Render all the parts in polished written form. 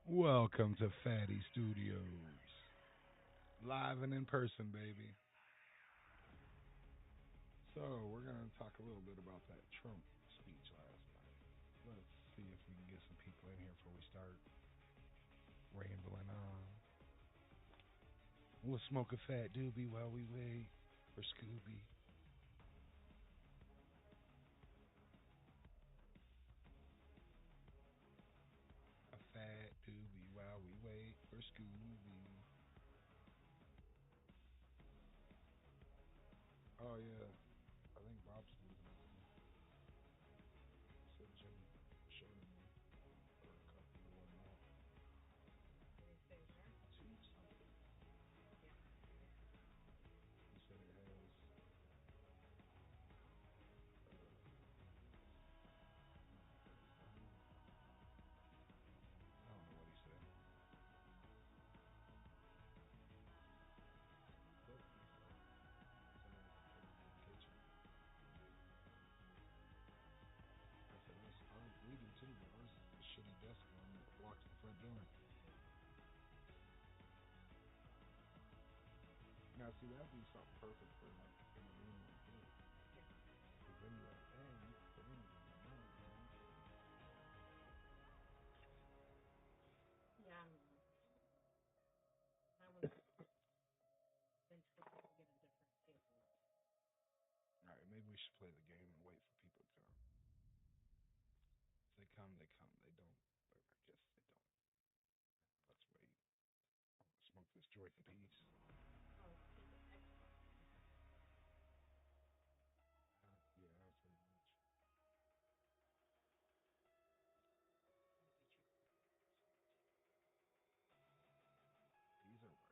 Welcome to Fatty Studios. Live and in person, baby. So, we're going to talk a little bit about that Trump speech last night. Let's see if we can get some people in here before we start rambling on. We'll smoke a fat doobie while we wait for Scooby. A fat doobie while we wait for Scooby. Oh, yeah. I think Bobson's in there. Said Jimmy showed him one or a couple or whatnot. Tube something. He said it has I don't know if he said sun. I don't know what he said. Doesn't look like it. Said it has a pretty big kitchen. I said we do too, but ours is a shitty desk one that blocks the front door. Now see that'd be something perfect for like in a room like this. Cause then you have and you can put anything in that, you know. All right, maybe we should play the game and wait for people to come. If they come, they come. They don't. But I guess they don't. Let's wait. I'm gonna smoke this joint in peace. Yeah, pretty much. These are wireless, but you gotta put them on a headset. You gotta sync it up. I don't know how you sync it up to the PC. Oh, no, it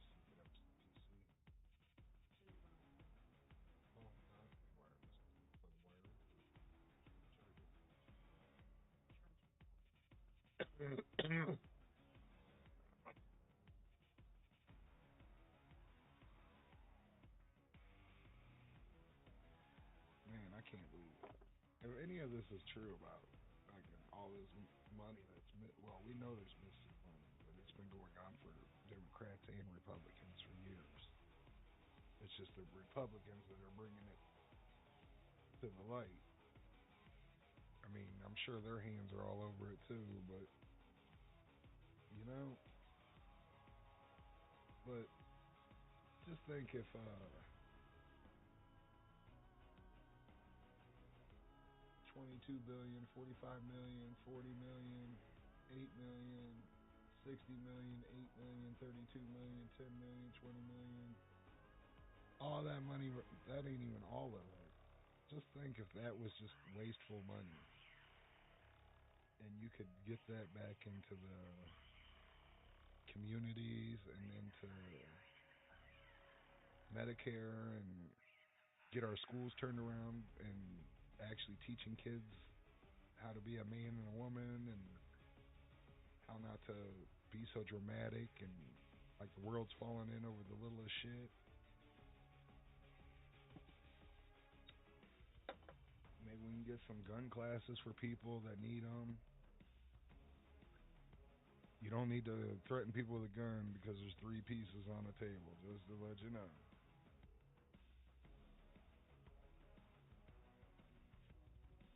can be wireless. You plug a wire into it. Charge it. Man, I can't believe it. If any of this is true about like all this money that's well, we know there's missing money, but it's been going on for Democrats and Republicans for years. It's just the Republicans that are bringing it to the light. I mean, I'm sure their hands are all over it too, but you know, but just think if 22 billion, 45 million, 40 million, 8 million, 60 million, 8 million, 32 million, 10 million, 20 million, all that money, that ain't even all of it. Just think if that was just wasteful money and you could get that back into the communities and into Medicare and get our schools turned around and actually teaching kids how to be a man and a woman and how not to be so dramatic and like the world's falling in over the littlest shit. Maybe we can get some gun classes for people that need them. You don't need to threaten people with a gun because there's three pieces on the table, just to let you know.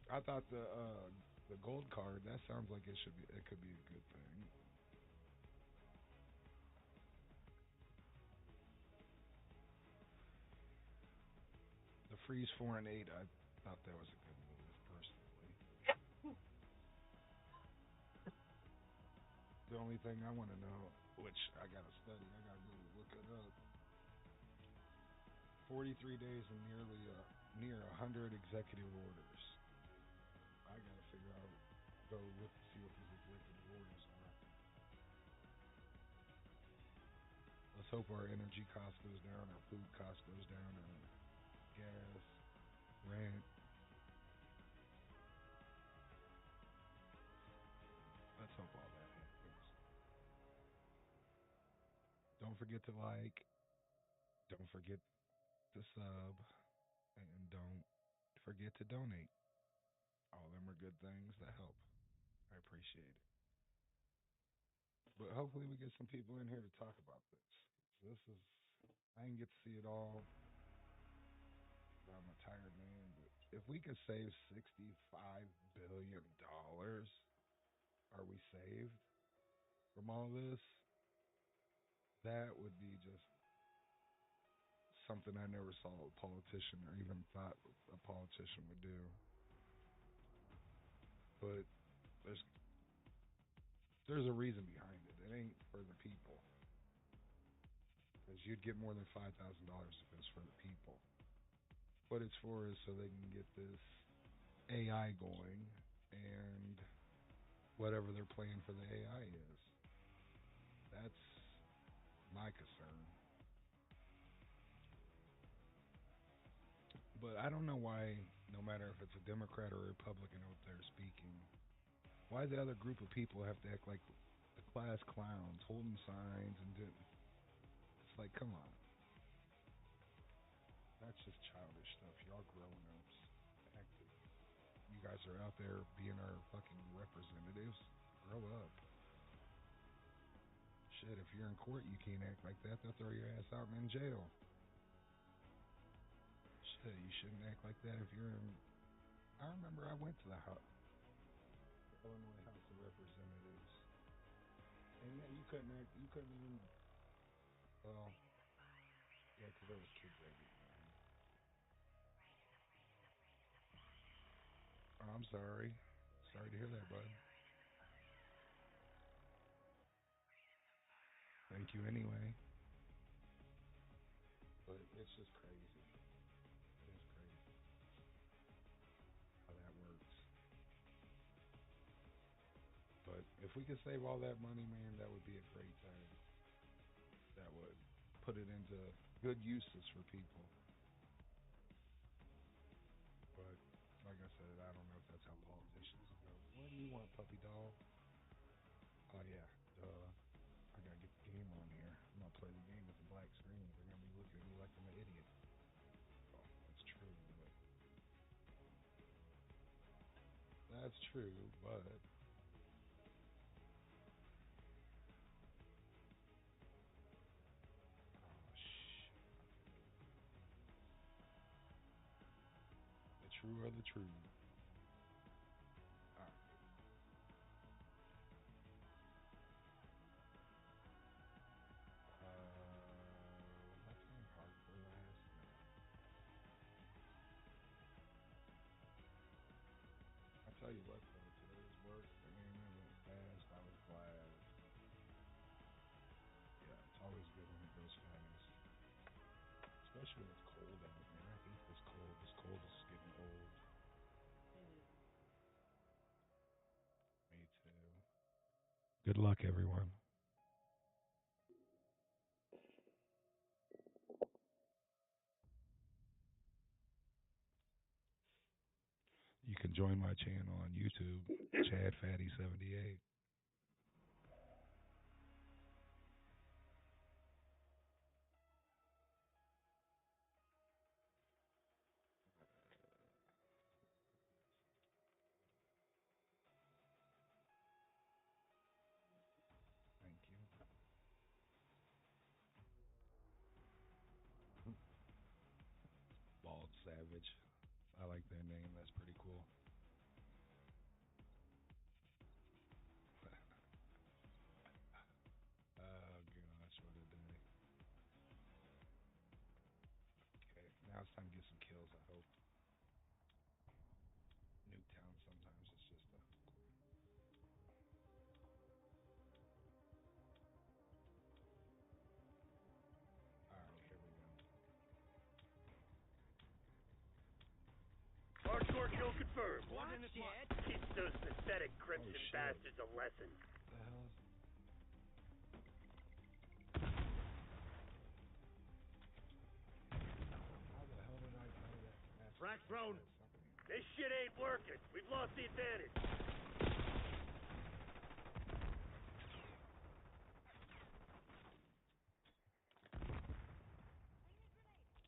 I thought the gold card, that sounds like it could be a good thing. The freeze 4 and 8, I thought that was a good move personally. The only thing I want to know, which I gotta study, I gotta go look it up. 43 days and near 100 executive orders. I gotta figure out, go look to see what these executive orders are. Let's hope our energy cost goes down, our food cost goes down, our gas, rent. Let's hope all that happens. Don't forget to like. Don't forget to sub. And don't forget to donate. All of them are good things that help. I appreciate it. But hopefully we get some people in here to talk about this. This is I didn't get to see it all. I'm a tired man, but if we could save $65 billion, are we saved from all this? That would be just something I never saw a politician or even thought a politician would do. But there's a reason behind it. It ain't for the people, because you'd get more than $5,000 if it's for the people. What it's for is so they can get this AI going, and whatever they're playing for the AI is. That's my concern. But I don't know why, no matter if it's a Democrat or a Republican out there speaking, why the other group of people have to act like the class clowns, holding signs and doing. It's like, come on. That's just childish stuff. Y'all grown ups. Acting. You guys are out there being our fucking representatives. Grow up. Shit, if you're in court, you can't act like that. They'll throw your ass out and in jail. Shit, you shouldn't act like that if you're in. I remember I went to the Illinois House of Representatives, and yeah, you couldn't act. You couldn't even. Well, yeah, because there was kids everywhere. Oh, I'm sorry. Sorry to hear that, bud. Thank you anyway. But it's just crazy. It is crazy how that works. But if we could save all that money, man, that would be a great thing. That would put it into good uses for people. But like I said, I don't know if that's how politicians go. What do you want, puppy dog? Oh yeah, duh. I gotta get the game on here. I'm gonna play the game with the black screen. They're gonna be looking at me like I'm an idiot. Oh, that's true, but that's true, but oh shit. The true are the true. Alright. Was I playing hardcore last? No. I tell you what though, today's work, man, it went fast. I was glad. Yeah, it's always good when it goes fast. Especially when it's cold out, man. I hate this cold. This cold is getting old. Me too. Good luck, everyone. You can join my channel on YouTube, Chad Fatty 78. Thank you. Bald Savage. I like that name. That's pretty cool. Oh gosh, what a day. Okay, now it's time to get some kills, I hope. Nuketown sometimes it's just a... Alright, here we go. Hardcore kill confirmed. Teach those pathetic crimson bastards a lesson. What the hell is... How the hell did I play that? Frack thrown. This shit ain't working. We've lost the advantage.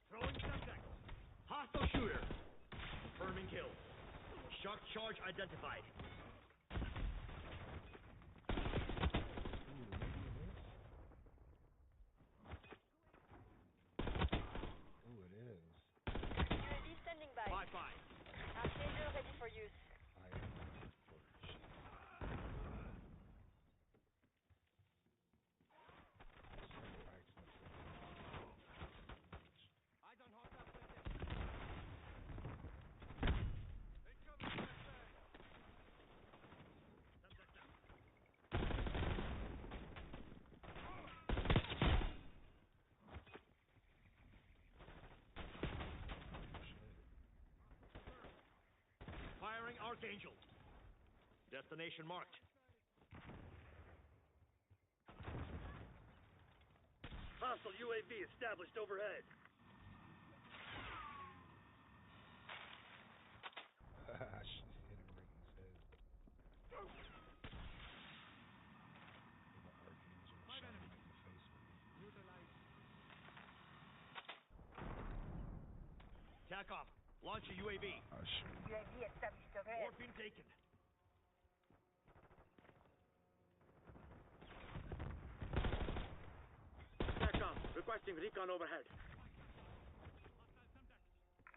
Throwing subject. Hostile shooter. Shock charge identified. Ooh, it is. UAV standing by. 5-5. Archangel ready for use. I am for shit. Eyes on hostile places. Firing Archangel. Destination marked. Hostile UAV established overhead. She hit him right in his head. The Archangel shot him right in the face with it. TACOM, launch a UAV. Oh, shit. UAV established overhead. Morphine taken. TACOM, requesting recon overhead.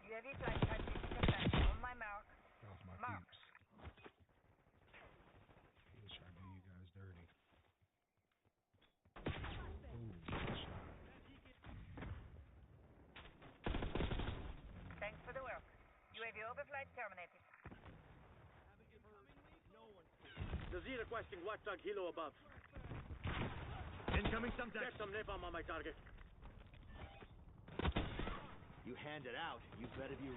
UAV flight type detected. On my mark. Off my Mark. peeps. He was trying to do you guys dirty. Ooh, good shot. Thanks for the work. UAV overflight terminated. Nazir requesting watchdog helo above. Incoming Semtex. Get some napalm on my target. You hand it out, you better be...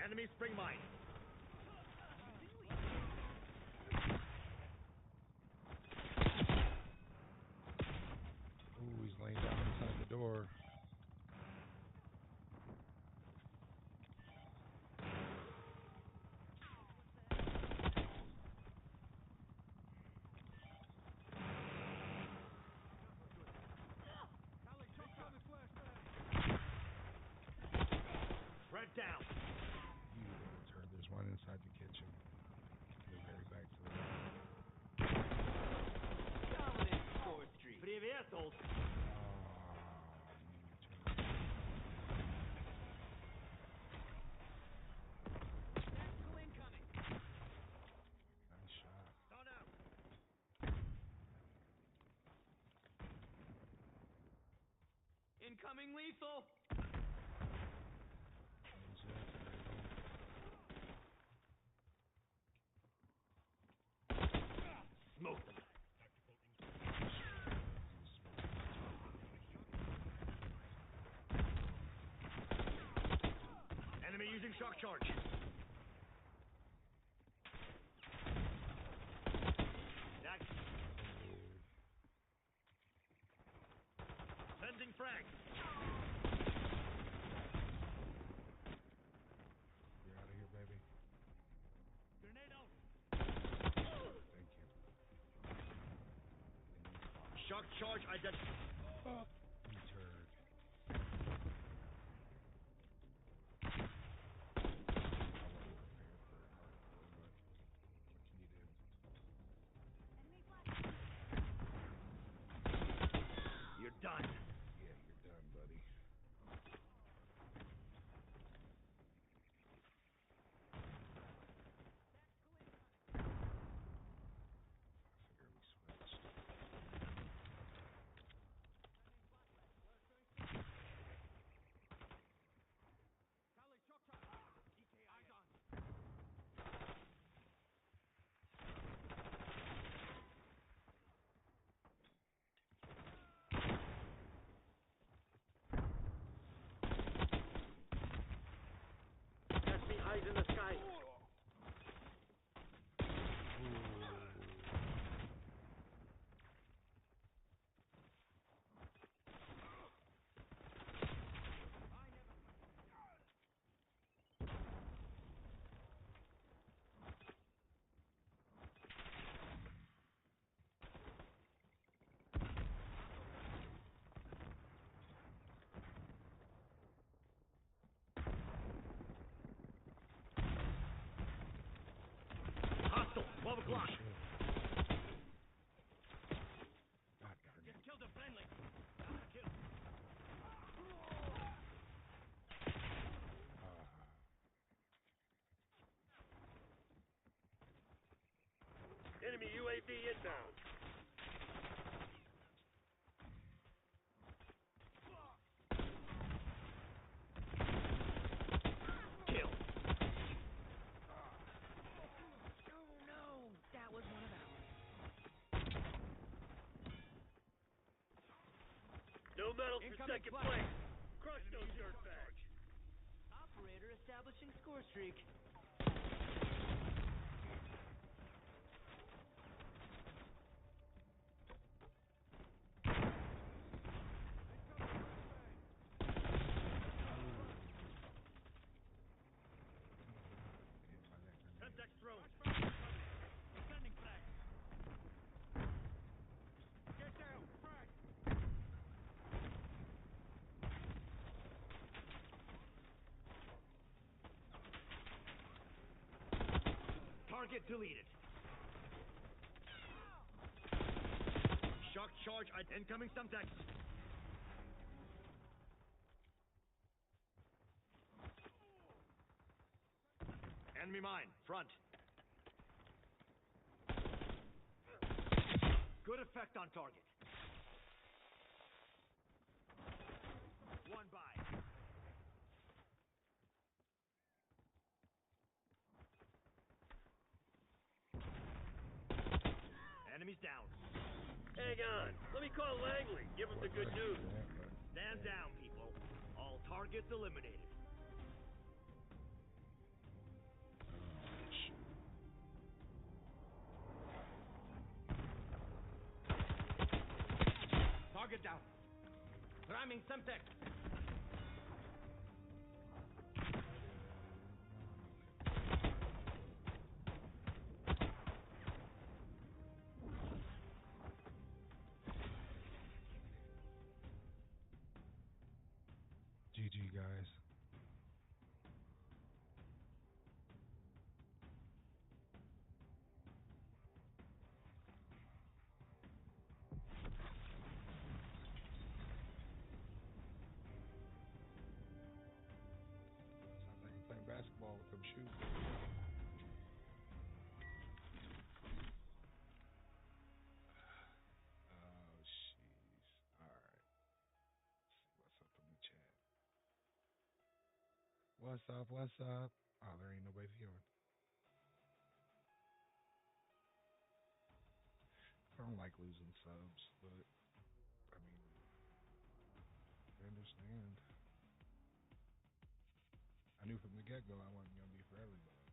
Enemy spring mine. Ooh, he's laying down inside the door. Red down. You turd. There's one inside the kitchen. They're very back to the Dominant 4th Street. Привет, old. Nice shot. Stun out. Incoming lethal. Smoke them. Enemy using shock charge. Next. Sending frag. You're out of here, baby. Grenade out. Thank you. Shock charge identified. Oh, you turd. You're done. Yeah, you're done, buddy. I figure we switched. Enemy UAV inbound. Kill. Oh no, that was one of ours. No medals for Incoming second flag. place. Crush those dirtbags. Operator establishing score streak. Semtex thrown. Sending flag. Get down, frag. Target deleted. Shock charge at incoming Semtex. Enemy mine, front. Good effect on target. One by. Enemies down. Hang on. Let me call Langley. Give him the good news. Stand down, people. All targets eliminated. Target down. Ramming Semtex. GG, guys. Sounds like you're playing basketball with them shoes. Oh, jeez. All right. Let's see what's up in the chat. What's up? What's up? Oh, there ain't nobody viewing. I don't like losing subs, but I mean, I understand. I knew from the get-go I wasn't gonna be for everybody,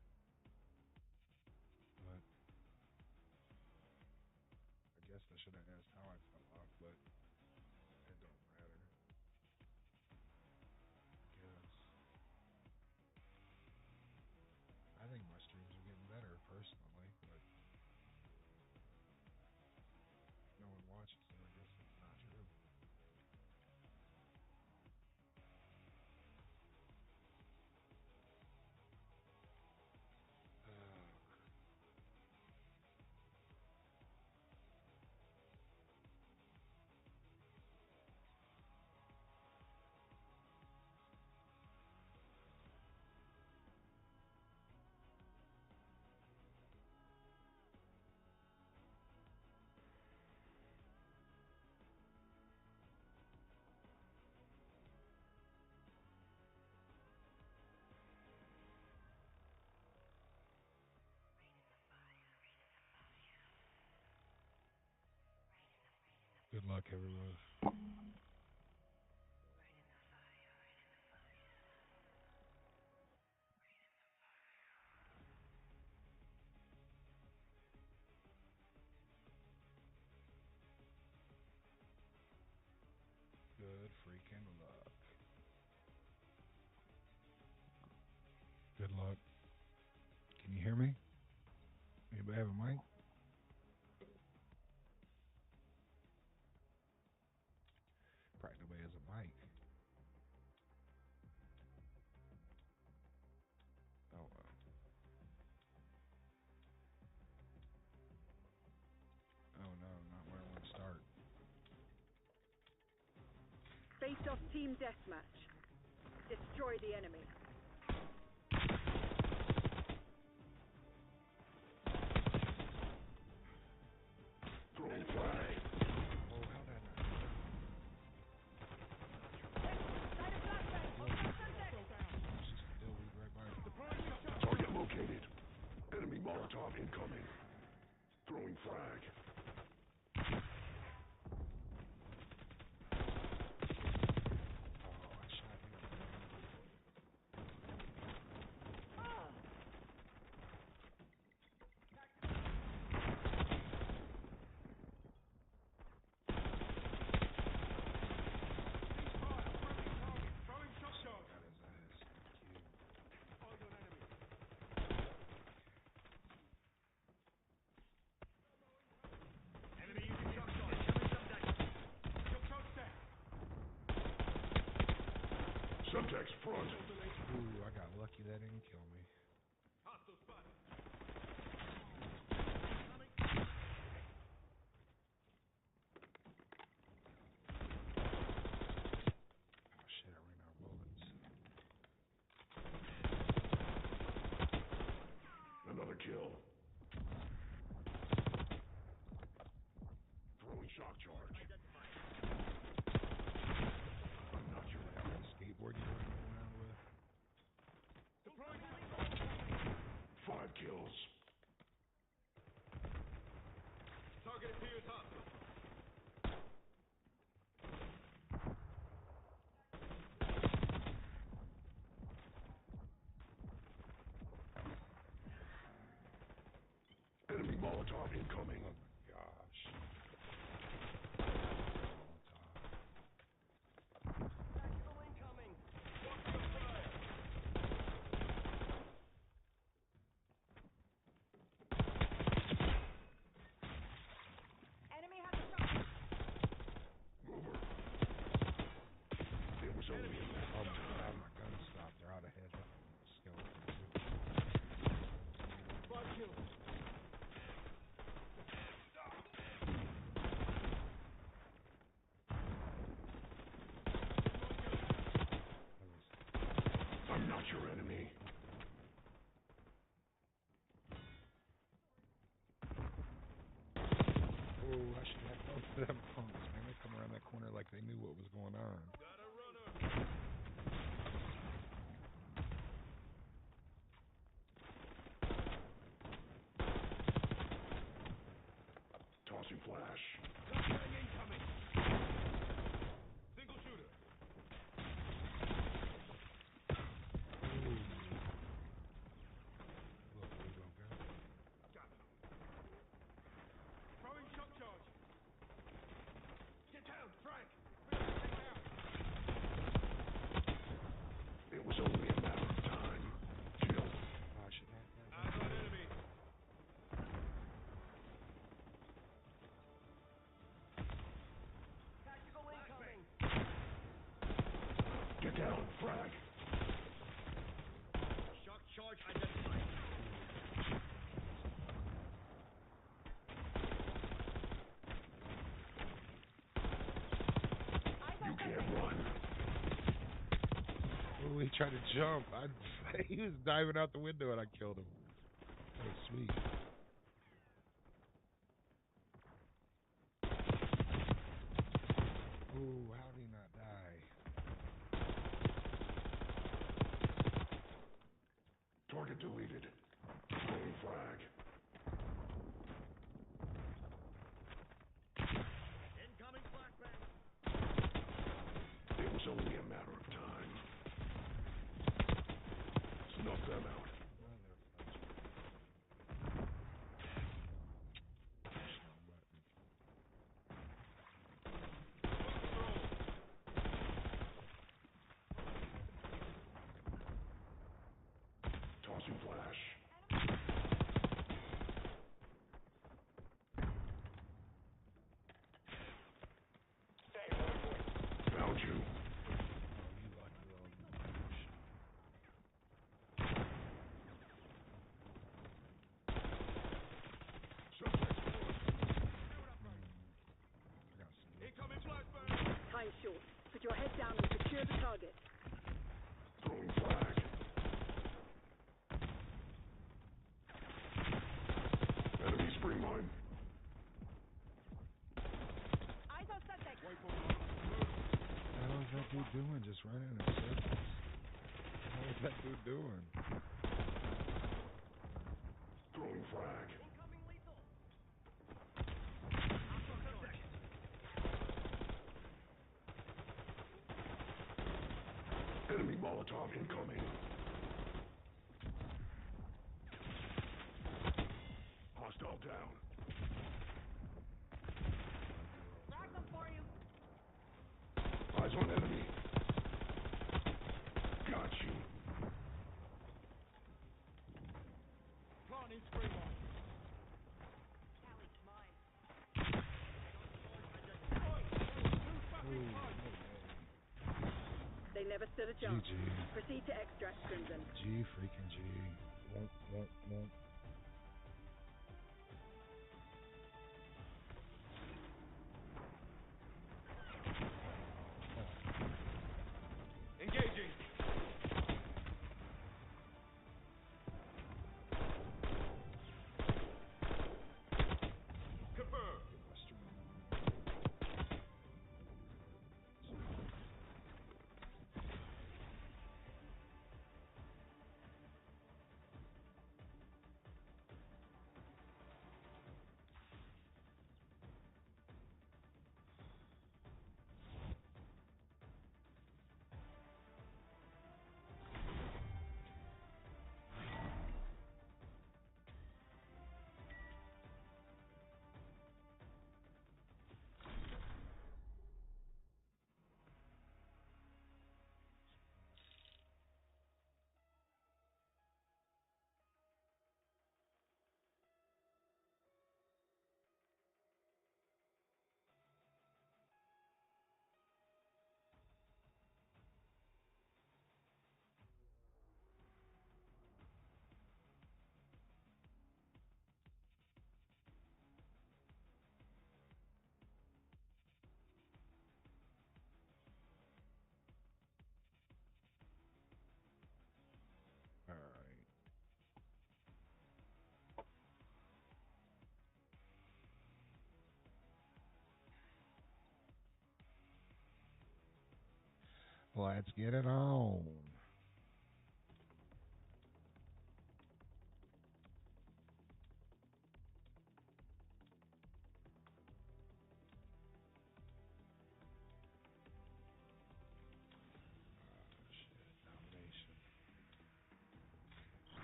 but I guess I should have asked how I fell off, but it don't matter. I guess. I think my streams are getting better personally, but no one watches them. I guess it's not true. Good luck, everyone. Good freaking luck. Good luck. Can you hear me? Anybody have a mic? Probably nobody has a mic. Oh well. Oh no, not where I want to start. Face-off team deathmatch. Destroy the enemy. front. Ooh, I got lucky that didn't kill me. Hostile spotted. Oh shit, I ran out of bullets. Another kill. Throwing shock charge. I'm not your That was a skateboard you were running around with? Deploying 5 kills. target appears hostile. Enemy Molotov incoming. Oh my gosh. Tactical incoming. Watch your fire. Enemy has a shot. Mover. It was only a matter Oh of my time. god, my gun stopped. They're out ahead. Skeleton too. 5 kills. That was I'm not your enemy. oh, I should have both of them punks, man. They come around that corner like they knew what was going on. Got a runner. Tossing flash. Flashbang incoming. Single shooter. Ooh. Look, we go go. Got him. Throwing shock charge. Get down, Frank. Get down. It was only a matter of time. Kill. Oh, I should have that. Eyes on enemy. Tactical incoming. Get down, frag. Shock charge identified. You can't run. Oh, he tried to jump. He was diving out the window and I killed him. That was sweet. Oh, how did he not die? Target deleted. Throwing flag. Incoming flashbang. It was only a matter of time. Snuff them out. Another push no button. Tossing flash. Found you. Oh, you lucky little douche. Suspect spotted. I got some. Incoming flashbang. Time short. Put your head down and secure the target. Throwing flag. Enemy spring mine. Eyes on suspect. Wait for me. What was that dude doing? Just running in circles. What was that dude doing? Throwing flag. Incoming lethal. Enemy Molotov incoming. Hostile down. Frag them for you. Eyes on enemy. Got you. Planning spring on. Tally's mine. Ooh, no way. They They never stood a chance. GG. Proceed to extract Crimson. G freaking G. Won't, won't, won't. Engaging. Confirmed. All right. Let's get it on.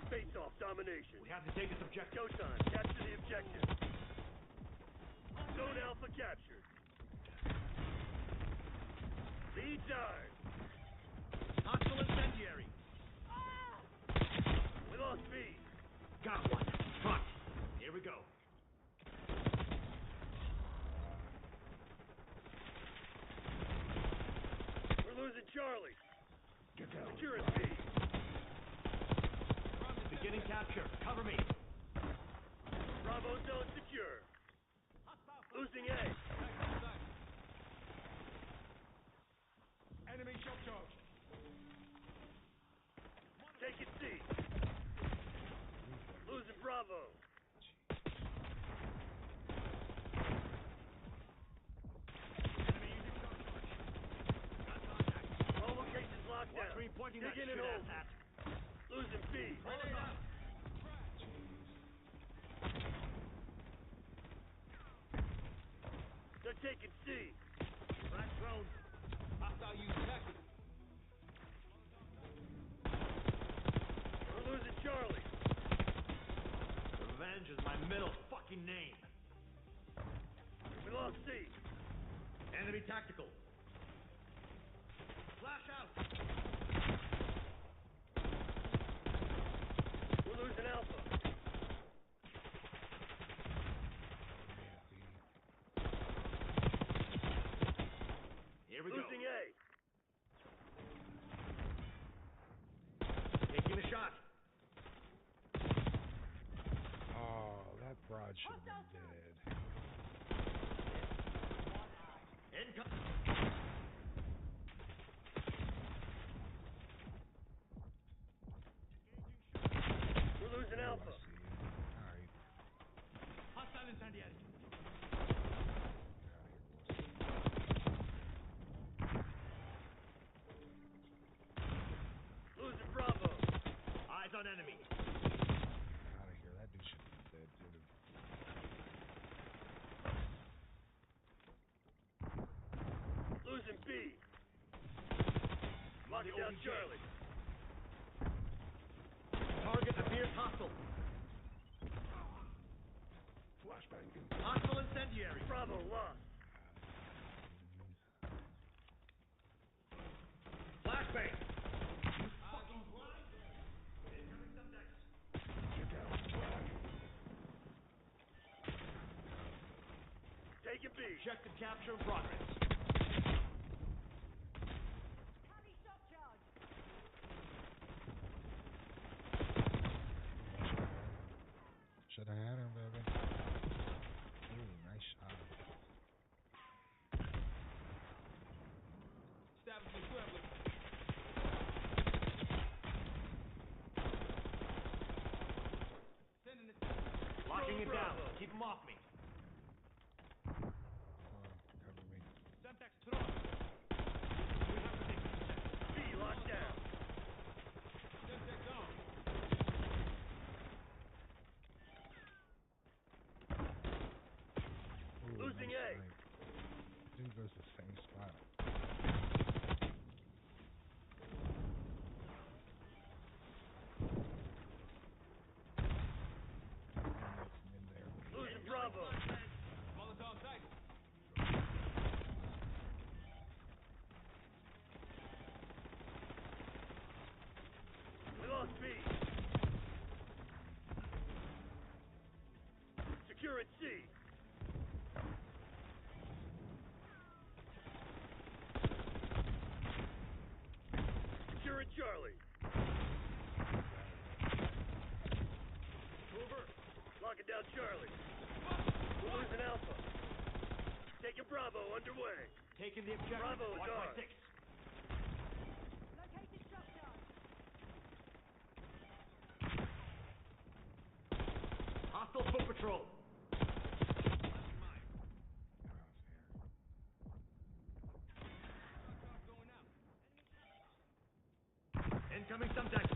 Face-off domination. We have to take this objective. Showtime. Capture the objective. Zone Alpha captured. Lead time. Hostile incendiary. We lost B. Got one. Front. Here we go. We're losing Charlie. Securing B. Beginning capture. Cover me. Bravo zone secure. Losing A. Enemy shot charge. Taking C. Losing Bravo. Enemy using shot charge. Got contact. All locations locked down. Dig in and hold. Losing B. Grenade out. They're taking C. Black drone. Hostile use tactic. We're losing Charlie. Revenge is my middle fucking name. We lost C. Enemy tactical. Flash out. We're losing Alpha. Here we go. Losing A. Taking a shot. Oh, that broad should have been dead. Income. We're losing Alpha. All right. Hostile incendiary. Losing Bravo. Eyes on enemy. Out of here. That dude should be dead too. Losing B. Locking down Charlie. Target appears hostile. Flashbang. Hostile incendiary. Bravo lost. Flashbang. Fucking blind. Incoming subjects. Get down. Flag. Taking B. Objective capture in progress. Heavy shot charge. pattern, baby. Ooh, nice shot. Establishing equivalent. Sending it. Locking it down. Keep him off me. Come on, cover me. Semtex thrown. We have to take these steps. B locked down. Semtex on. Ooh, Losing nice A. snipe. Dude goes to the same spot. In there. Losing Bravo. Molotov sight. We lost B. Securing C. Securing Charlie. Mover. Locking down Charlie. We're losing Alpha. Taking Bravo underway. Taking the objective. Bravo is Watch on. my six. Located shotgun. Hostile foot patrol. Going out. Incoming Semtex.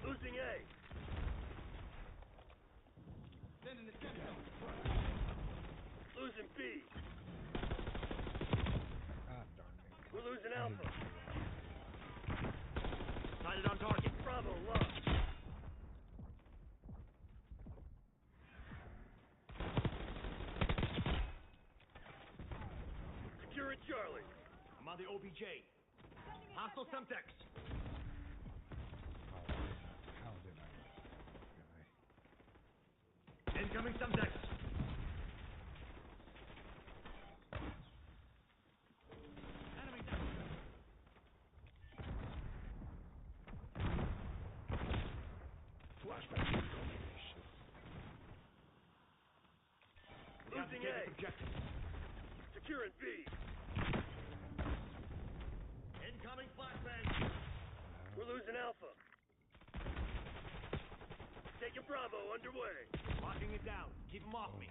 Losing A. Sending the Semtex. Losing B. Ah, darn it. We're losing I Alpha. didn't Sighted on target. Bravo lost. Securing Charlie. I'm on the OBJ. Hostile Semtex. How did I? Incoming Semtex. Enemy down. Flashback incoming. Losing A. Objective. Securing B. Incoming flashbang. We're losing Alpha. Taking Bravo underway. Locking it down. Keep him off me.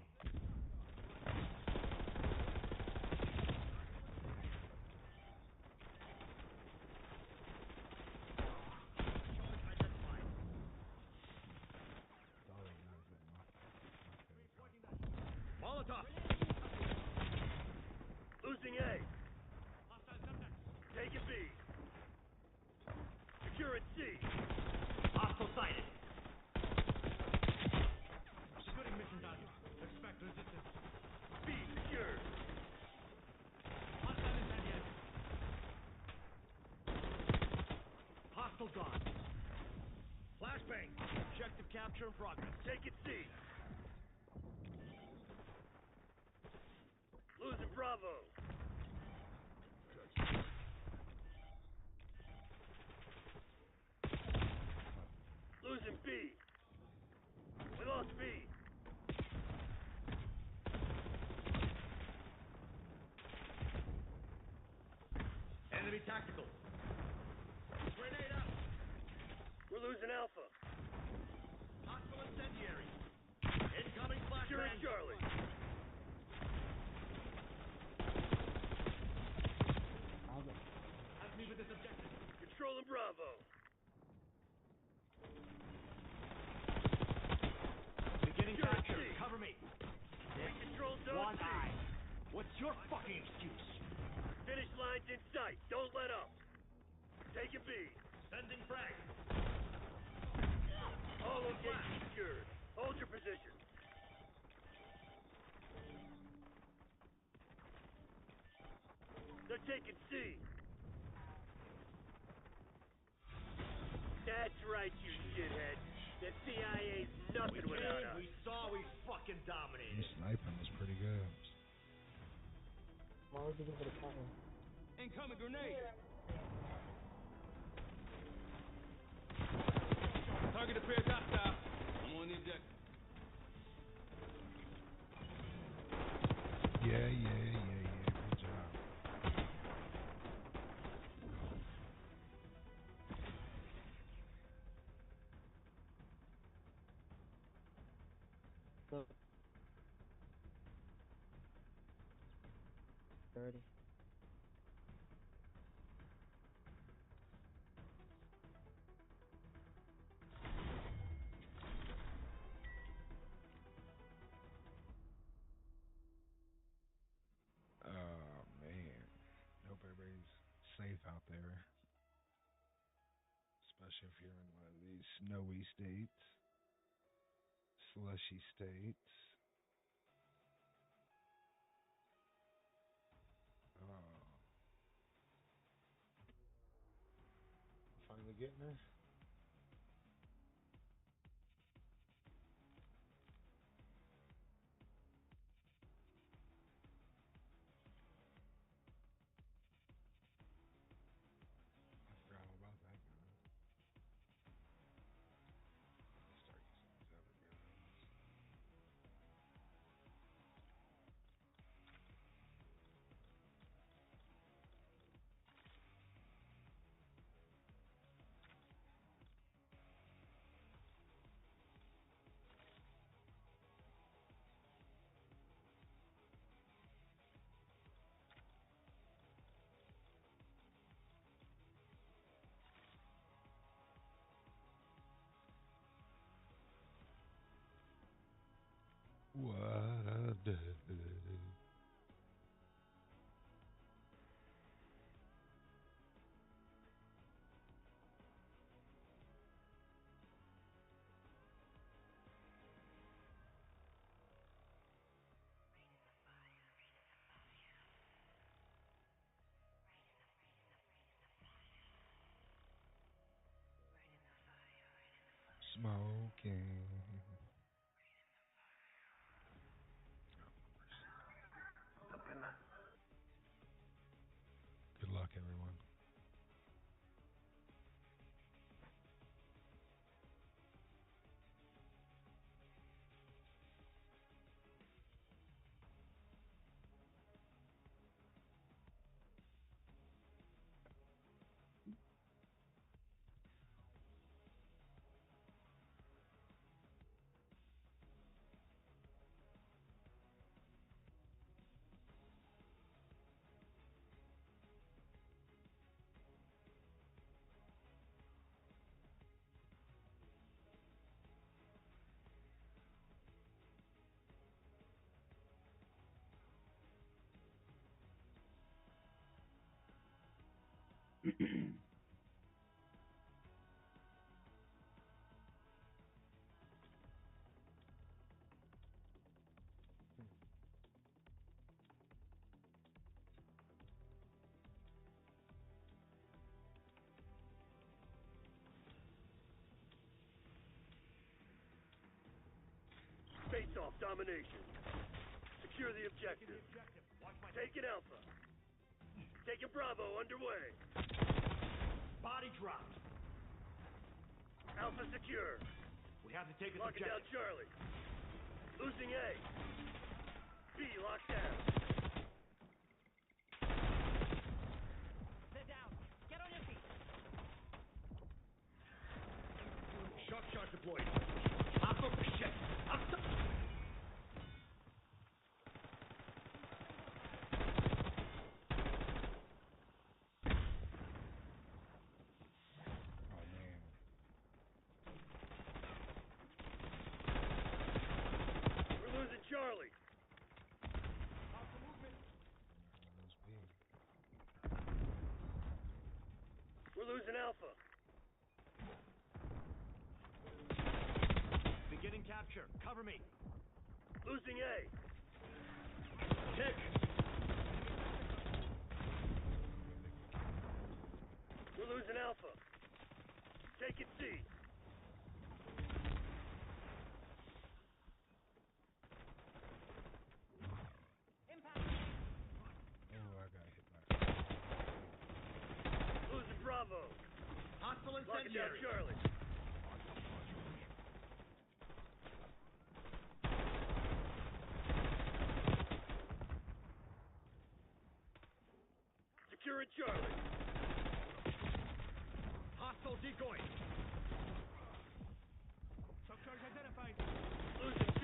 Identified. All he knows that Molotov. Losing A. Hostile Semtex. Taking B. Securing C. Hostile sighted. Shooting mission target. Expect resistance. B secured. Hostile incendiary. Hostile gone. Flashbang. Objective capture in progress. Taking C. Losing Bravo. Losing B. We lost B. Enemy tactical. Grenade out. We're losing Alpha. Hostile incendiary. Incoming flashbang. Securing Charlie. Help me with this objective. Controlling Bravo. Beginning Sure, capture. see. Cover me. We control zone One C. eye. What's your fucking excuse? Finish lines in sight. Don't let up. Taking B. Sending frag. All locations secured. Hold your position. They're taking C. That's right, you shithead. The CIA's nothing without us. We saw we fucking dominated. His sniping was pretty good. Why would you give it a counter? Incoming grenade. Target appears hostile. I'm on the objective. Yeah. Good job. So 30. Oh man. Hope everybody's safe out there. Especially if you're in one of these snowy states. Slushy states. Oh. Finally getting her? I forgot all about that gun. I'll start using these other guns. What a day. Smoking. Good luck, everyone. Face-off domination. Secure the objective. Taking Alpha. Taking Bravo underway. Body dropped. Alpha secure. We have to take this Locking down objective. Charlie. Losing A. B locked down. Sit down. Get on your feet. Shock charge deployed. Hop up the shit. Oh man. We're losing Charlie. Those big. We're losing Alpha. Beginning capture. Cover me. Losing A. Tick. We're losing Alpha. Taking C. Impact. Oh, I got hit by Defend the area. Charlie. Securing Charlie. Hostile decoy. Shock charge identified. Losing B.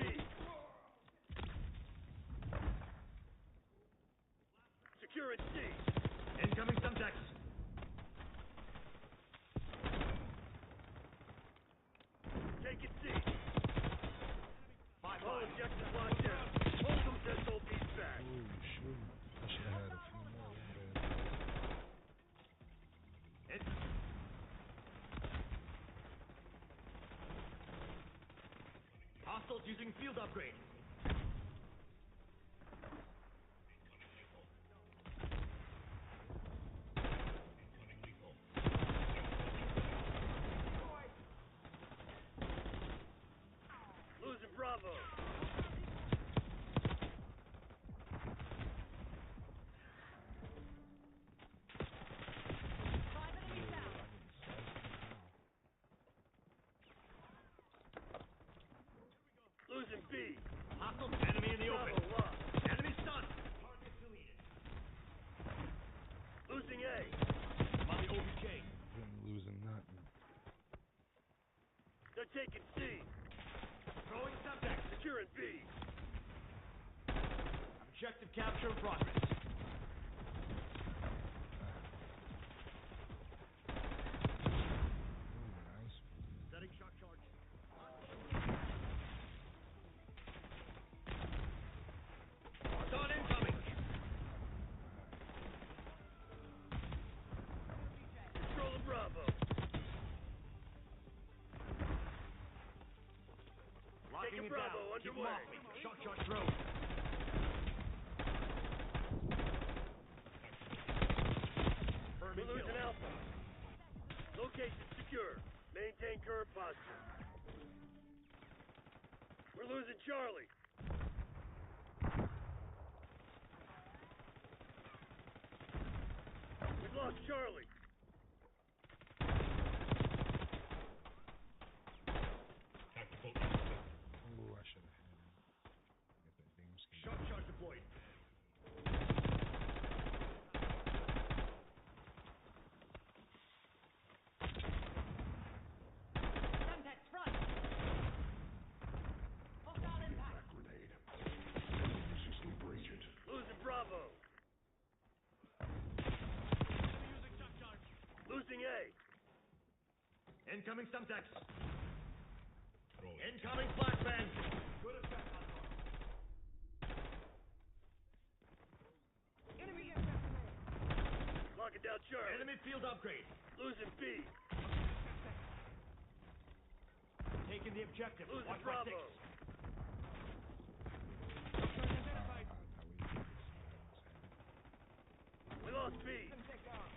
Securing C. Incoming Semtex. Taking C. All objectives locked down. Hold them Central Beast back. Oh, shoot. I should have had a few more of that. Hit. Hostiles using field upgrade. Losing Bravo. 5 enemies down. Losing B. Hostile enemy in the open. Lost. Enemy stunned. Target deleted. Losing A. I'm on the OBJ. Been losing nothing. They're taking C. Throwing subject. Securing B. Objective capture in progress. Ooh, nice. Setting shock charge. Dawn incoming. Controlling Bravo. Locking it Bravo down. Underway. Keep 'em off me. Shock charge through. We're losing Alpha. Location secure. Maintain current posture. We're losing Charlie. We've lost Charlie. Ooh, I should have had him. Get that damn skin. Shock charge deployed. Semtex front. Hostile impact. Grenade. Enemy system breach it. Losing Bravo. Using shock charge. Losing A. Incoming Semtex. Incoming flashbang. Good effect on Enemy impact. Locking down Charlie. Enemy field upgrade. Losing B. Taking the objective. Losing Watch Bravo. Shock charge identified. We lost B. Semtex down.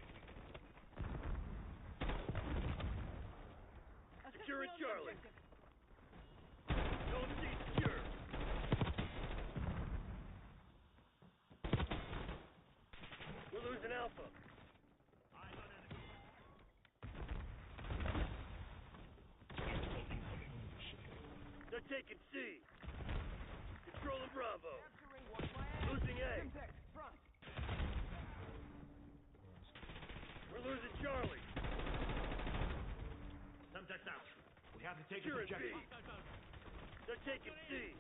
Securing Assist me on the Charlie. objective. Zone C secure. We're losing Alpha. Eyes on enemy. They're taking C. Controlling Bravo. Capturing one flag. Losing A. Semtex front. We're losing Charlie. Semtex out. We have to take this objective. Hostiles out. They're taking C.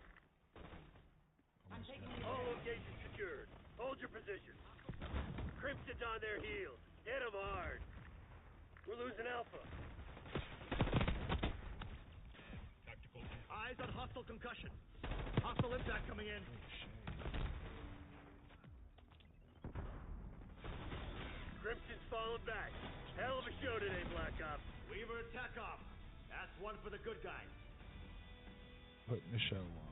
I'm taking the All locations secured. Hold your positions. Crimson's on their heels. Hit them hard. We're losing Alpha. Eyes on hostile concussion. Hostile impact coming in. Crimson's falling back. Hell of a show today, Black Ops. Weaver attack off. That's one for the good guys. Putting the show on.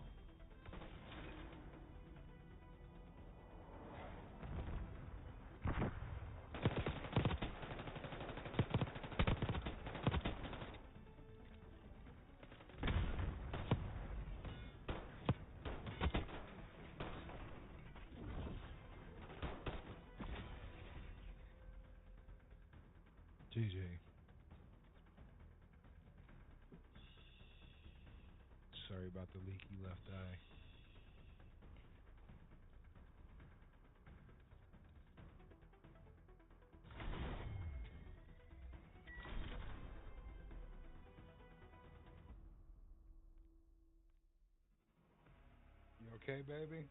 GG. about the leaky left eye. You okay, baby?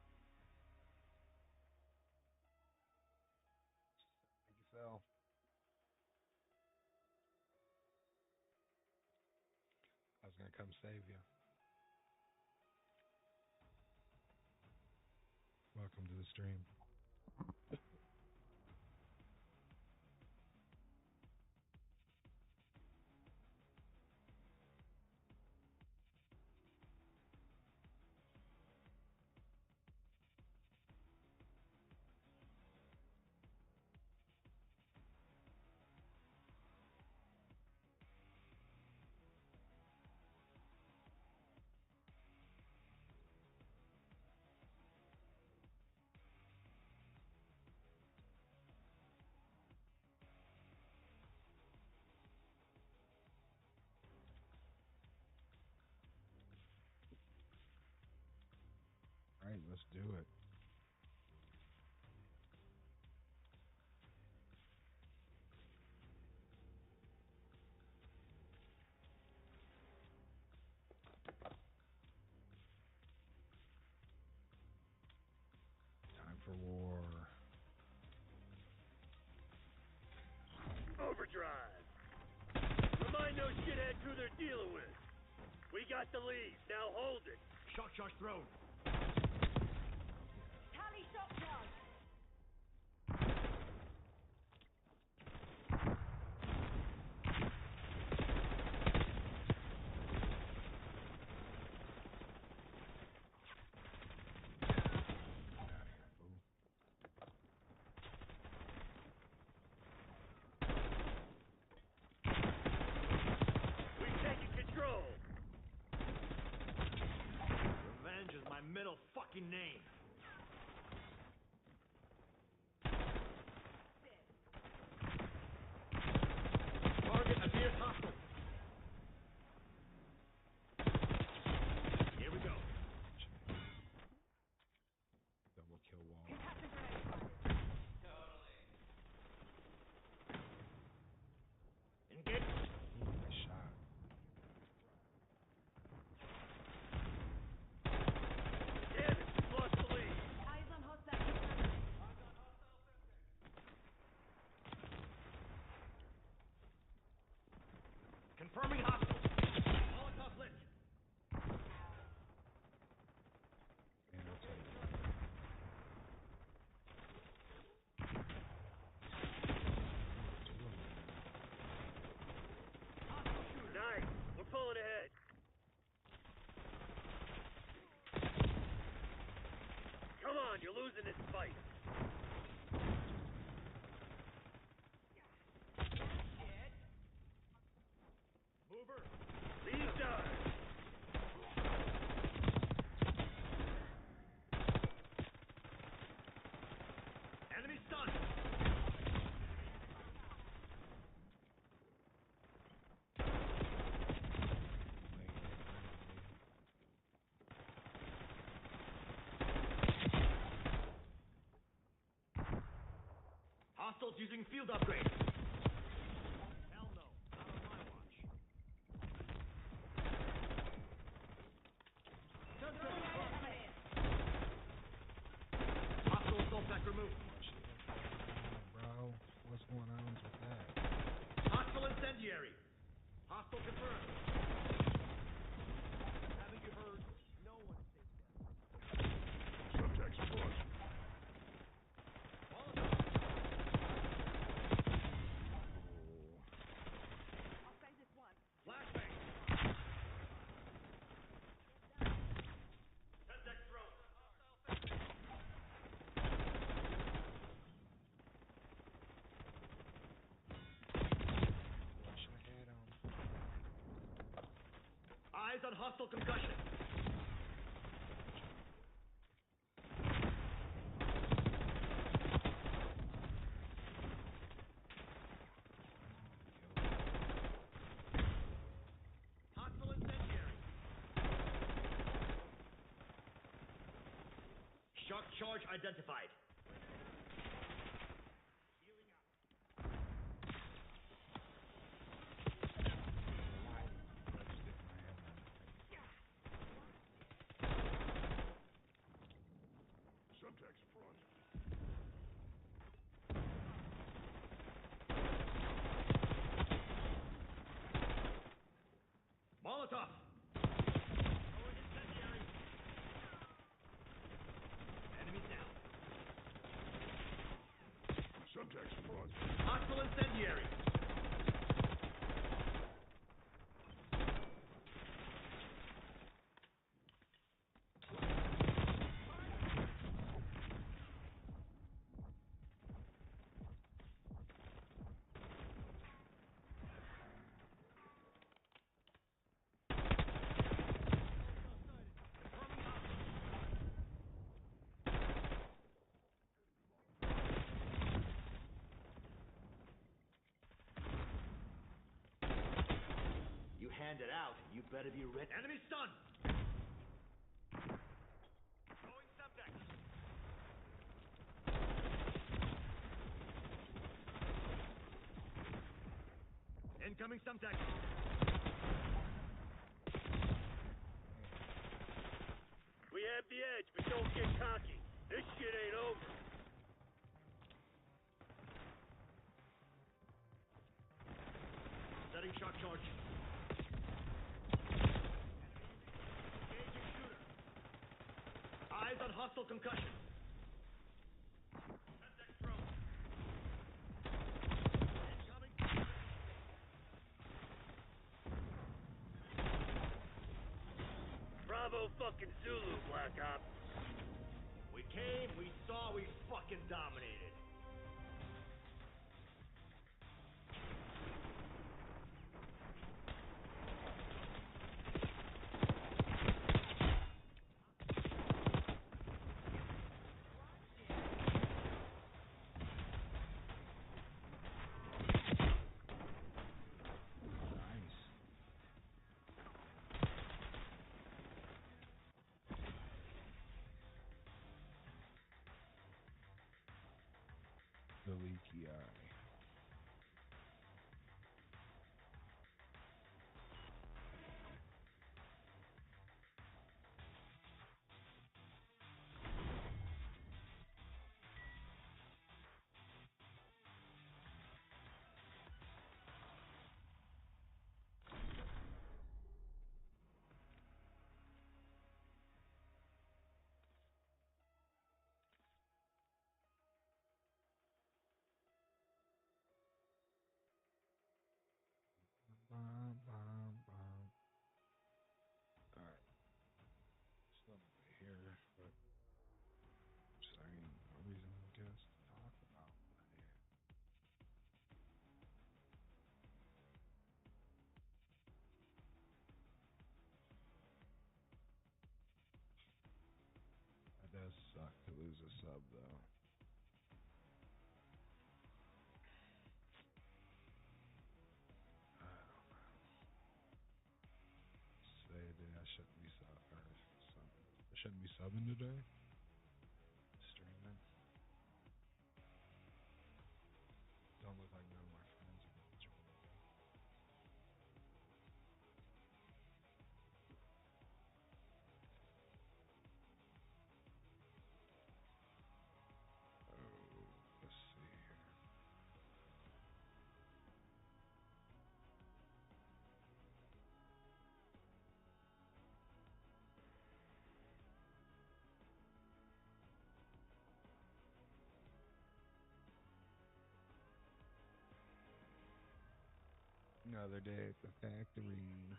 Think you fell? I was gonna come save you. Welcome to the stream. All right, let's do it. Time for war. Overdrive. Remind those shitheads who they're dealing with. We got the lead. Now hold it. Shock charge thrown. Tally shot charge. We've taken control. Revenge is my middle fucking name. Target appears hostile. Here we go. Double kill wall. Contact grenade. Engage. Ooh, nice shot. Damn it, we've lost the lead. Eyes on hostile. Confirming hostile. Molotov lit. Man, I'll tell you. Hostile shooter. Nice. We're pulling ahead. Come on, you're losing this fight. Mover. These are. Enemy stunned. Hostiles using field upgrade. Hell no, not on my watch. Hostile assault pack removed. Bro, what's going on with that? Hostile incendiary. Hostile confirmed. Haven't you heard? No one's safe yet. Subject's foot. I'll say this once. Flashbang. Subject thrown. Should have had Eyes on hostile concussion. Hostile incendiary. charge identified. Subjects front. Molotov! Enemies down. Subjects front. Hostile incendiary. You hand it out, you better be ready. Enemy stunned! Throwing subject. Incoming subject. We have the edge, but don't get cocky. This shit ain't over. Setting shock charge. Engaging shooter. Eyes on hostile concussion. Subject thrown. Incoming. Bravo fucking Zulu, Black Ops. We came, we saw, we fucking dominated. The leaky eye. Bum, bum, bum. Alright. Still not here, but just no reason I guess to talk about it. That does suck to lose a sub though. I shouldn't be I shouldn't be subbing today. Streaming. Don't look like none of my friends are gonna join. Oh, let's see here. Another day at the factory.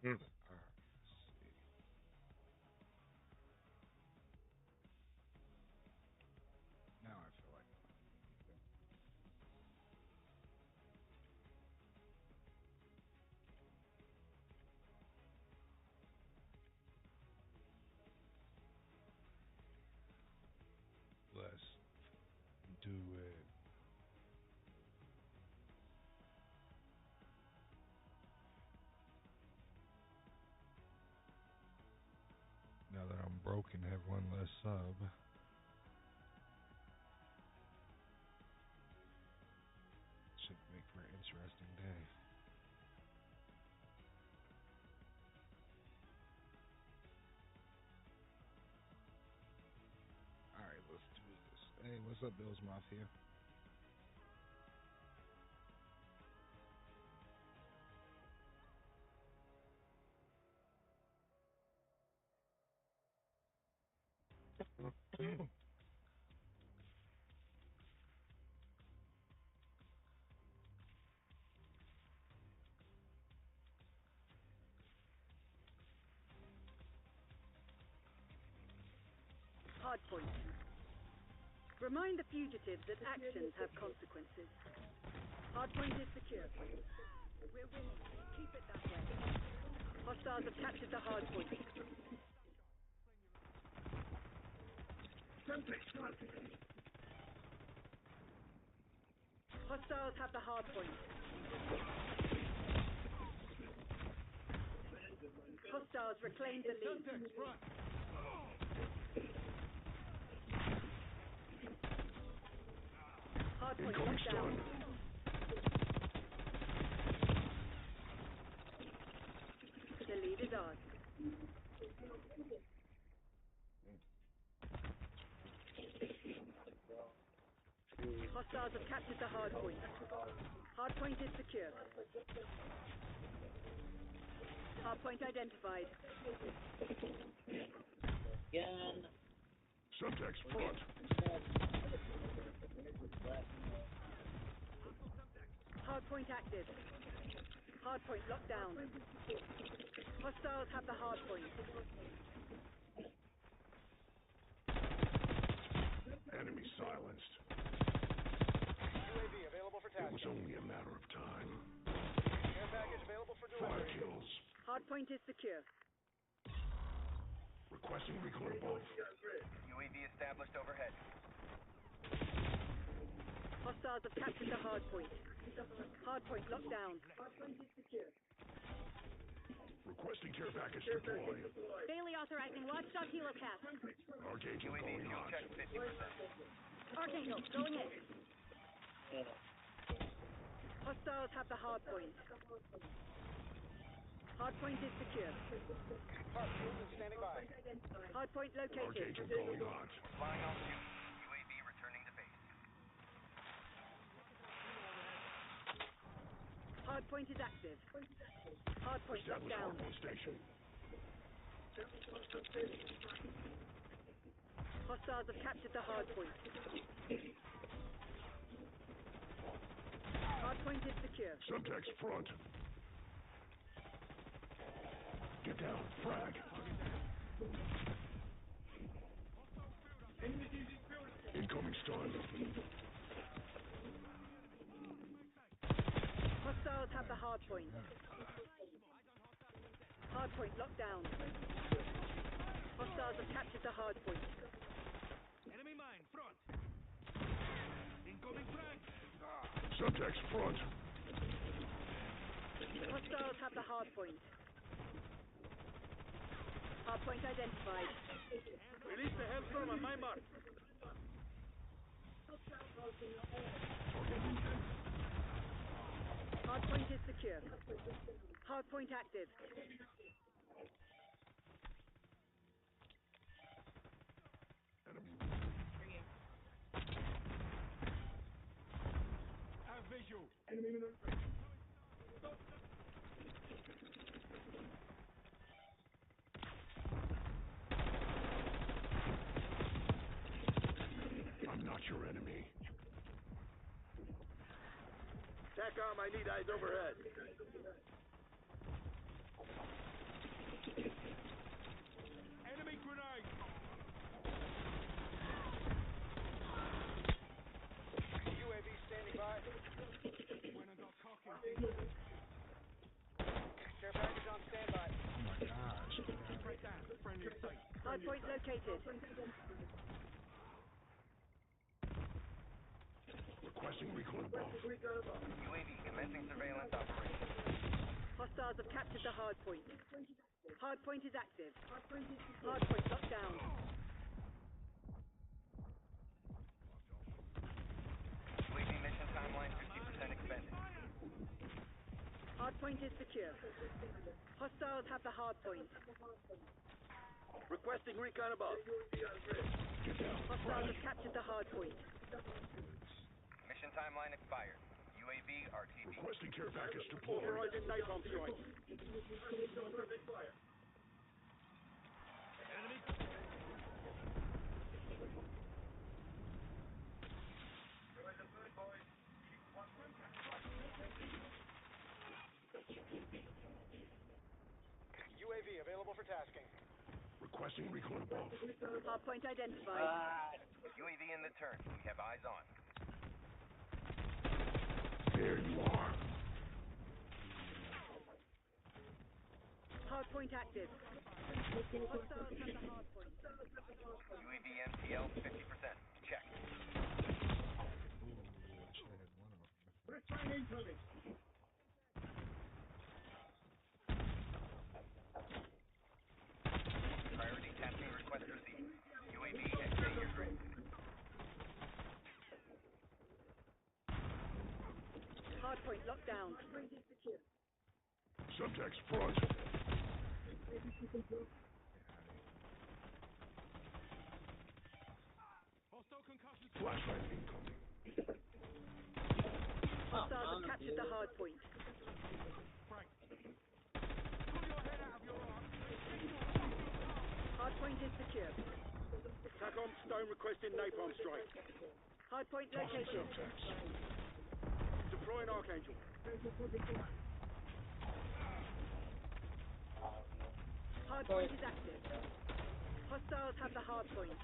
Alright, let's see. Now I feel like let's do it. Now that I'm broken, have one less sub. Should make for an interesting day. Alright, let's do this. Hey, what's up, Bills Mafia? Hardpoint. Remind the fugitives that actions have consequences. Hardpoint is secure. We're winning. Keep it that way. Hostiles have captured the hardpoint. Hostiles have the hardpoint. Hostiles reclaim the lead. Hardpoint locked down. The lead is ours. Hostiles have captured the hardpoint. Hardpoint is secure. Hardpoint identified. Again. Subtext front. Hardpoint active. Hardpoint locked down. Hostiles have the hardpoint. Enemy silenced. UAV available for It task. was only a matter of time. Care package available for 5 delivery. kills. Hardpoint is secure. Requesting recon above. UAV established overhead. Hostiles have captured the hardpoint. Hardpoint locked down. Requesting care package deployed. Bailey authorizing watchdog helocast. Archangel UAV going fuel hot. check 50%. Archangel going in. Hostiles have the hardpoint. Hardpoint is secure. Park movement standing by. Hardpoint located. Archangel going hot. Flying altitude. UAV returning to base. Hardpoint is active. Hardpoint locked Establish down. hardpoint station. Hostiles have captured the hardpoint. Hardpoint is secure. Subtext front. Get down. Frag. Incoming stun. Hostiles have the hardpoint. Hardpoint locked down. Hostiles have captured the hardpoint. Enemy mine, front. Incoming frag. Subtext front. Hostiles have the hardpoint. Hardpoint identified. Release the hailstorm on my mark. Hardpoint is secure. Hardpoint active. Have visual. I'm not your enemy. TACOM, I need eyes overhead. located. Requesting recon above. UAV commencing surveillance operation. Hostiles have captured the hard point. Hard point is active. Hard point locked down. UAV mission timeline 50% expended. Hard point is secure. Hostiles have the hard point. Requesting recon above. Hostiles have captured the hard point. Mission timeline expired. UAV RTB. Requesting care package deployed. Authorizing napalm strike. UAV available for tasking. Requesting recon above. Hard point identified. UAV in the turn. We have eyes on. There you are. Hard point active. Hostiles have the hard point. UAV MTL 50%. Check. Ooh, I should have had one of them. Priority tasking request received. UAV exit your grid. Hard point locked down. Subtext front. Flashlight incoming. Hostiles have captured the hard point. Hard point is secure. TACOM Stone requesting napalm strike. Hard point Tossing located. subtext. Deploying Archangel. Hard point is active. Hostiles have the hard point.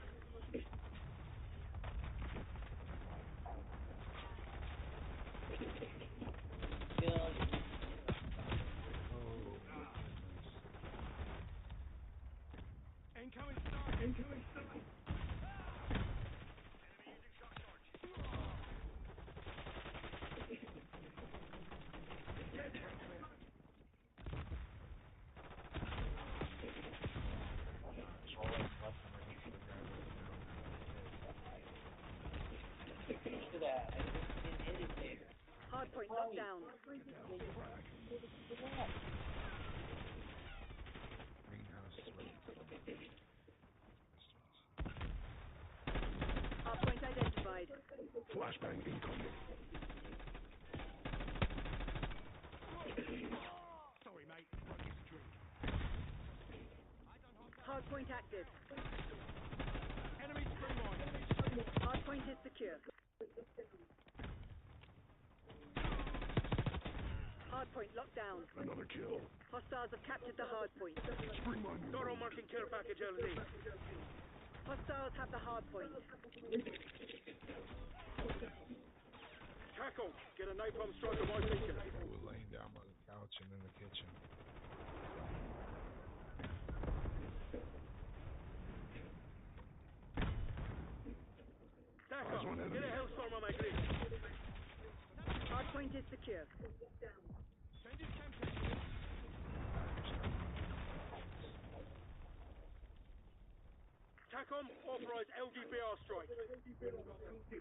Hard point locked down. Greenhouse sweat. Hard point identified. Flashbang incoming. Hard point active. Hard point is secure. Hard point locked down. Another kill. Hostiles have captured the hard point. Spring mine. Toro marking care package LZ. Hostiles have the hard point. TACOM, get a napalm strike on my beacon. Ooh, laying down by the couch and in the kitchen. TACOM, get a hellstorm on my grid. Hard point is secure. TACOM, authorize LDBR strike.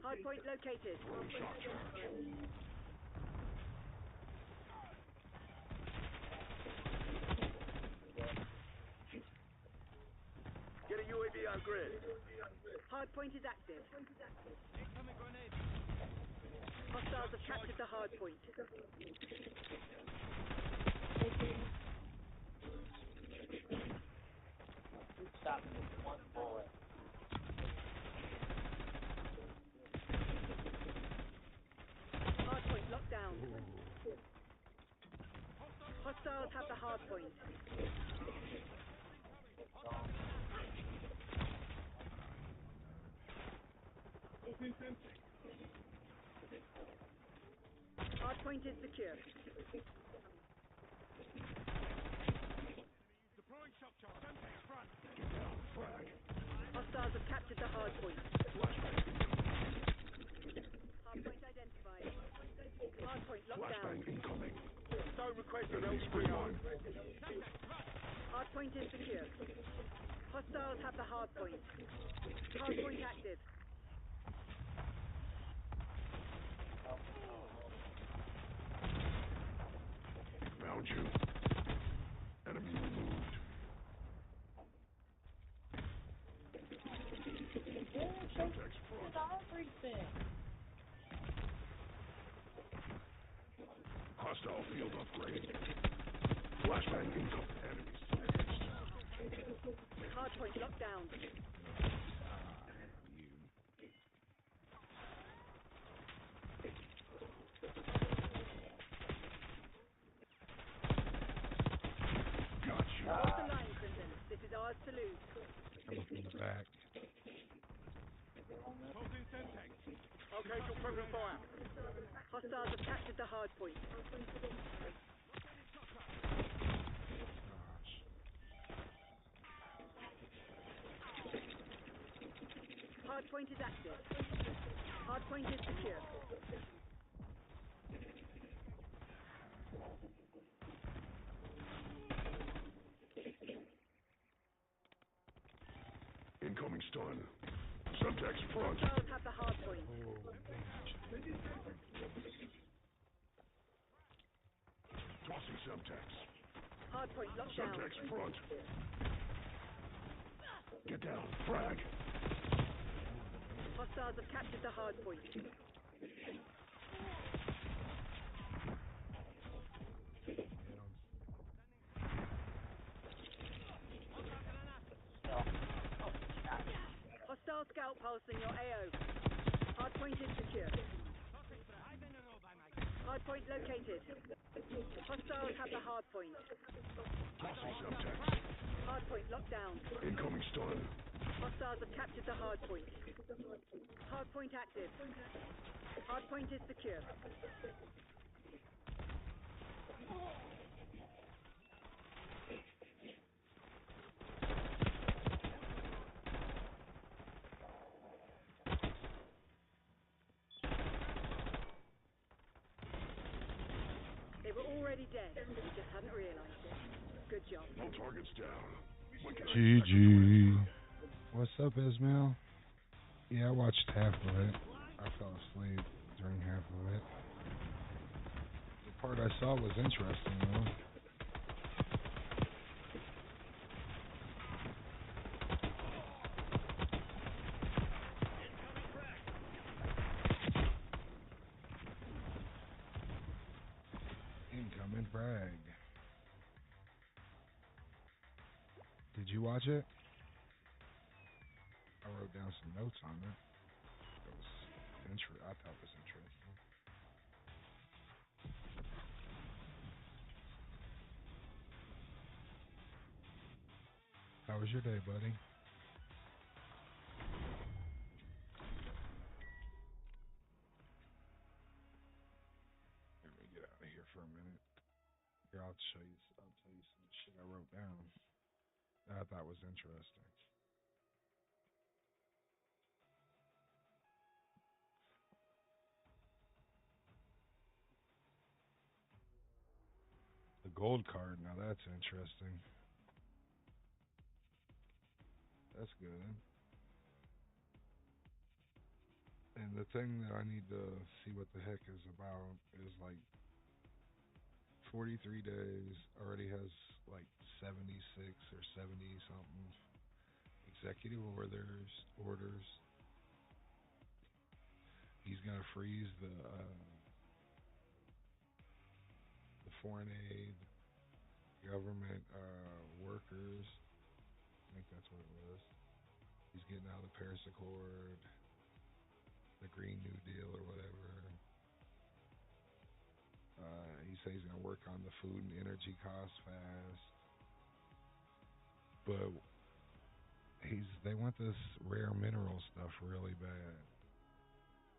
Hard point located. Shock charge. Get a UAV on grid. Hard point is active. Hostiles have captured the hard point. Stop one bullet. Hard point locked down. Hostiles have the hard point. Hard point is secure. Get down, frag. Hostiles have captured the hard point. Hard point identified. Hard point locked down. Flashbang incoming. Stone requested Enemy L3 spring on. line. Hard point is secure. Hostiles have the hard point. Hard point active. Found you. Enemy removed. Subjects front. Everything. Hostile field upgrade. Flashbang incoming. Enemy silenced. Hard point locked down. Got you. Hold the line, Crimson. This is ours to lose. Coming from the back. Okay, you'll open fire. Hostiles have captured the hard point. Gosh. Hard point is active. Hard point is secure. Incoming stun. Subjects front. Hostiles have the hard point. Tossing subjects. Hard point locked down. Subjects front. Get down. Frag. Hostiles have captured the hard point. Hostile scout pulsing your AO. Hard point is secure. Hard point located. Hostiles have the hard point. Tossing subjects. Hard point locked down. Incoming stun. Hostiles have captured the hard point. Hard point active. Hard point is secure. They were already dead. You just hadn't realized it. Good job. All targets down. When can I GG. What's up, Ismail? Yeah, I watched half of it. I fell asleep during half of it. The part I saw was interesting, though. Incoming brag. Did you watch it? I wrote down some notes on it. It was I thought it was interesting. How was your day, buddy? Let me get out of here for a minute. Here, I'll tell you some shit I wrote down that I thought was interesting. The gold card, now that's interesting. That's good. And the thing that I need to see what the heck is about is like 43 days, already has like 76 or 70 something executive orders. He's gonna freeze the foreign aid, government workers. I think that's what it was. He's getting out of the Paris Accord, the Green New Deal or whatever. He says he's gonna work on the food and energy costs fast, but they want this rare mineral stuff really bad.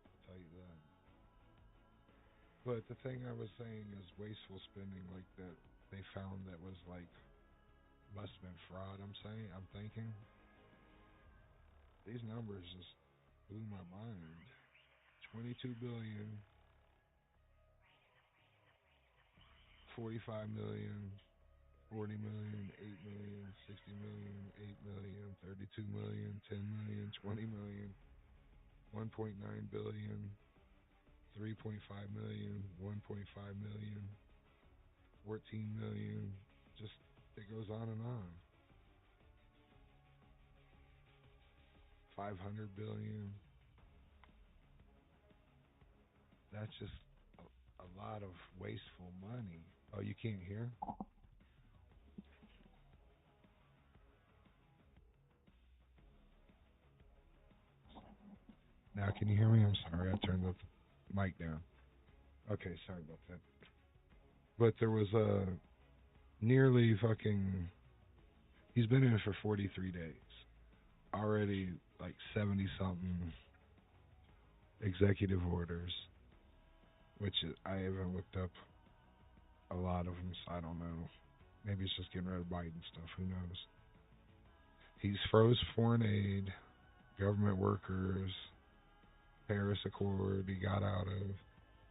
I'll tell you that. But the thing I was saying is wasteful spending like that they found that was like must have been fraud. I'm thinking These numbers just blew my mind. 22 billion, 45 million, 40 million, 8 million, 60 million, 8 million, 32 million, 10 million, 20 million, 1.9 billion, 3.5 million, 1.5 million, 14 million. Just it goes on and on. 500 billion. That's just a lot of wasteful money. Oh, you can't hear? Now, can you hear me? I'm sorry, I turned the mic down. Okay, sorry about that. But there was a nearly fucking. He's been in it for 43 days. Already like 70 something executive orders, which I haven't looked up a lot of them, so I don't know. Maybe it's just getting rid of Biden stuff. Who knows? He's froze foreign aid, government workers, Paris Accord he got out of,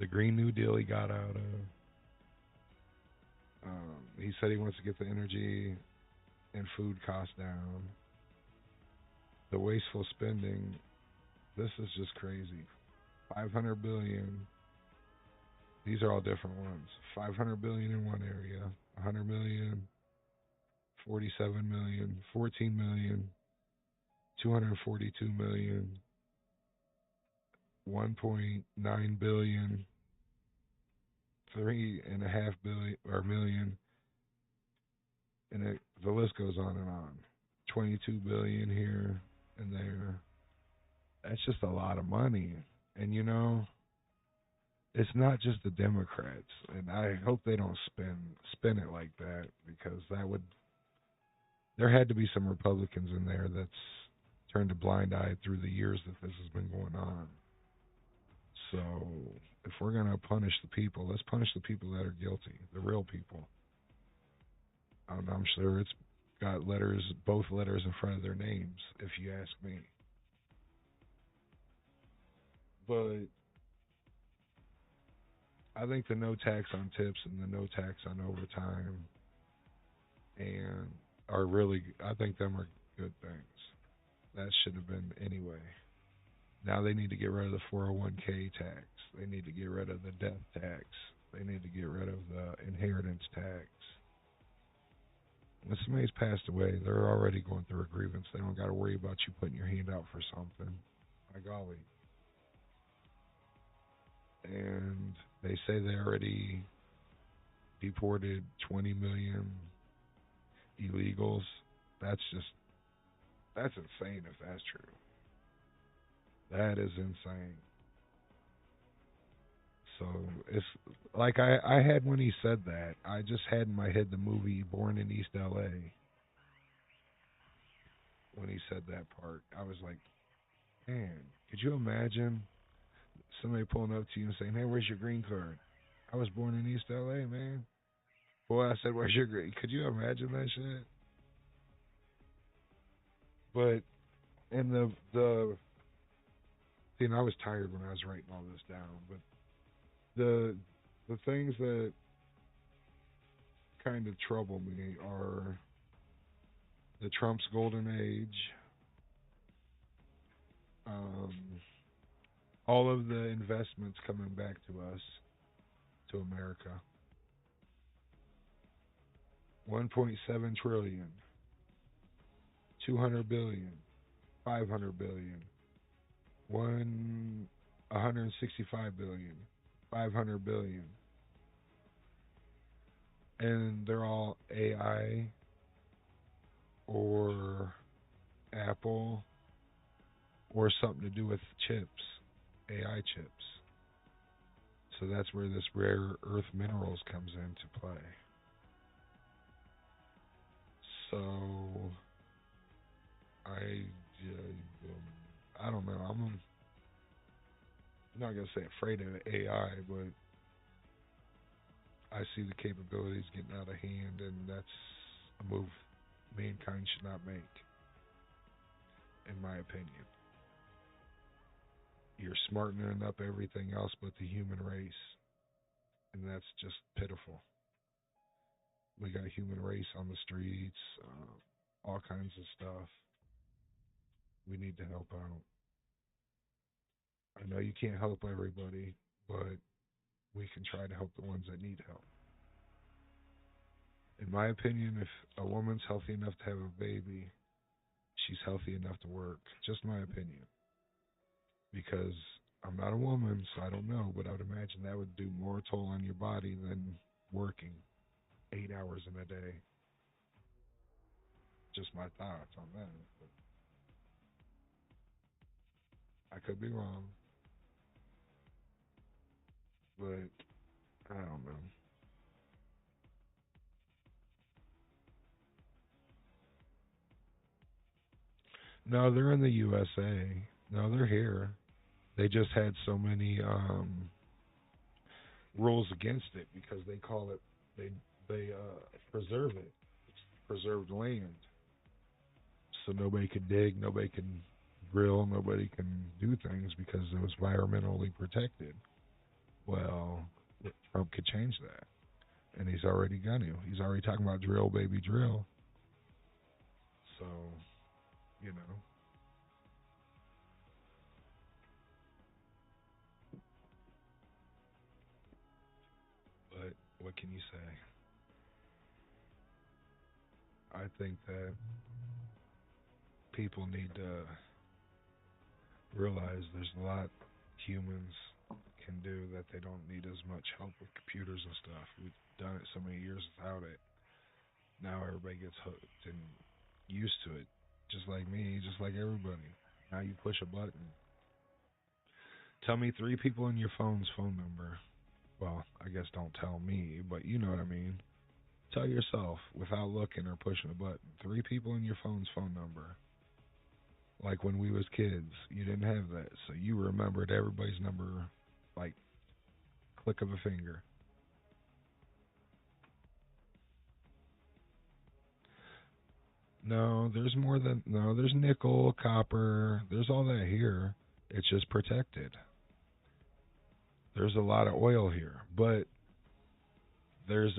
the Green New Deal he got out of. He said he wants to get the energy and food costs down. The wasteful spending, this is just crazy. 500 billion. These are all different ones. 500 billion in one area, 100 million, 47 million, 14 million, 242 million, 1.9 billion, 3.5 billion or million, and the list goes on and on. 22 billion here and there. That's just a lot of money. And you know, it's not just the Democrats, and I hope they don't spin it like that, because that would. There had to be some Republicans in there that's turned a blind eye through the years that this has been going on. So if we're gonna punish the people, let's punish the people that are guilty, the real people. I'm sure it's got letters, both letters in front of their names, if you ask me. But I think the no tax on tips and the no tax on overtime and are really, I think them are good things. That should have been anyway. Now they need to get rid of the 401k tax. They need to get rid of the death tax. They need to get rid of the inheritance tax. When somebody's passed away, they're already going through a grievance. They don't got to worry about you putting your hand out for something. My golly. And they say they already deported 20 million illegals. That's insane if that's true. That is insane. So it's like I had when he said that, I just had in my head the movie Born in East LA. When he said that part, I was like, man, could you imagine somebody pulling up to you and saying, hey, where's your green card? I was born in East LA, man. Boy, I said, where's your green? Could you imagine that shit? But in the you know, I was tired when I was writing all this down, but the things that kind of trouble me are the Trump's golden age, all of the investments coming back to us, to America. 1.7 trillion, 200 billion, 500 billion, 165 billion, 500 billion. And they're all AI or Apple or something to do with chips, AI chips. So that's where this rare earth minerals comes into play. So I don't know. I'm not gonna say afraid of AI, but I see the capabilities getting out of hand, and that's a move mankind should not make. in my opinion. You're smartening up everything else but the human race, and that's just pitiful. We got a human race on the streets, all kinds of stuff. We need to help out. I know you can't help everybody, but we can try to help the ones that need help. In my opinion, if a woman's healthy enough to have a baby, she's healthy enough to work. Just my opinion. Because I'm not a woman, so I don't know, but I would imagine that would do more toll on your body than working 8 hours in a day. Just my thoughts on that. But I could be wrong, but I don't know. No, they're in the USA. No, they're here. They just had so many rules against it because they call it they preserve it. It's preserved land, so nobody can dig, nobody can drill, nobody can do things because it was environmentally protected. Well, Trump could change that, and he's already gonna. He's already talking about drill, baby, drill. So, you know, but what can you say? I think that people need to realize there's a lot humans can do that they don't need as much help with computers and stuff. We've done it so many years without it. Now everybody gets hooked and used to it. Just like me, just like everybody. Now you push a button. Tell me three people in your phone's phone number. Well, I guess don't tell me, but you know what I mean. Tell yourself without looking or pushing a button. Three people in your phone's phone number. Like when we was kids, you didn't have that, so you remembered everybody's number like click of a finger. No, there's more than no. There's nickel, copper. There's all that here. It's just protected. There's a lot of oil here, but there's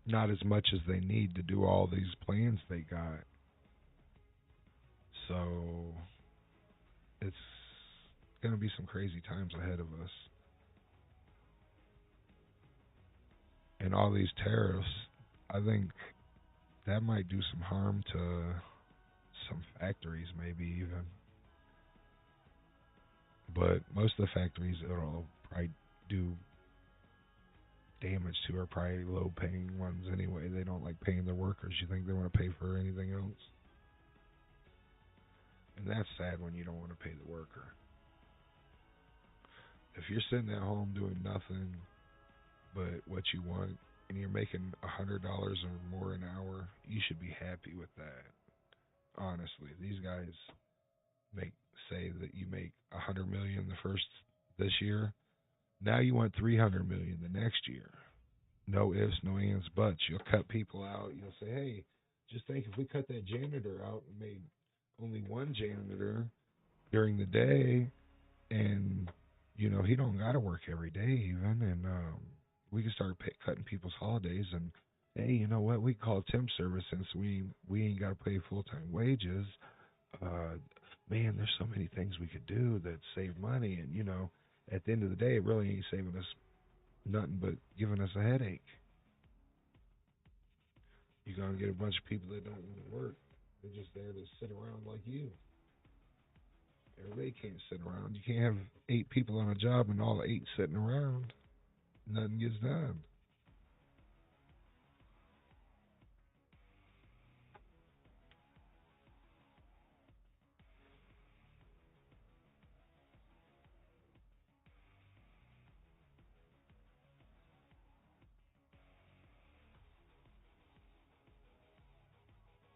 not as much as they need to do all these plans they got. So it's gonna be some crazy times ahead of us, and all these tariffs. I think that might do some harm to some factories, maybe even. But most of the factories it'll probably do damage to are probably low paying ones anyway. They don't like paying their workers. You think they want to pay for anything else? And that's sad when you don't want to pay the worker. If you're sitting at home doing nothing but what you want and you're making $100 or more an hour, you should be happy with that. Honestly, these guys make say that you make 100 million the first this year. Now you want 300 million the next year. No ifs, no ands, buts. You'll cut people out. You'll say, hey, just think if we cut that janitor out and made only one janitor during the day, and he don't got to work every day even, and we can start cutting people's holidays, and hey, you know what? We call temp service since we ain't got to pay full time wages. Uh, Man, there's so many things we could do that save money, and at the end of the day, it really ain't saving us nothing but giving us a headache. You're gonna get a bunch of people that don't want to work. They're just there to sit around like you. Everybody can't sit around. You can't have 8 people on a job and all 8 sitting around. Nothing gets done.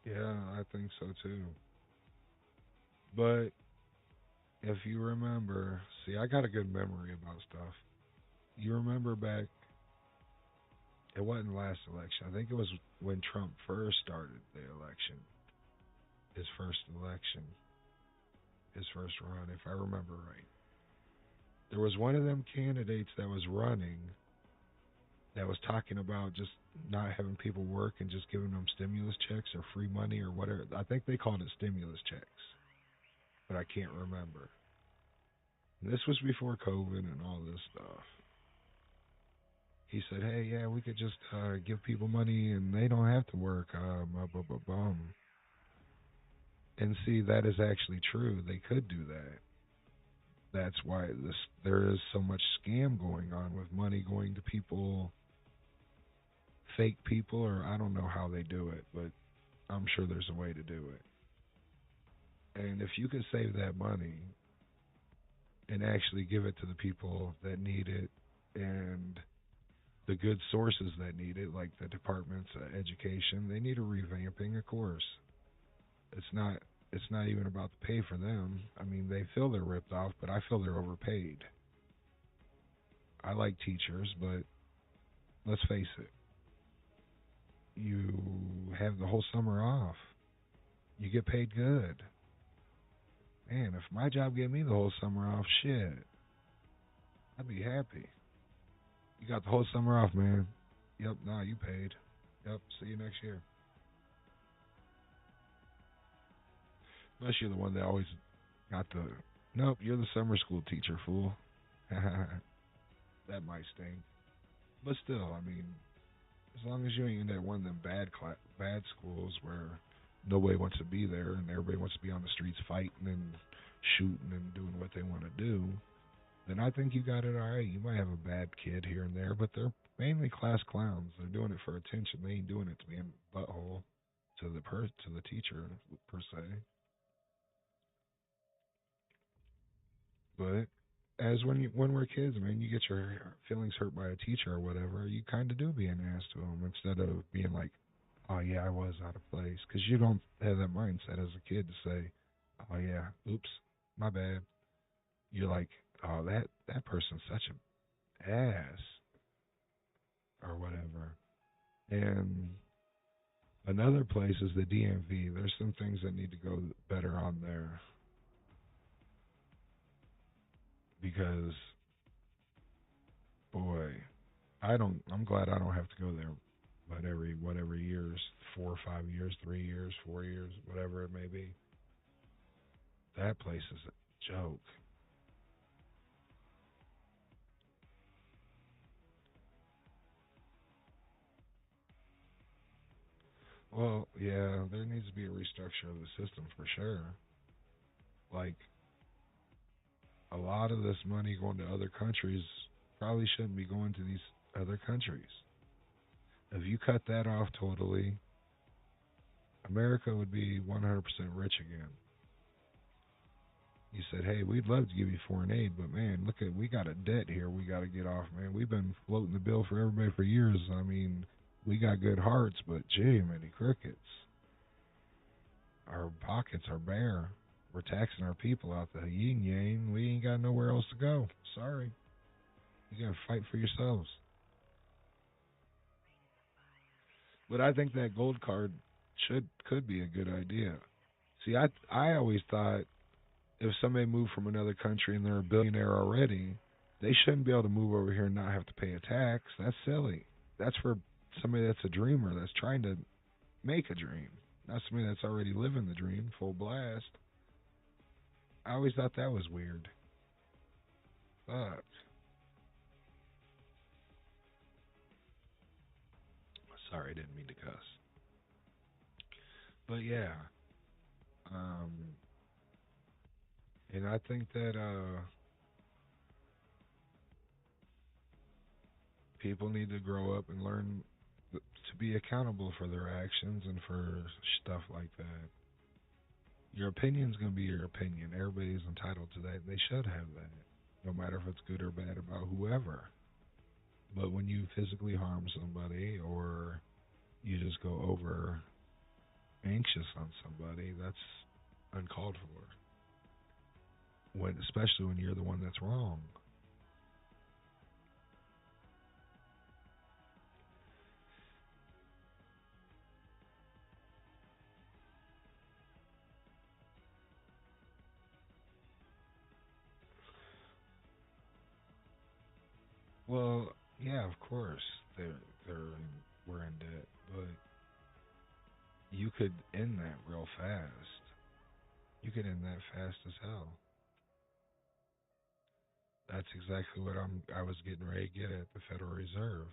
Yeah, I think so too. But if you remember, see, I got a good memory about stuff. You remember back, it wasn't last election. I think it was when Trump first started the election. his first election, his first run, if I remember right. There was one of them candidates that was running that was talking about just not having people work and just giving them stimulus checks or free money or whatever. I think they called it stimulus checks, but I can't remember. And this was before COVID and all this stuff. He said, "Hey, yeah, we could just give people money and they don't have to work." And see, that is actually true. They could do that. That's why there is so much scam going on with money going to people, fake people, or I don't know how they do it, but I'm sure there's a way to do it. And if you could save that money and actually give it to the people that need it and the good sources that need it, like the departments of education, they need a revamping, of course. It's not even about the pay for them. I mean, they feel they're ripped off, but I feel they're overpaid. I like teachers, but let's face it. You have the whole summer off. You get paid good. Man, if my job gave me the whole summer off, shit, I'd be happy. You got the whole summer off, man. Yep, nah, you paid. Yep, see you next year. Unless you're the one that always got the, nope, you're the summer school teacher, fool. That might sting. But still, I mean, as long as you ain't in that one of them bad schools where nobody wants to be there and everybody wants to be on the streets fighting and shooting and doing what they want to do, then I think you got it all right. You might have a bad kid here and there, but they're mainly class clowns. They're doing it for attention. They ain't doing it to be a butthole to the teacher per se. But as when we're kids, man, you get your feelings hurt by a teacher or whatever, you kind of do be an ass to them instead of being like, "Oh yeah, I was out of place," because you don't have that mindset as a kid to say, "Oh yeah, oops, my bad." You're like, "Oh, that person's such an ass," or whatever. And another place is the DMV. There's some things that need to go better on there because, boy, I'm glad I don't have to go there. But every whatever years, 4 or 5 years, 3 years, 4 years, whatever it may be, that place is a joke. Well, yeah, there needs to be a restructure of the system for sure. Like, a lot of this money going to other countries probably shouldn't be going to these other countries. If you cut that off totally, America would be 100% rich again. You said, "Hey, we'd love to give you foreign aid, but man, we got a debt here we got to get off, man. We've been floating the bill for everybody for years. I mean, we got good hearts, but gee, many crickets. Our pockets are bare. We're taxing our people out the yin yang. We ain't got nowhere else to go. Sorry. You got to fight for yourselves." But I think that gold card could be a good idea. See, I always thought if somebody moved from another country and they're a billionaire already, they shouldn't be able to move over here and not have to pay a tax. That's silly. That's for somebody that's a dreamer, that's trying to make a dream, not somebody that's already living the dream full blast. I always thought that was weird. But sorry, I didn't mean to cuss. But yeah, um, and I think that people need to grow up and learn to be accountable for their actions and for stuff like that. Your opinion's going to be your opinion. Everybody's entitled to that. They should have that, no matter if it's good or bad about whoever. But when you physically harm somebody or you just go over anxious on somebody, that's uncalled for. Especially when you're the one that's wrong. Well, yeah, of course we're in debt, but you could end that real fast. You could end that fast as hell. That's exactly what I was getting ready to get at the Federal Reserve.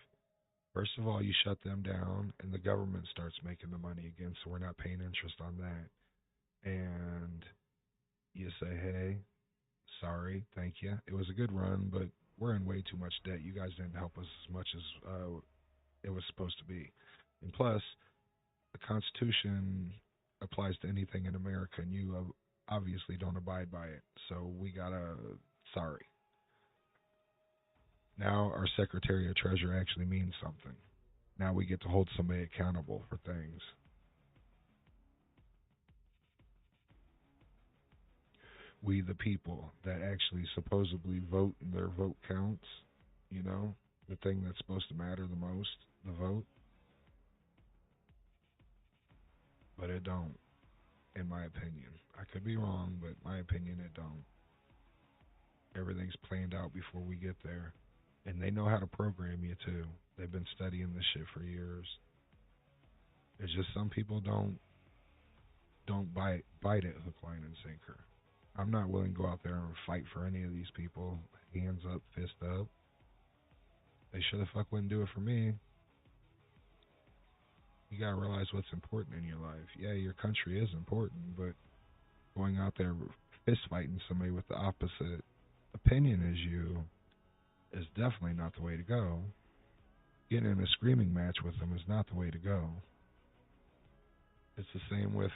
First of all, you shut them down, and the government starts making the money again, so we're not paying interest on that. And you say, hey, sorry, thank you. It was a good run, but we're in way too much debt. You guys didn't help us as much as it was supposed to be. And plus, the Constitution applies to anything in America, and you obviously don't abide by it. So we gotta, sorry. Now our Secretary of Treasury actually means something. Now we get to hold somebody accountable for things. We, the people that actually supposedly vote and their vote counts, the thing that's supposed to matter the most, the vote, but it don't, in my opinion. I could be wrong, but my opinion, it don't. Everything's planned out before we get there. And they know how to program you too. They've been studying this shit for years. It's just some people don't bite it hook, line, and sinker. I'm not willing to go out there and fight for any of these people, hands up, fist up. They sure the fuck wouldn't do it for me. You gotta realize what's important in your life. Yeah, your country is important, but going out there fist fighting somebody with the opposite opinion as you is definitely not the way to go. Getting in a screaming match with them is not the way to go. It's the same with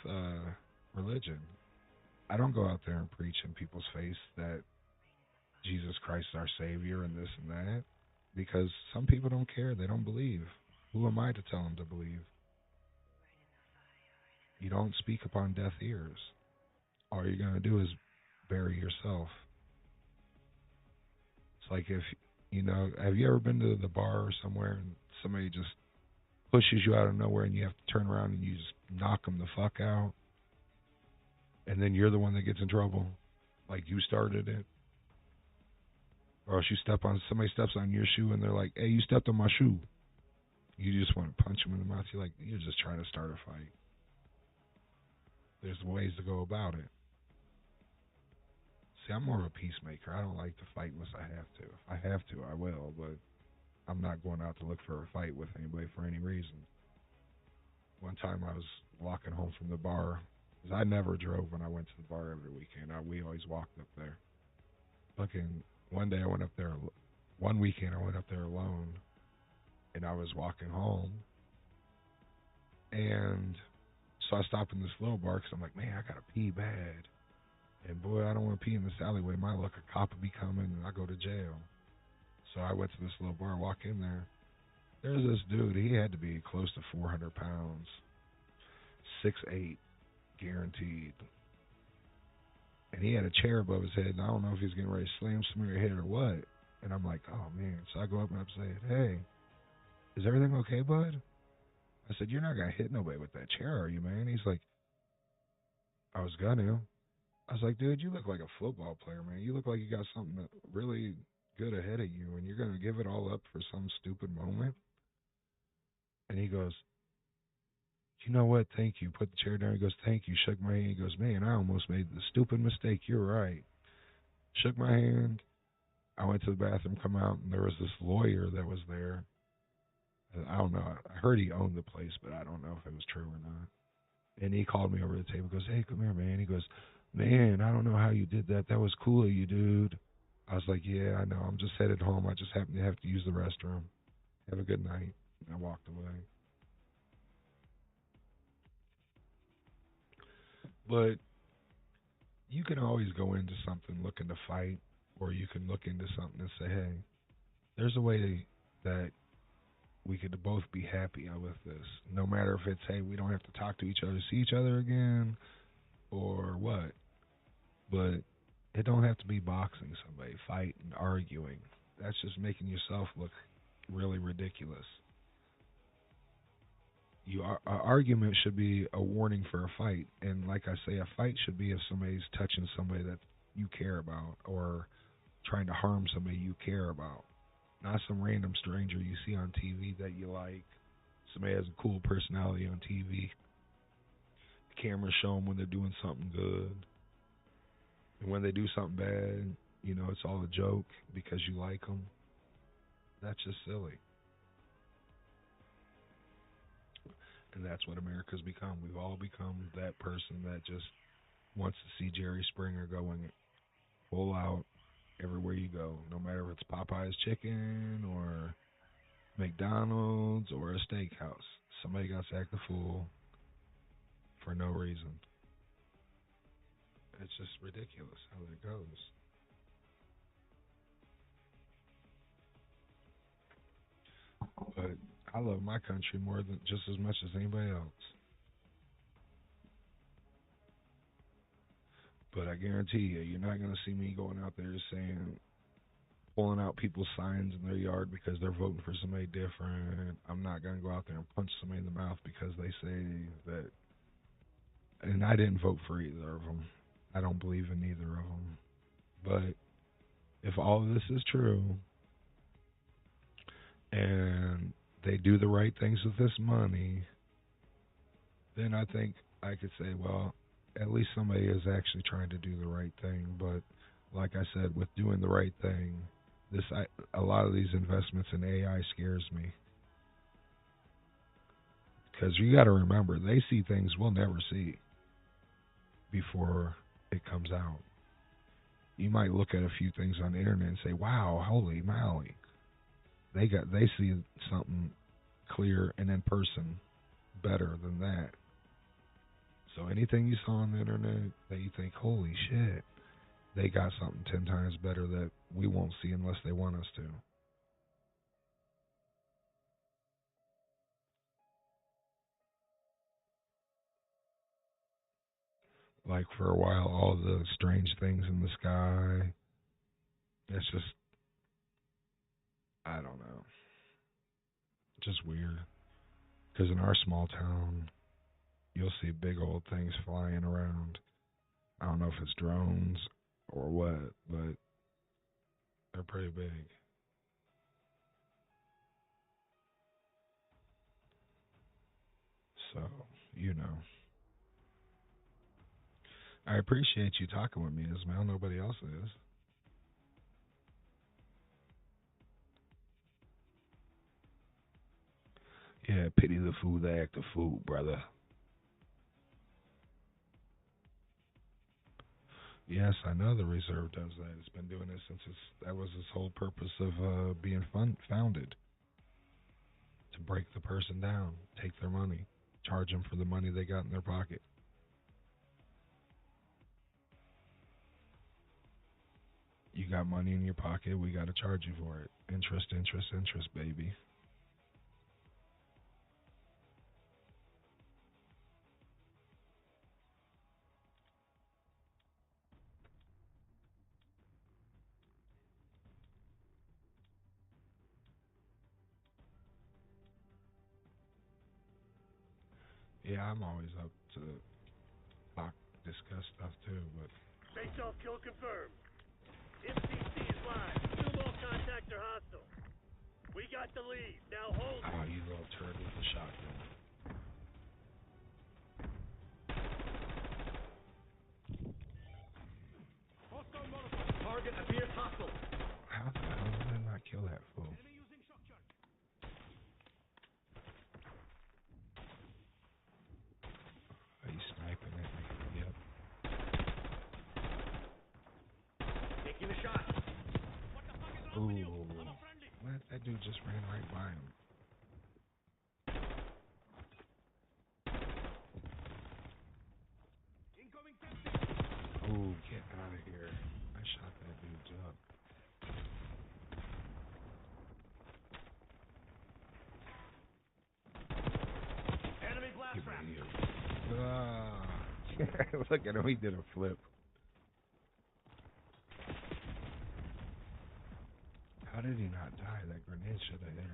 religion. I don't go out there and preach in people's face that Jesus Christ is our Savior and this and that, because some people don't care. They don't believe. Who am I to tell them to believe? You don't speak upon deaf ears. All you're going to do is bury yourself. It's like if, have you ever been to the bar or somewhere and somebody just pushes you out of nowhere and you have to turn around and you just knock them the fuck out? And then you're the one that gets in trouble, like you started it. Or else somebody steps on your shoe and they're like, hey, you stepped on my shoe. You just want to punch them in the mouth. You're just trying to start a fight. There's ways to go about it. See, I'm more of a peacemaker. I don't like to fight unless I have to. If I have to, I will, but I'm not going out to look for a fight with anybody for any reason. One time I was walking home from the bar, because I never drove when I went to the bar every weekend. We always walked up there. One day I went up there, one weekend I went up there alone, and I was walking home, and so I stopped in this little bar because I'm like, man, I gotta pee bad. And boy, I don't want to pee in this alleyway. My luck, a cop would be coming and I go to jail. So I went to this little bar, walk in there. There's this dude, he had to be close to 400 pounds, 6'8", guaranteed. And he had a chair above his head, and I don't know if he's getting ready to slam somebody in the head or what. And I'm like, oh man. So I go up and I say, hey, is everything okay, bud? I said, you're not going to hit nobody with that chair, are you, man? He's like, I was gonna. I was like, dude, you look like a football player, man. You look like you got something really good ahead of you, and you're going to give it all up for some stupid moment? And he goes, you know what? Thank you. Put the chair down. He goes, thank you. Shook my hand. He goes, man, I almost made the stupid mistake. You're right. Shook my hand. I went to the bathroom, come out, and there was this lawyer that was there. I don't know. I heard he owned the place, but I don't know if it was true or not. And he called me over to the table. Goes, hey, come here, man. He goes, man, I don't know how you did that. That was cool of you, dude. I was like, yeah, I know. I'm just headed home. I just happen to have to use the restroom. Have a good night. And I walked away. But you can always go into something looking to fight, or you can look into something and say, hey, there's a way that we could both be happy with this. No matter if it's, hey, we don't have to talk to each other, see each other again, or what. But it don't have to be boxing somebody, fighting, arguing. That's just making yourself look really ridiculous. An argument should be a warning for a fight. And like I say, a fight should be if somebody's touching somebody that you care about or trying to harm somebody you care about. Not some random stranger you see on TV that you like. Somebody has a cool personality on TV. The cameras show them when they're doing something good. And when they do something bad, you know, it's all a joke because you like them. That's just silly. And that's what America's become. We've all become that person that just wants to see Jerry Springer going full out everywhere you go, no matter if it's Popeye's Chicken or McDonald's or a steakhouse. Somebody got to act a fool for no reason. It's just ridiculous how that goes. But I love my country more than just as much as anybody else. But I guarantee you, you're not going to see me going out there saying, pulling out people's signs in their yard because they're voting for somebody different. I'm not going to go out there and punch somebody in the mouth because they say that. And I didn't vote for either of them. I don't believe in either of them. But if all of this is true and they do the right things with this money, then I think I could say, well, at least somebody is actually trying to do the right thing. But like I said, with doing the right thing, a lot of these investments in AI scares me. Because you got to remember, they see things we'll never see before it comes out. You might look at a few things on the internet and say, wow, holy moly. They see something clear and in person better than that. So anything you saw on the internet that you think, holy shit, they got something 10 times better that we won't see unless they want us to. Like for a while, all the strange things in the sky, it's just, I don't know, just weird. Because in our small town, you'll see big old things flying around. I don't know if it's drones or what, but they're pretty big. So, you know. I appreciate you talking with me, Ismail. Nobody else is. Yeah, pity the fool that act the fool, brother. Yes, I know the reserve does that. It's been doing it since that was its whole purpose of being founded. To break the person down, take their money, charge them for the money they got in their pocket. You got money in your pocket, we got to charge you for it. Interest, interest, interest, baby. Yeah, I'm always up to discuss stuff too, but... Face-off kill confirmed. MCC is live. Assume all contacts are hostile. We got the lead. Now hold it. Oh, you little turd with a shotgun. Target appears hostile. How the hell did I not kill that fool? Are you sniping at me? Yep. Taking a shot. Ooh. What? That dude just ran right by him. Ooh, get out of here. I shot that dude's up. Enemy blast trap. Look at him, he did a flip. How did he not die? That grenade should have hit him.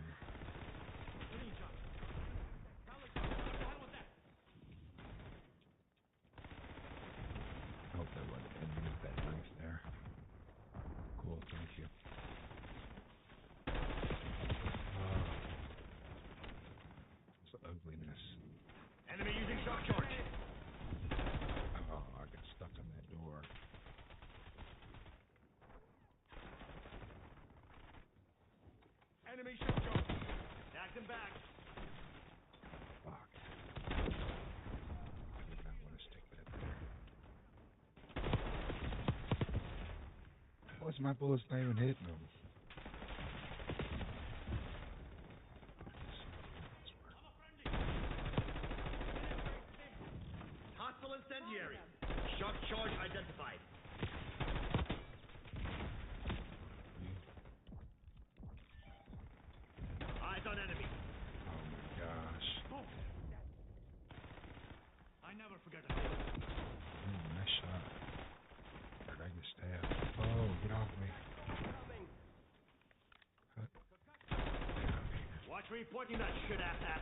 I hope that wasn't underneath that knife there. Cool, thank you. Enemy shot charge. Attack them back. Fuck. I did not want to stick that there. What's my bullets not even hitting them? Hostile incendiary. Shock charge identified. Eyes on enemy. Oh my gosh. I never forget it. Nice shot. Or did I get stabbed? Oh, get off me. Cut. Get out of here. Watch me pointing that shit ass at.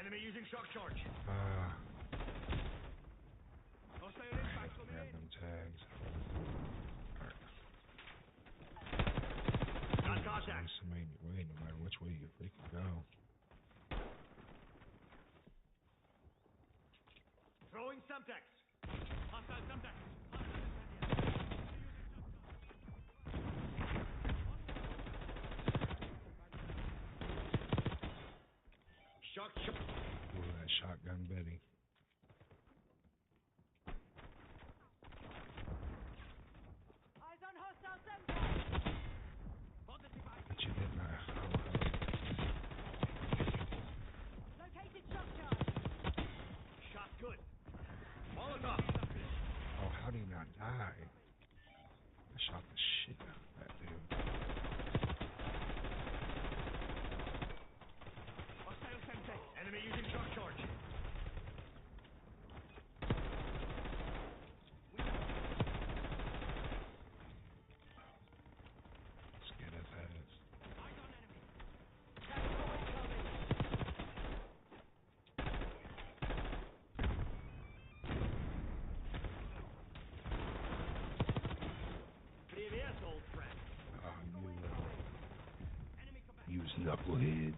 Enemy using shock charge. Hostile I impact have to coming grab in. them tags. Alright. Got There's contact. always somebody in your way, no matter which way you freaking go. Throwing Semtex. Hostile Semtex. Shock charge. Ooh, that shotgun Betty. Eyes on hostile Semtex. But you did not. Located shock charge. Shot good. Molotov. Oh, how do you not die? I shot the shit out of that dude. Hostile Semtex. Enemy using shock charge. Let's get his ass. Eyes on enemy. Привет, old friend. You use knuckleheads.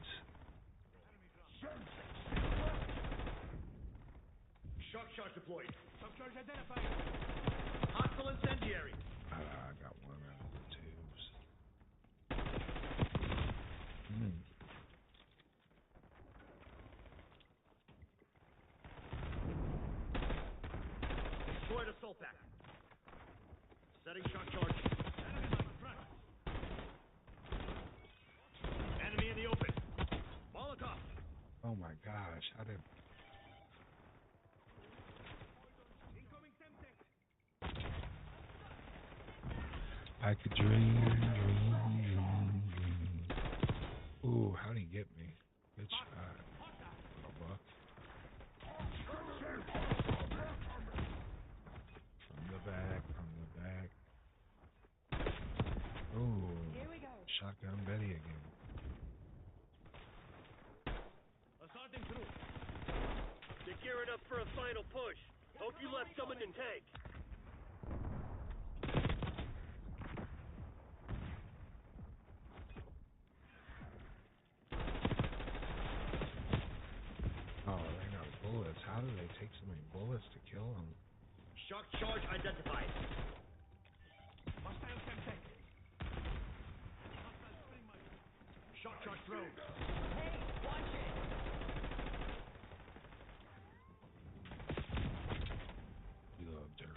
Shock charge deployed. Shock charge identified. Hostile incendiary. I got one out of the tubes. Destroyed assault pack. Setting shock charge. Enemy on the front. Enemy in the open. Molotov. Oh my gosh, I didn't. Incoming Semtex. I could dream. Ooh, how'd he get me? Good shot. Little buck. From the back. Ooh. Here we go. Shotgun Betty again. Assaulting through. They're gearing up for a final push. Hope you left some in the tank. Oh, I ran out of bullets. How do they take so many bullets to kill him? Shock charge identified. Hostile Semtex. Hostile spring mine. Shock charge thrown. Hey, watch it. You love dirt.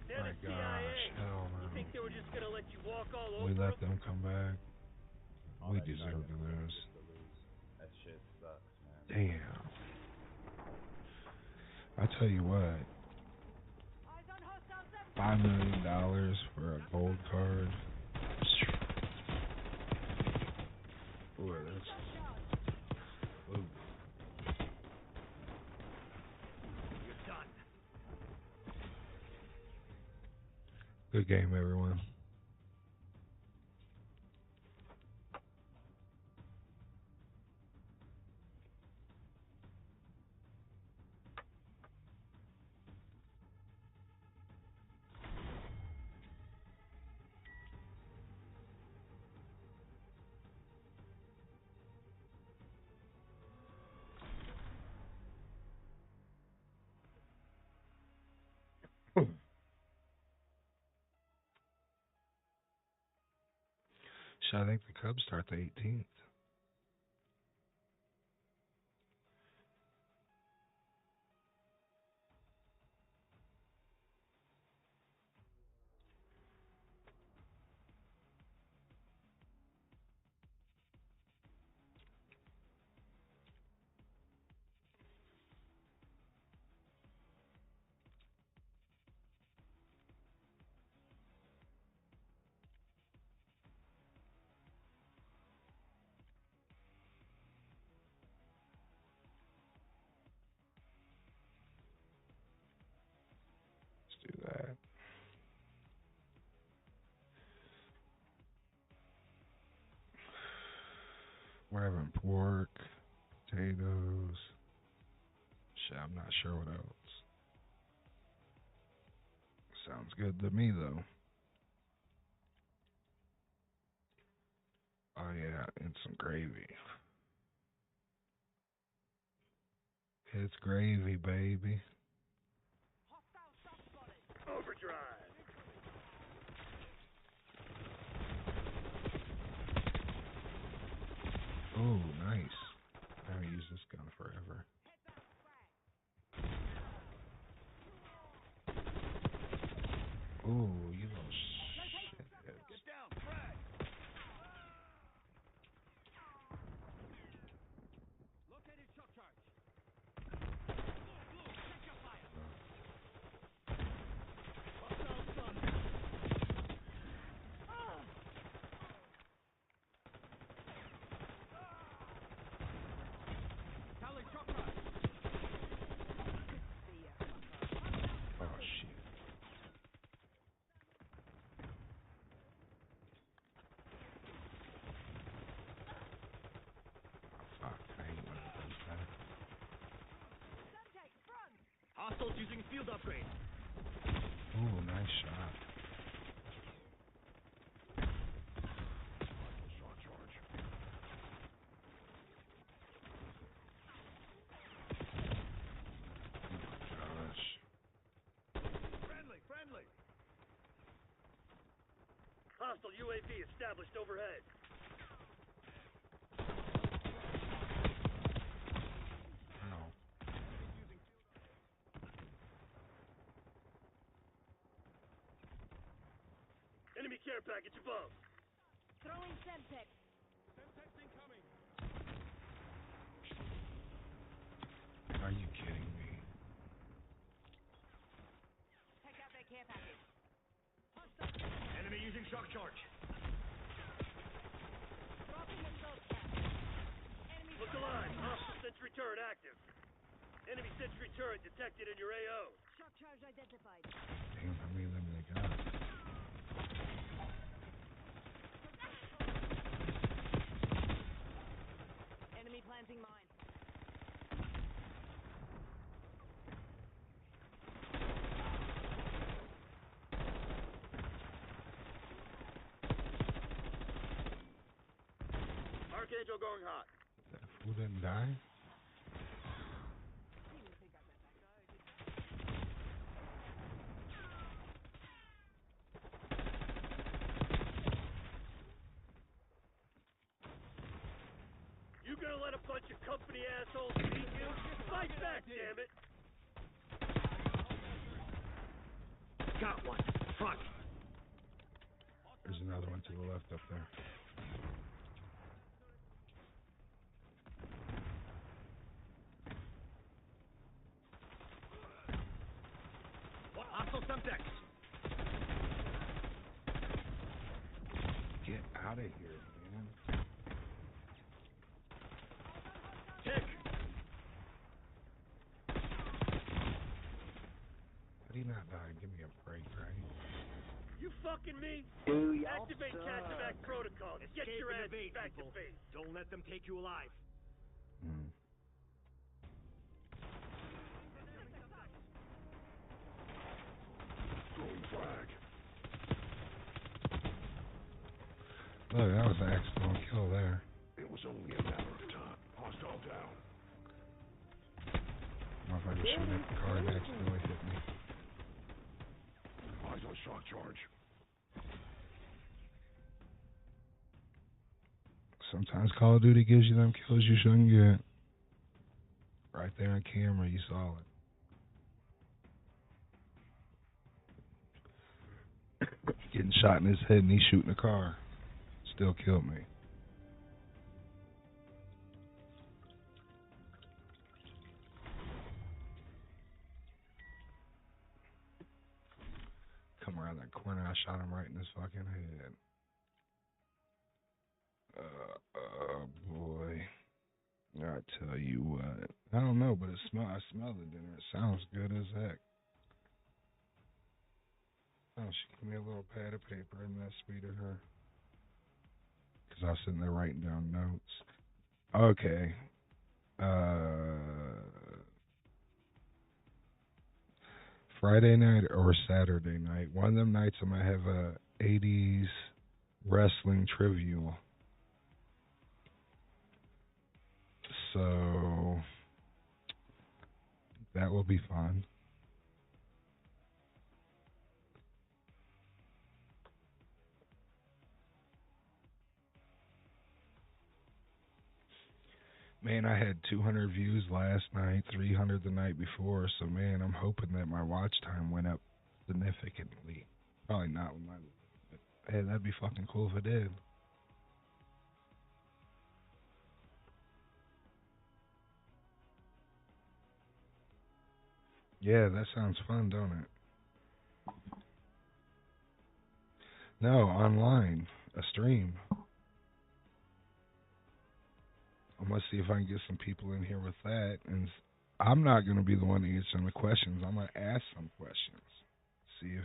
They're My the CIA. gosh, hell You no. think they were just gonna let you walk all over We let them? them come back. All We that deserve to shotgun lose. just to lose. That shit sucks, man. Damn. I tell you what, Eyes on hostile Semtex. $5 million for a gold card. Boy, that's Shock charge. ooh. You're done. Good game, everyone. I think the Cubs start the 18th. Do that. We're having pork, potatoes. Shit, I'm not sure what else. Sounds good to me, though. Oh, yeah, and some gravy. It's gravy, baby. Overdrive. Oh, nice. I haven't used this gun forever. Oh, you little shit. Get down, frag. Located shock charge. Blue, check your fire. Hostile stun. Tally shock charge. Oh, shit. Fuck, I hate when it does that. Hostiles using field upgrade. Ooh, nice shot. Shot charge. Gosh. Friendly. Hostile UAV established overhead. No. Enemy care package above. Throwing Semtex. Semtex incoming. Are you kidding me? Take out their care package. Enemy using shock charge. Dropping assault cap. Enemy Look alive. Hostile sentry turret active. Enemy sentry turret detected in your AO. shock charge identified. Damn, how many of them they got? Enemy planting mine. Archangel going hot. That fool didn't die? You gonna let a bunch of company assholes beat you? Fight back, damn it! Got one. Front. There's another one to the left up there. Hostile Semtex. Get out of here, man. Tick. How do you not die? Give me a break, right? You fucking me? Dude, y'all Activate suck. Casevac protocol. Get Escape your and ass evade, back people. to base. Don't let them take you alive. Hmm. Throwing frag. Look, that was an accidental kill there. It was only a matter of time. Hostile down. Motherfucker shooting at the car and accidentally hit me. Eyes on shock charge. Sometimes Call of Duty gives you them kills you shouldn't get. Right there on camera, you saw it. Getting shot in his head and he's shooting a car. Still killed me. Come around that corner, I shot him right in his fucking head. Boy. I tell you what. I don't know, but I smell the dinner. It sounds good as heck. Oh, she gave me a little pad of paper. Isn't that sweet of her? Because I was sitting there writing down notes. Okay. Friday night or Saturday night. One of them nights I'm going to have a 80s wrestling trivial. So that will be fun. Man, I had 200 views last night, 300 the night before. So, man, I'm hoping that my watch time went up significantly. Probably not with my... Hey, that'd be fucking cool if it did. Yeah, that sounds fun, don't it? No, online. A stream. I'm going to see if I can get some people in here with that. And I'm not going to be the one answering the questions. I'm going to ask some questions. See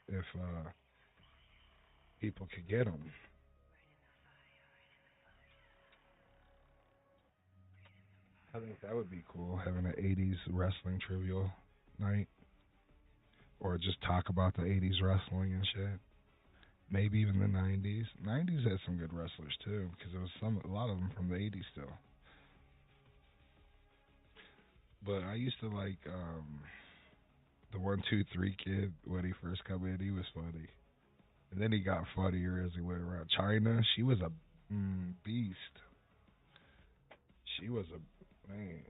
if people could get them. I think that would be cool, having an 80s wrestling trivial night. Or just talk about the 80s wrestling and shit. Maybe even the 90s. 90s had some good wrestlers, too, because there was a lot of them from the 80s still. But I used to like the 1-2-3 Kid when he first come in. He was funny, and then he got funnier as he went around. China, she was a beast. She was a man.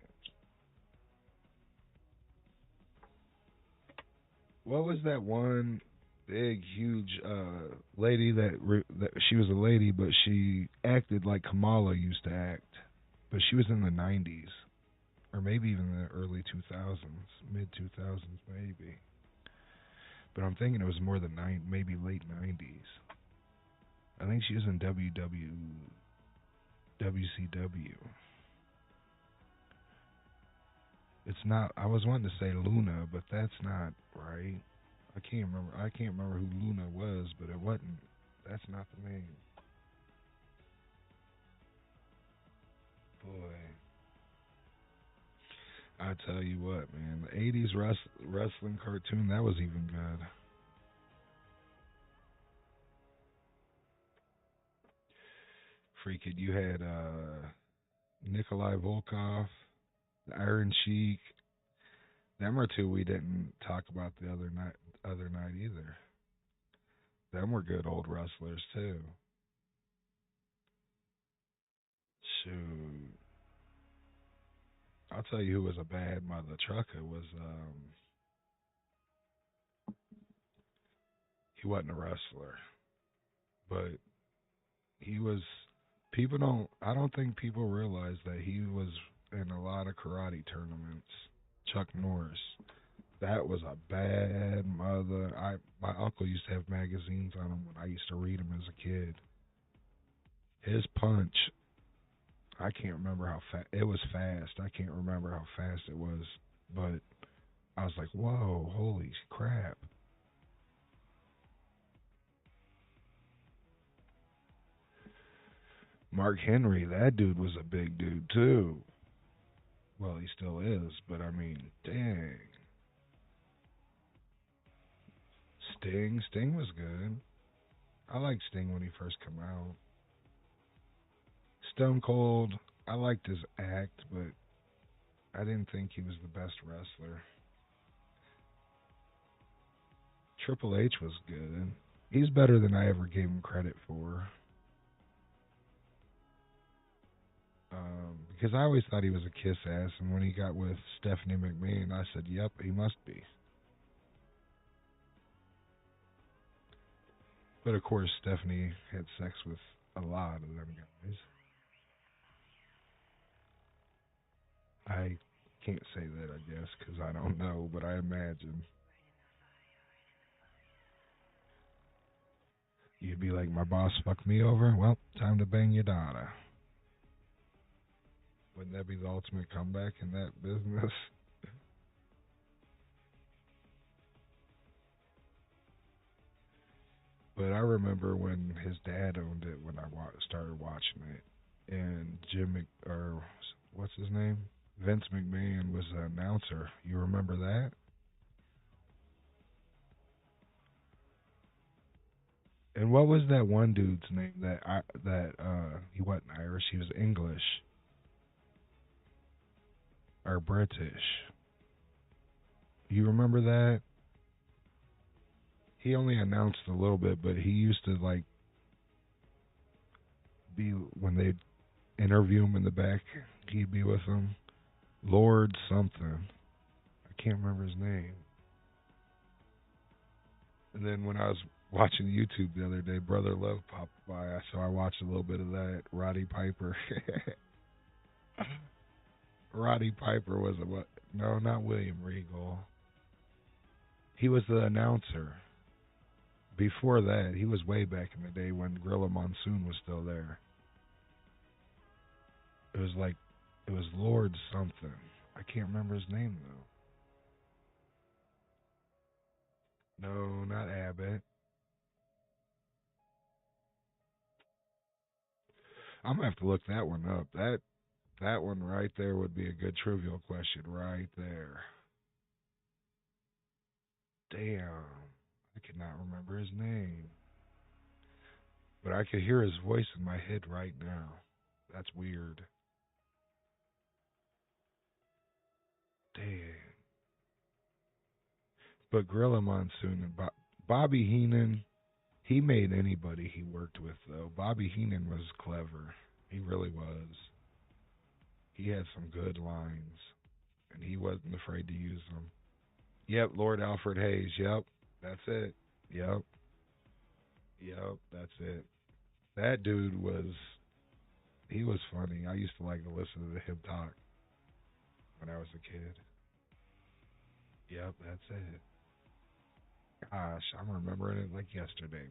What was that one big, huge lady that she was a lady, but she acted like Kamala used to act, but she was in the 90s. Or maybe even the early 2000s, mid 2000s, maybe. But I'm thinking it was more than maybe late 90s. I think she was in WCW. It's not. I was wanting to say Luna, but that's not right. I can't remember who Luna was, but it wasn't. That's not the name. Boy. I tell you what, man, the 80s wrestling cartoon, that was even good. Freaking, you had Nikolai Volkov, the Iron Sheik. Them are two we didn't talk about the other night either. Them were good old wrestlers too. Shoot. I'll tell you who was a bad mother trucker was he wasn't a wrestler. But he was I don't think people realize that he was in a lot of karate tournaments. Chuck Norris. That was a bad mother. My uncle used to have magazines on him when I used to read them as a kid. His punch, I can't remember how fast. It was fast. I can't remember how fast it was, but I was like, whoa, holy crap. Mark Henry, that dude was a big dude too. Well, he still is, but I mean, dang. Sting was good. I liked Sting when he first came out. Stone Cold, I liked his act, but I didn't think he was the best wrestler. Triple H was good. 'He's better than I ever gave him credit for. Triple H was good. He's better than I ever gave him credit for. Triple H was good. He's better than I ever gave him credit for. Triple H was good. He's better than I ever gave him credit for. Triple H was good. He's better than I ever gave him credit for. Triple H was good. He's better than I ever gave him credit for. Because I always thought he was a kiss ass, and when he got with Stephanie McMahon, I said, "Yep, he must be." But of course, Stephanie had sex with a lot of them guys. I can't say that, I guess, because I don't know, but I imagine. You'd be like, my boss fucked me over? Well, time to bang your daughter. Wouldn't that be the ultimate comeback in that business? But I remember when his dad owned it when I started watching it. And or what's his name? Vince McMahon was the announcer. You remember that? And what was that one dude's name he wasn't Irish, he was English or British. You remember that? He only announced a little bit, but he used to like be when they'd interview him in the back, he'd be with them. Lord something. I can't remember his name. And then when I was watching YouTube the other day, Brother Love popped by, so I watched a little bit of that. Roddy Piper. Roddy Piper was a what? No, not William Regal. He was the announcer. Before that, he was way back in the day when Gorilla Monsoon was still there. It was Lord something. I can't remember his name though. No, not Abbott. I'm gonna have to look that one up. That one right there would be a good trivial question right there. Damn, I cannot remember his name, but I could hear his voice in my head right now. That's weird. Damn. But Gorilla Monsoon and Bobby Heenan, he made anybody he worked with though. Bobby Heenan was clever. He really was. He had some good lines, and he wasn't afraid to use them. Yep, Lord Alfred Hayes. Yep, that's it. Yep, that's it. That dude he was funny. I used to like to listen to him talk when I was a kid. Yep, that's it. Gosh, I'm remembering it like yesterday,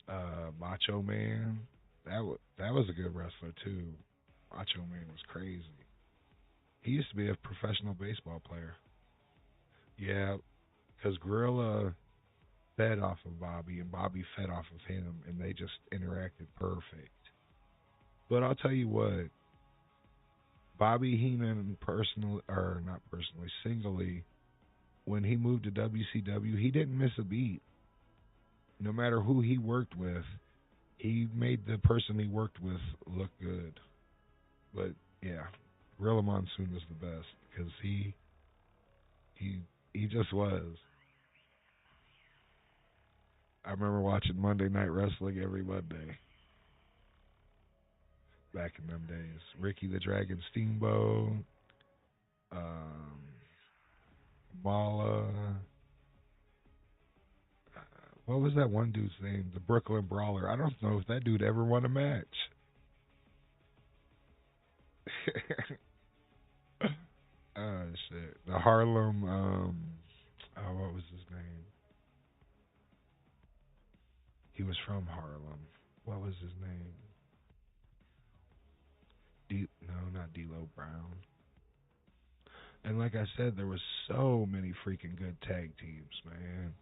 man. Macho Man. That was a good wrestler too. Macho Man was crazy. He used to be a professional baseball player. Yeah, because Gorilla fed off of Bobby, and Bobby fed off of him, and they just interacted perfect. But I'll tell you what, Bobby Heenan not personally, singly, when he moved to WCW, he didn't miss a beat. No matter who he worked with, he made the person he worked with look good. But yeah, Gorilla Monsoon was the best because he just was. I remember watching Monday Night Wrestling every Monday back in them days. Ricky the Dragon Steamboat, Mala. What was that one dude's name? The Brooklyn Brawler. I don't know if that dude ever won a match. Oh shit. The Harlem. What was his name? He was from Harlem. What was his name? No, not D'Lo Brown. And like I said, there was so many freaking good tag teams, man.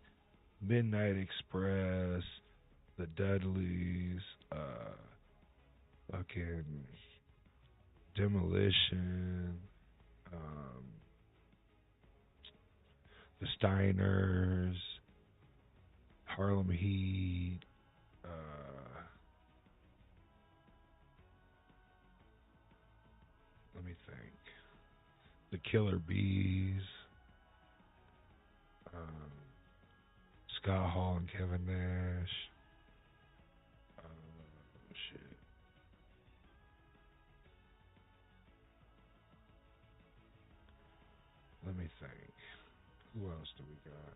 Midnight Express, the Dudleys, fucking Demolition, the Steiners, Harlem Heat, let me think, the Killer Bees, Scott Hall and Kevin Nash. Shit. me think. Who else do we got?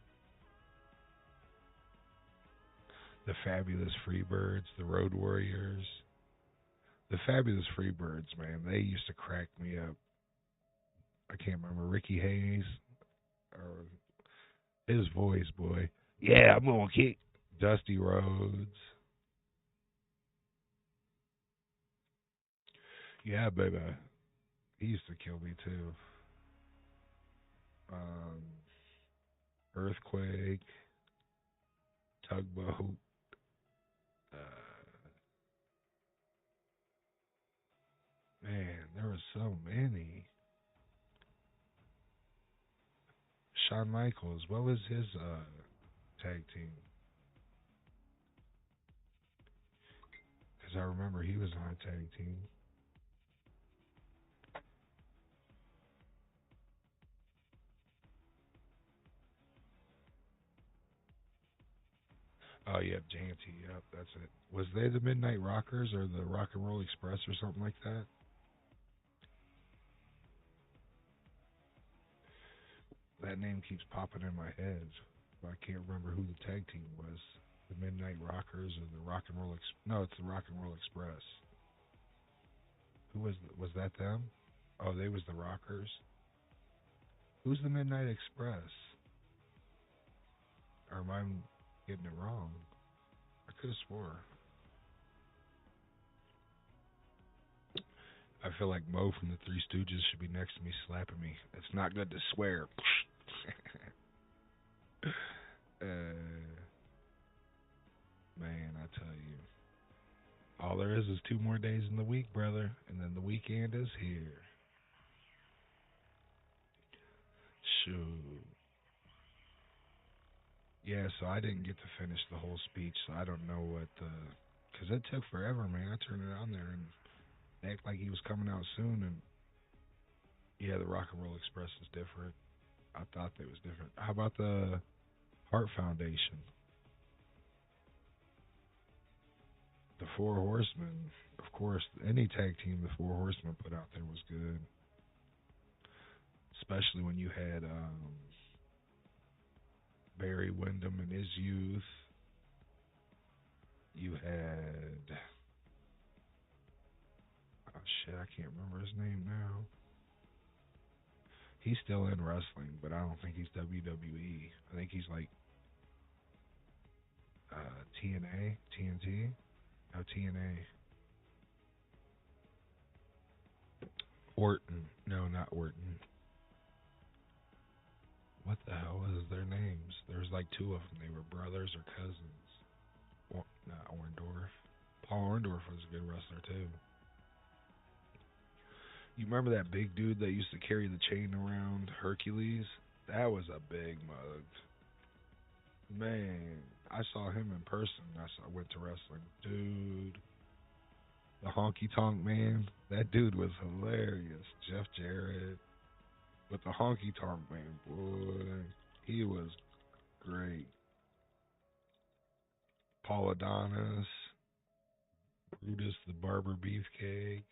The Fabulous Freebirds, the Road Warriors. The Fabulous Freebirds, man, they used to crack me up. I can't remember Ricky Hayes or his voice, boy. Yeah, I'm gonna kick Dusty Rhodes. Yeah, baby. He used to kill me too. Um, Earthquake, Tugboat. Uh, man, there were so many. Shawn Michaels, what was his tag team? Because I remember he was on a tag team. Oh, yeah, Janty. Yep, that's it. Was they the Midnight Rockers or the Rock and Roll Express or something like that? That name keeps popping in my head, but I can't remember who the tag team was. The Midnight Rockers or the Rock and Roll No, it's the Rock and Roll Express. Who was that them? Oh, they was the Rockers. Who's the Midnight Express? Or am I getting it wrong? I could have swore. I feel like Mo from the Three Stooges should be next to me slapping me. It's not good to swear. Man, I tell you. All there is 2 more days in the week, brother, and then the weekend is here. Shoot. Yeah, so I didn't get to finish the whole speech, so I don't know what because it took forever, man. I turned it on there and they act like he was coming out soon, and yeah, the Rock and Roll Express is different. I thought they was different. How about the Heart Foundation? The Four Horsemen, of course, any tag team the Four Horsemen put out there was good. Especially when you had Barry Windham in his youth. You had oh shit, I can't remember his name now. He's still in wrestling, but I don't think he's WWE. I think he's like TNA, TNT, no TNA. Orton, no, not Orton. What the hell was their names? There's like 2 of them. They were brothers or cousins. Not Orndorff. Paul Orndorff was a good wrestler too. You remember that big dude that used to carry the chain around, Hercules? That was a big mug. Man, I saw him in person. I went to wrestling. Dude, the honky tonk man, that dude was hilarious. Jeff Jarrett with the honky tonk man, boy, he was great. Paul Adonis, Brutus the Barber Beefcake.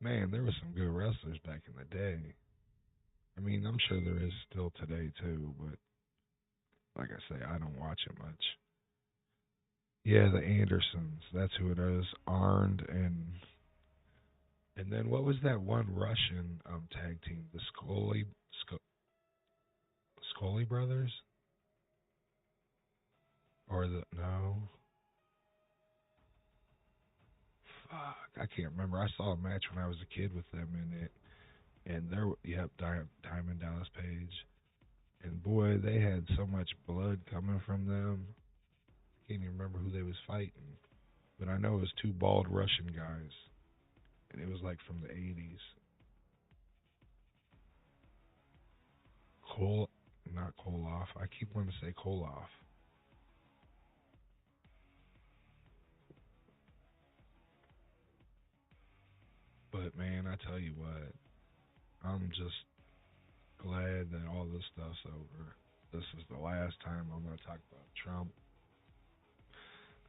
Man, there were some good wrestlers back in the day. I mean, I'm sure there is still today too, but like I say, I don't watch it much. Yeah, the Andersons. That's who it is. Arndt and then what was that one Russian tag team? The Scully brothers? Or the no? Fuck, I can't remember. I saw a match when I was a kid with them in it, and Diamond Dallas Page, and boy, they had so much blood coming from them. I can't even remember who they was fighting, but I know it was 2 bald Russian guys, and it was like from the 80s. Not Koloff. I keep wanting to say Koloff. But man, I tell you what, I'm just glad that all this stuff's over. This is the last time I'm going to talk about Trump.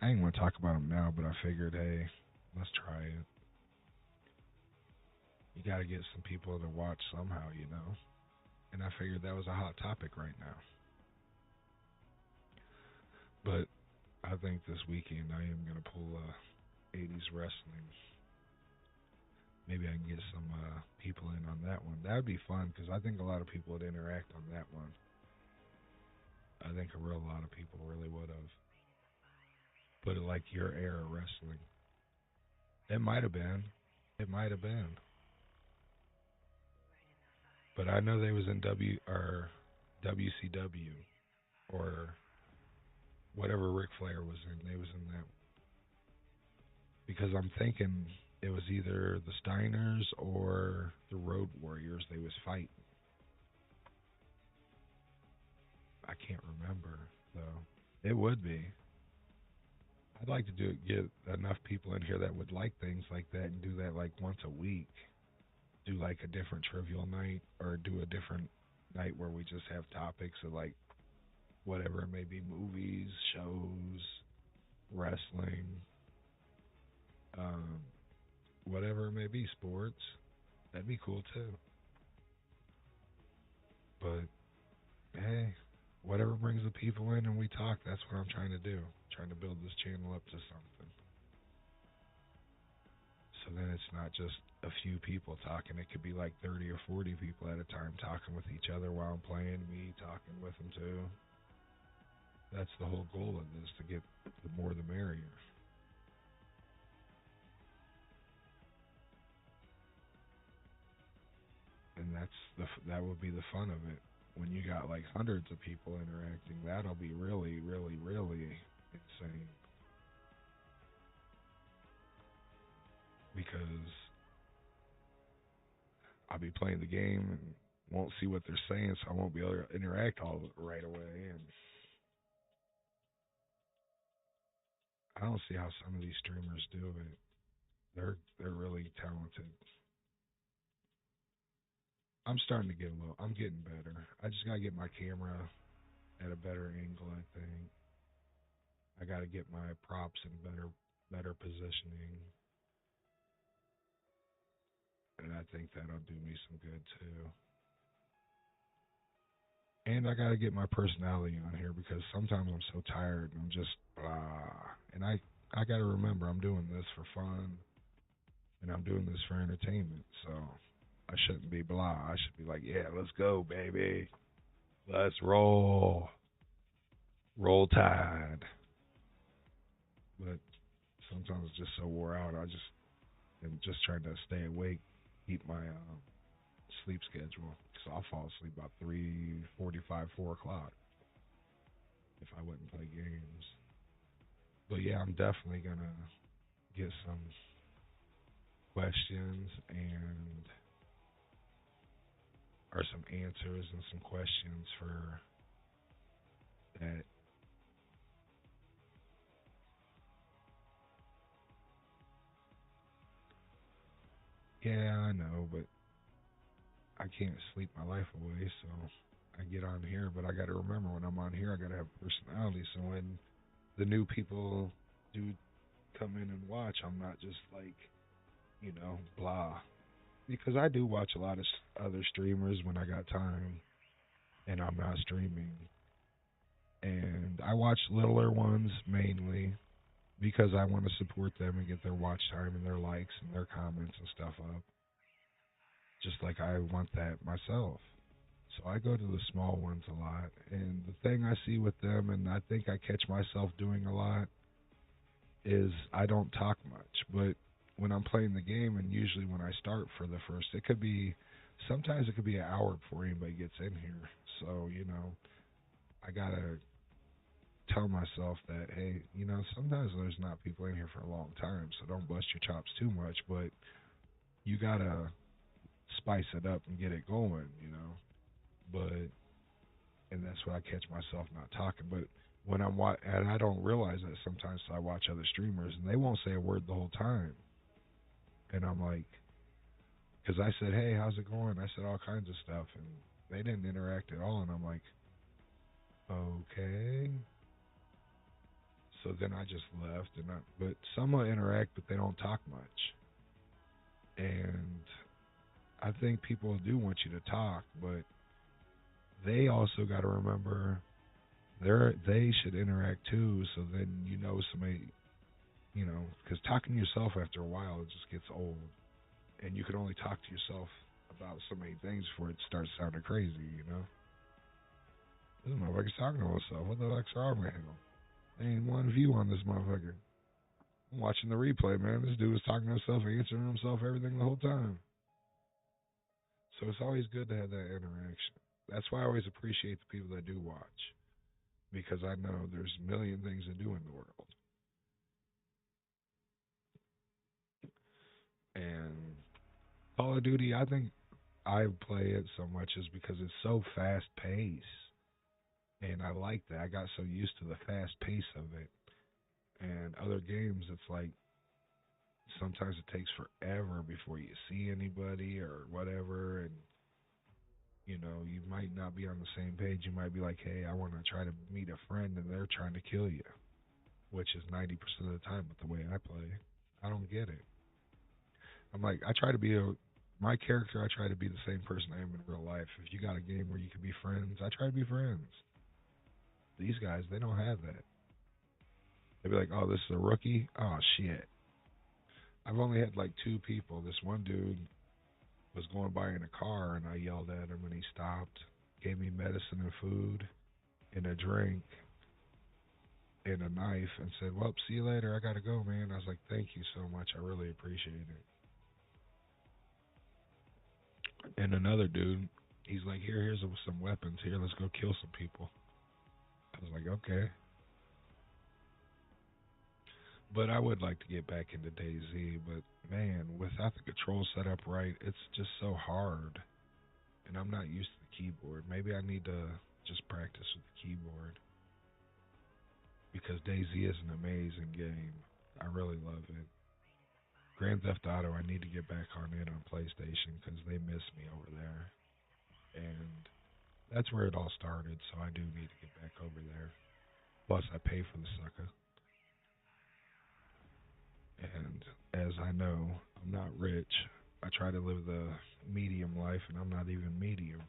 I ain't going to talk about him now, but I figured, hey, let's try it. You got to get some people to watch somehow, you know. and I figured that was a hot topic right now. But I think this weekend I am gonna pull 80s wrestling. Maybe I can get some people in on that one. That would be fun because I think a lot of people would interact on that one. I think a real lot of people really would have. Put it like your era wrestling. It might have been. It might have been. But I know they was in WCW or whatever Ric Flair was in. They was in that. Because I'm thinking it was either the Steiners or the Road Warriors they was fighting. I can't remember though. It would be. I'd like to get enough people in here that would like things like that and do that like once a week. Do like a different trivial night or do a different night where we just have topics of like whatever it may be, movies, shows, wrestling, whatever it may be, sports. That'd be cool too. But hey, whatever brings the people in and we talk, that's what I'm trying to do. Trying to build this channel up to something. So then it's not just a few people talking. It could be like 30 or 40 people at a time talking with each other while I'm playing, me talking with them too. That's the whole goal of this, to get the more the merrier. And that would be the fun of it. When you got like hundreds of people interacting, that'll be really, really, really insane. Because I'll be playing the game and won't see what they're saying, so I won't be able to interact all right away. And I don't see how some of these streamers do it. They're really talented. I'm starting to get I'm getting better. I just gotta get my camera at a better angle, I think. I gotta get my props in better positioning. And I think that'll do me some good too. And I gotta get my personality on here because sometimes I'm so tired and I'm just blah. And I gotta remember I'm doing this for fun and I'm doing this for entertainment. So I shouldn't be blah. I should be like, yeah, let's go, baby. Let's roll. Roll Tide. But sometimes it's just so wore out. I just am just trying to stay awake, keep my sleep schedule. So I'll fall asleep about 3:45, 4 o'clock if I wouldn't play games. But yeah, I'm definitely gonna get some questions or some answers and some questions for that. Yeah, I know, but I can't sleep my life away, so I get on here. But I got to remember when I'm on here, I got to have personality. So when the new people do come in and watch, I'm not just like, blah. Because I do watch a lot of other streamers when I got time and I'm not streaming. And I watch littler ones mainly because I want to support them and get their watch time and their likes and their comments and stuff up. Just like I want that myself. So I go to the small ones a lot. And the thing I see with them, and I think I catch myself doing a lot, is I don't talk much. But when I'm playing the game, and usually when I start for the first, sometimes it could be an hour before anybody gets in here. So, I got to tell myself that, hey, sometimes there's not people in here for a long time, so don't bust your chops too much, but you got to spice it up and get it going, and that's what I catch myself not talking. But when and I don't realize that sometimes, so I watch other streamers and they won't say a word the whole time, and I'm like, because I said, hey, how's it going? I said all kinds of stuff, and they didn't interact at all, and I'm like, okay. So then I just left, but some will interact, but they don't talk much, and I think people do want you to talk, but they also got to remember they should interact too. So then somebody, because talking to yourself after a while it just gets old, and you can only talk to yourself about so many things before it starts sounding crazy. This motherfucker's talking to himself. What the fuck's wrong with him? There ain't one view on this motherfucker. I'm watching the replay, man. This dude was talking to himself, answering himself, everything the whole time. So it's always good to have that interaction. That's why I always appreciate the people that do watch, because I know there's a million things to do in the world. And Call of Duty, I think I play it so much is because it's so fast paced. And I like that. I got so used to the fast pace of it. And other games, it's like sometimes it takes forever before you see anybody or whatever. And, you might not be on the same page. You might be like, hey, I want to try to meet a friend, and they're trying to kill you, which is 90% of the time with the way I play. I don't get it. I'm like, I try to be my character, I try to be the same person I am in real life. If you got a game where you can be friends, I try to be friends. These guys, they don't have that. They'd be like, oh, this is a rookie? Oh, shit. I've only had like 2 people. This one dude was going by in a car, and I yelled at him, and he stopped, gave me medicine and food and a drink and a knife, and said, well, see you later. I got to go, man. I was like, thank you so much. I really appreciate it. And another dude, he's like, here's some weapons. Here, let's go kill some people. I was like, okay. But I would like to get back into DayZ, but man, without the control set up right, it's just so hard. And I'm not used to the keyboard. Maybe I need to just practice with the keyboard. Because DayZ is an amazing game. I really love it. Grand Theft Auto, I need to get back on it on PlayStation because they miss me over there. And that's where it all started, so I do need to get back over there. Plus, I pay for the sucker. And as I know, I'm not rich. I try to live the medium life, and I'm not even medium.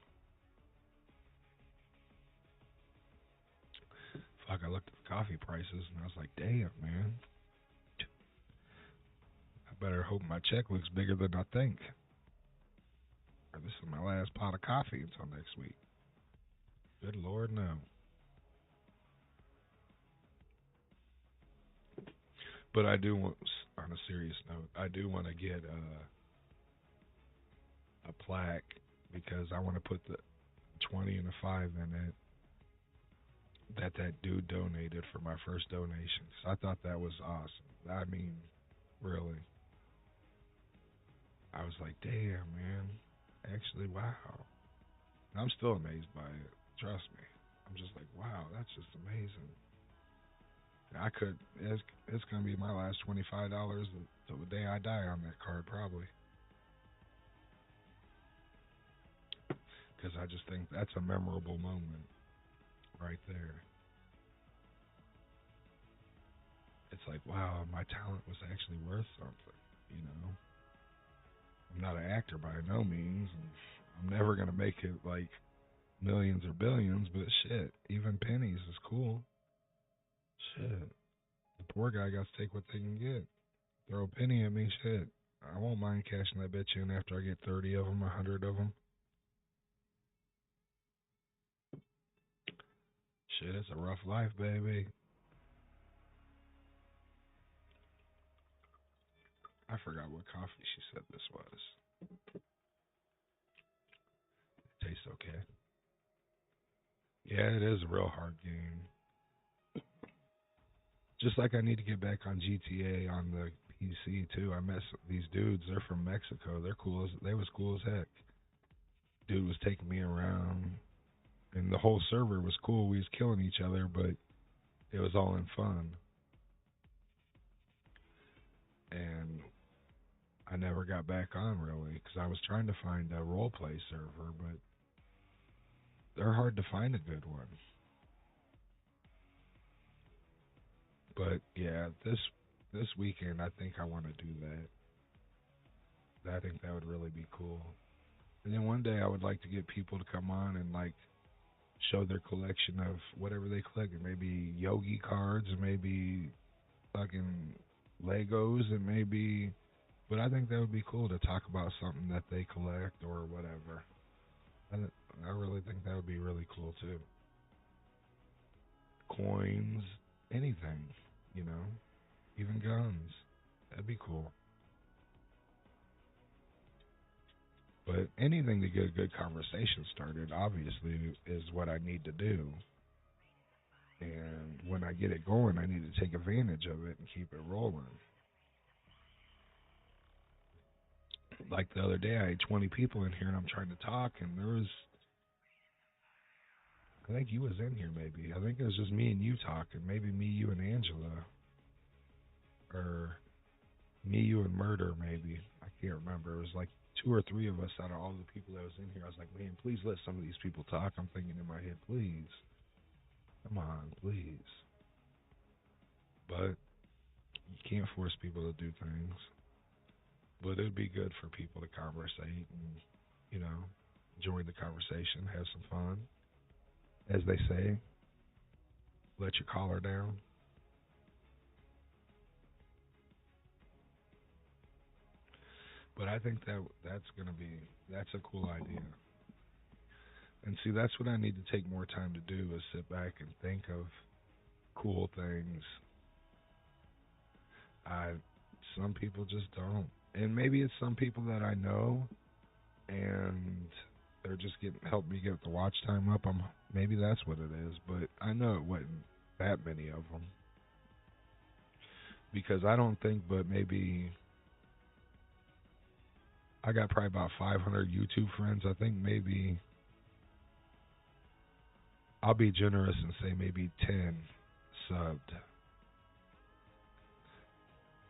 Fuck, I looked at the coffee prices, and I was like, damn, man. I better hope my check looks bigger than I think. Or this is my last pot of coffee until next week. Good Lord, no. But I do want, on a serious note, I do want to get a plaque because I want to put the 20 and the 5 in it that dude donated for my first donation. So I thought that was awesome. I mean, really. I was like, damn, man. Actually, wow. I'm still amazed by it. Trust me. I'm just like, wow, that's just amazing. It's going to be my last $25 till the day I die on that card, probably. Because I just think that's a memorable moment right there. It's like, wow, my talent was actually worth something, I'm not an actor by no means, and I'm never going to make it like millions or billions, but shit, even pennies is cool. Shit. The poor guy got to take what they can get. Throw a penny at me, shit. I won't mind cashing that bitch in after I get 30 of them, 100 of them. Shit, it's a rough life, baby. I forgot what coffee she said this was. It tastes okay. Yeah, it is a real hard game. Just like I need to get back on GTA on the PC too. I met these dudes. They're from Mexico. They was cool as heck. Dude was taking me around, and the whole server was cool. We was killing each other, but it was all in fun. And I never got back on really because I was trying to find a role play server, but they're hard to find a good one. But yeah, this weekend I think I want to do that. I think that would really be cool. And then one day I would like to get people to come on and like show their collection of whatever they collect. It may be Yogi cards, it may be fucking Legos, it may be. But I think that would be cool to talk about something that they collect or whatever. I really think that would be really cool too. Coins, anything, you know, even guns. That'd be cool. But anything to get a good conversation started, obviously, is what I need to do. And when I get it going, I need to take advantage of it and keep it rolling. Like the other day, I had 20 people in here, and I'm trying to talk, and there was, I think you was in here maybe. I think it was just me and you talking. Maybe me, you, and Angela. Or me, you, and Murder, maybe. I can't remember. It was like 2 or 3 of us out of all the people that was in here. I was like, man, please let some of these people talk. I'm thinking in my head, please. Come on, please. But you can't force people to do things. But it'd be good for people to conversate and, you know, join the conversation, have some fun. As they say, let your collar down. But I think that's a cool idea. And see, that's what I need to take more time to do is sit back and think of cool things. Some people just don't. And maybe it's some people that I know and they're just help me get the watch time up. Maybe that's what it is, but I know it wasn't that many of them. Because I don't think but maybe I got probably about 500 YouTube friends. I think maybe I'll be generous and say maybe 10 subbed.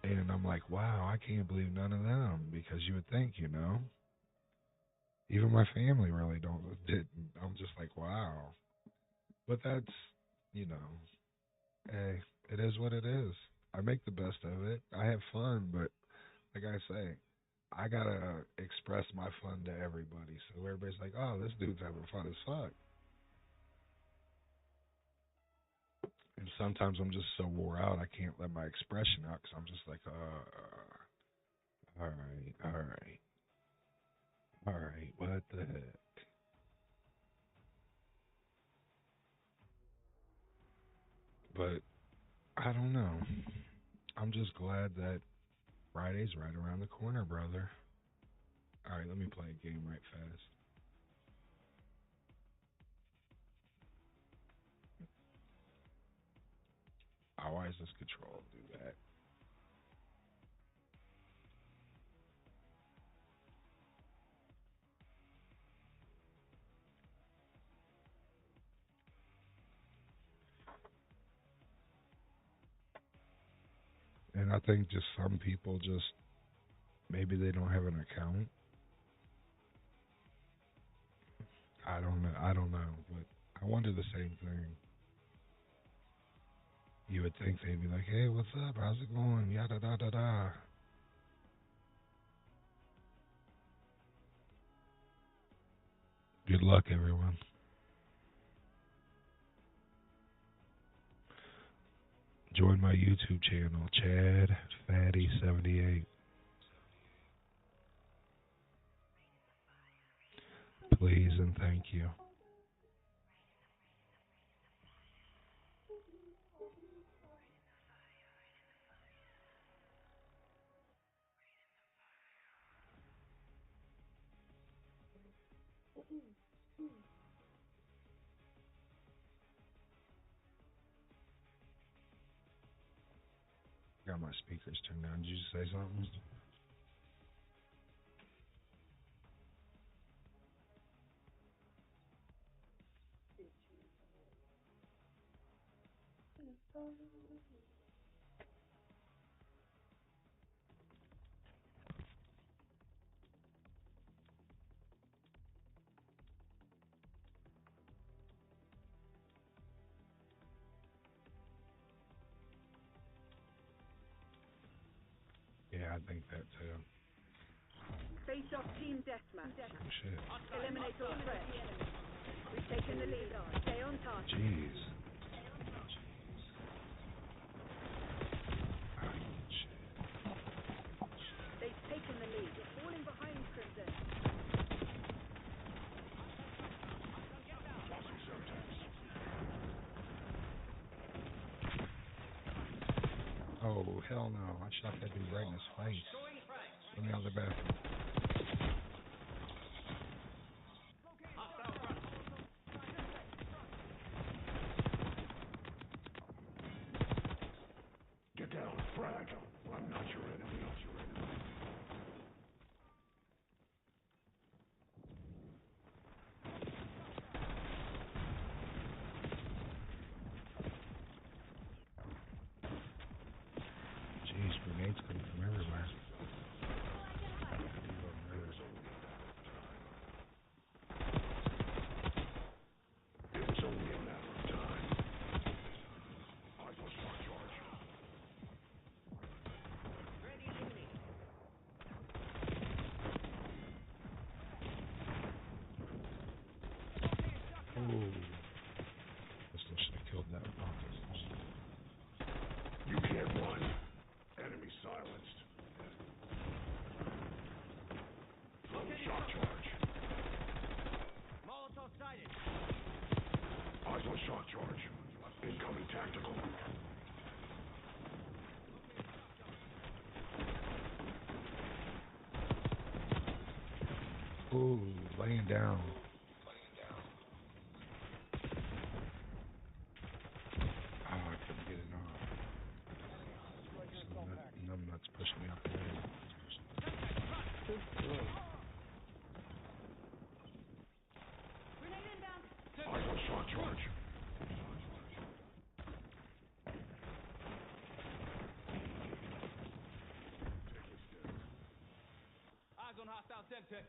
And I'm like, wow, I can't believe none of them, because you would think, you know. Even my family really didn't. I'm just like, wow. But that's, you know, hey, it is what it is. I make the best of it. I have fun, but like I say, I gotta express my fun to everybody. So everybody's like, oh, this dude's having fun as fuck. And sometimes I'm just so wore out, I can't let my expression out because I'm just like, all right, what the heck? But I don't know. I'm just glad that Friday's right around the corner, brother. All right, let me play a game right fast. Oh, why is this control do that? And I think just some people maybe they don't have an account. I don't know, but I wonder the same thing. You would think they'd be like, hey, what's up? How's it going? Yada da da da. Good luck, everyone. Join my YouTube channel, Chad Fatty 78. Please and thank you. Got my speakers turned down. Did you just say something? Yeah, I think that too. Face off team deathmatch. Oh, shit. Eliminate all threats. We've taken the lead. Stay on task. Jeez. They've taken the lead. We're falling behind, Crimson. Oh, hell no. I shot that dude right in his face. From the other bathroom. Get down, frag. I'm not your enemy. Jeez, grenades coming from everywhere. It was only a matter of time. I was on charge. Ooh. Pistol should have killed that one. You can't run. Enemy silenced. Shock charge. Molotov sighted. Eyes on shock charge. Incoming tactical. Ooh, laying down. Oh, I couldn't get it off. Some numbnuts pushed me up the leg. Eyes on shock charge. Eyes on hostile Semtech.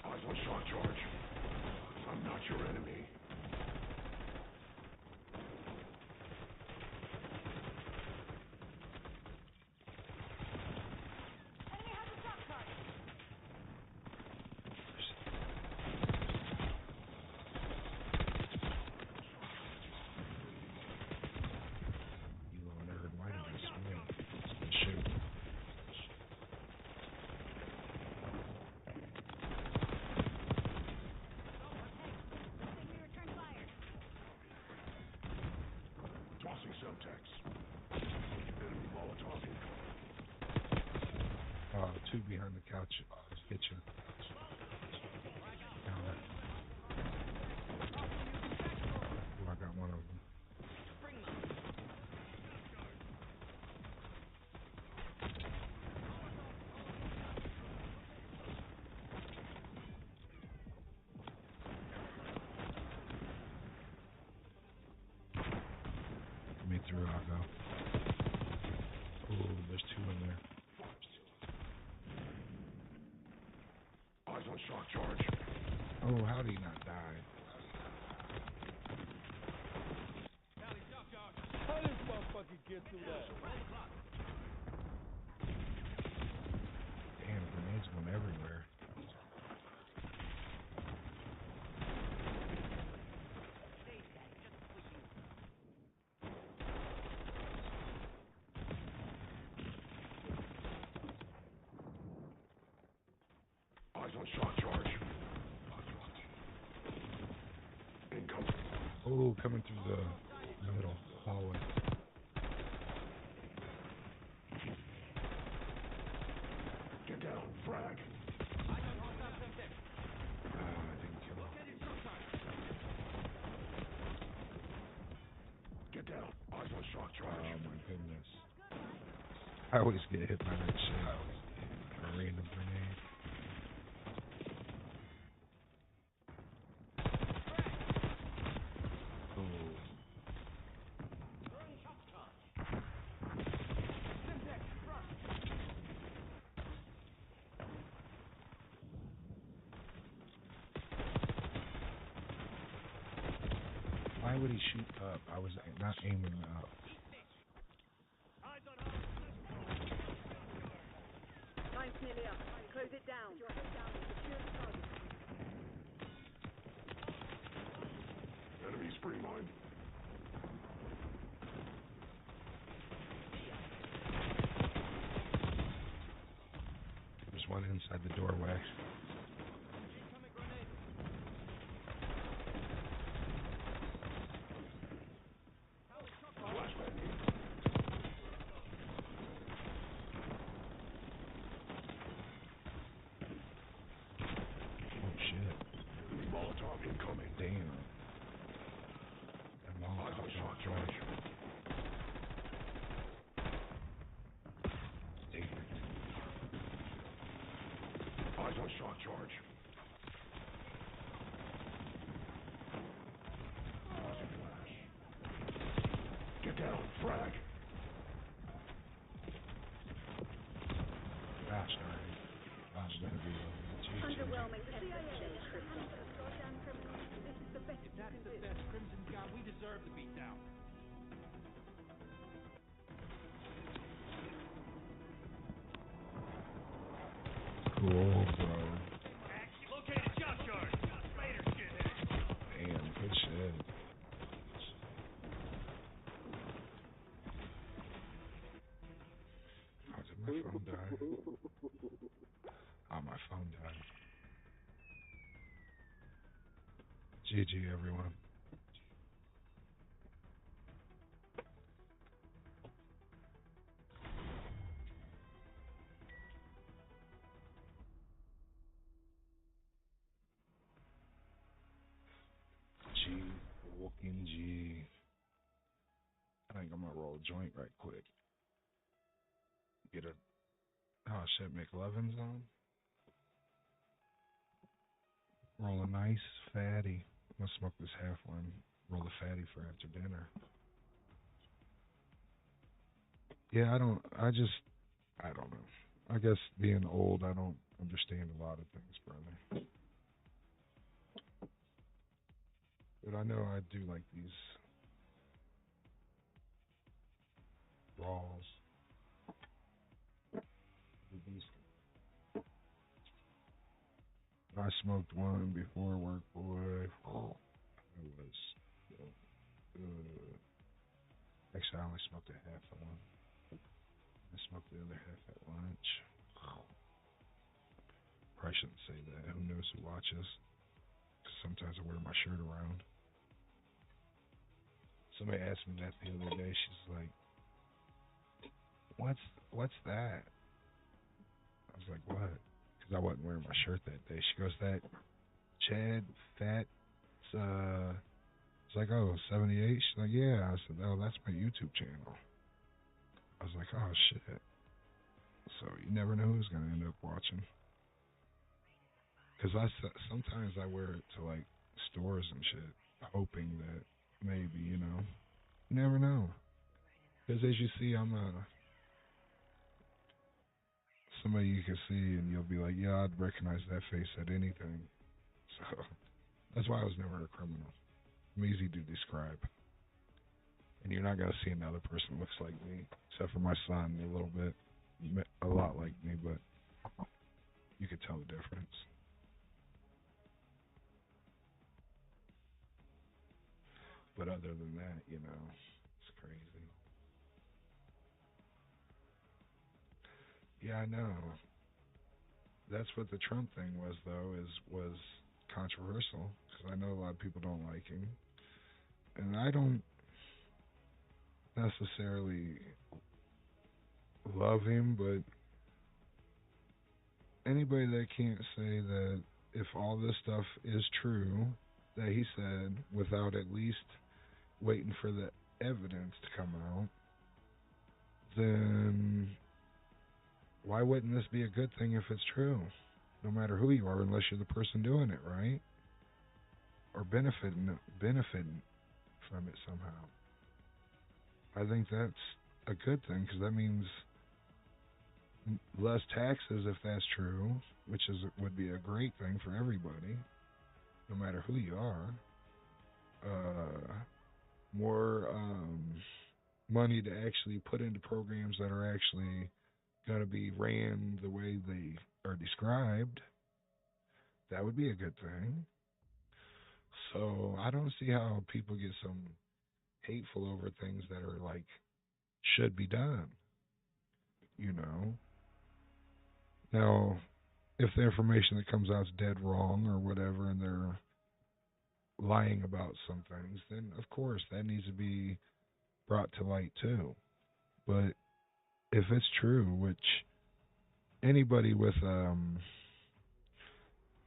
Eyes on shock charge. I'm not your enemy. You all never might have been swinging. Shoot. Tossing Semtex. Enemy Molotov incoming. Two behind the couch. Get you. Down there. Ooh, I got one of them. Get me through, I'll go. Ooh, there's two in there. Eyes on shock charge. Oh, how did he not die? How this motherfucker get through that? Damn, grenades going everywhere. Eyes on shock charge. Incoming. Oh, coming through the middle hallway. Get down, frag. I didn't kill him. Get down. Eyes on shock charge. Oh my goodness. I always get hit by that shit. A random grenade. Oh. Why would he shoot up? I was not aiming up. Time's nearly up. Close it down. Secure the target. charge. Eyes on shot charge. Get down, frag. Gosh, alright. That's gonna be Underwhelming CIA Crimson. Goddamn criminals. This is the best If you that's can the do. best Crimson's got, we deserve to beat down. cool, bro. Located junkyard. Later, shithead. Damn, good shit. Oh, did my phone die? Oh, my phone died. GG, everyone. G, walking G. I think I'm gonna roll a joint right quick. Get a, oh shit, McLovin's on. Roll a nice fatty. I'm gonna smoke this half one. Roll a fatty for after dinner. Yeah, I don't know. I guess being old, I don't understand a lot of things, brother. But I know I do like these raws. I smoked one before work, boy. I was, actually, I only smoked a half of one. I smoked the other half at lunch. Probably shouldn't say that. Who knows who watches? 'Cause sometimes I wear my shirt around. Somebody asked me that the other day. She's like, "What's that?" I was like, "What?" Because I wasn't wearing my shirt that day. She goes, "That Chad Fat, it's like, oh, 78?" She's like, "Yeah." I said, "Oh, that's my YouTube channel." I was like, "Oh, shit." So you never know who's going to end up watching. Because sometimes I wear it to, like, stores and shit, hoping that maybe, you never know. Because as you see, I'm somebody you can see and you'll be like, yeah, I'd recognize that face at anything. So that's why I was never a criminal. I'm easy to describe. And you're not going to see another person who looks like me, except for my son, a lot like me, but you could tell the difference. But other than that, it's crazy. Yeah, I know. That's what the Trump thing was, though, was controversial, because I know a lot of people don't like him. And I don't necessarily love him, but anybody that can't say that if all this stuff is true that he said without at least waiting for the evidence to come out, then why wouldn't this be a good thing if it's true? No matter who you are, unless you're the person doing it, right? Or benefiting from it somehow. I think that's a good thing, because that means less taxes if that's true, which would be a great thing for everybody, no matter who you are. More money to actually put into programs that are actually going to be ran the way they are described. That would be a good thing. So I don't see how people get some hateful over things that are like should be done. Now, if the information that comes out is dead wrong or whatever, and they're lying about some things, then of course that needs to be brought to light too. But if it's true, which anybody with an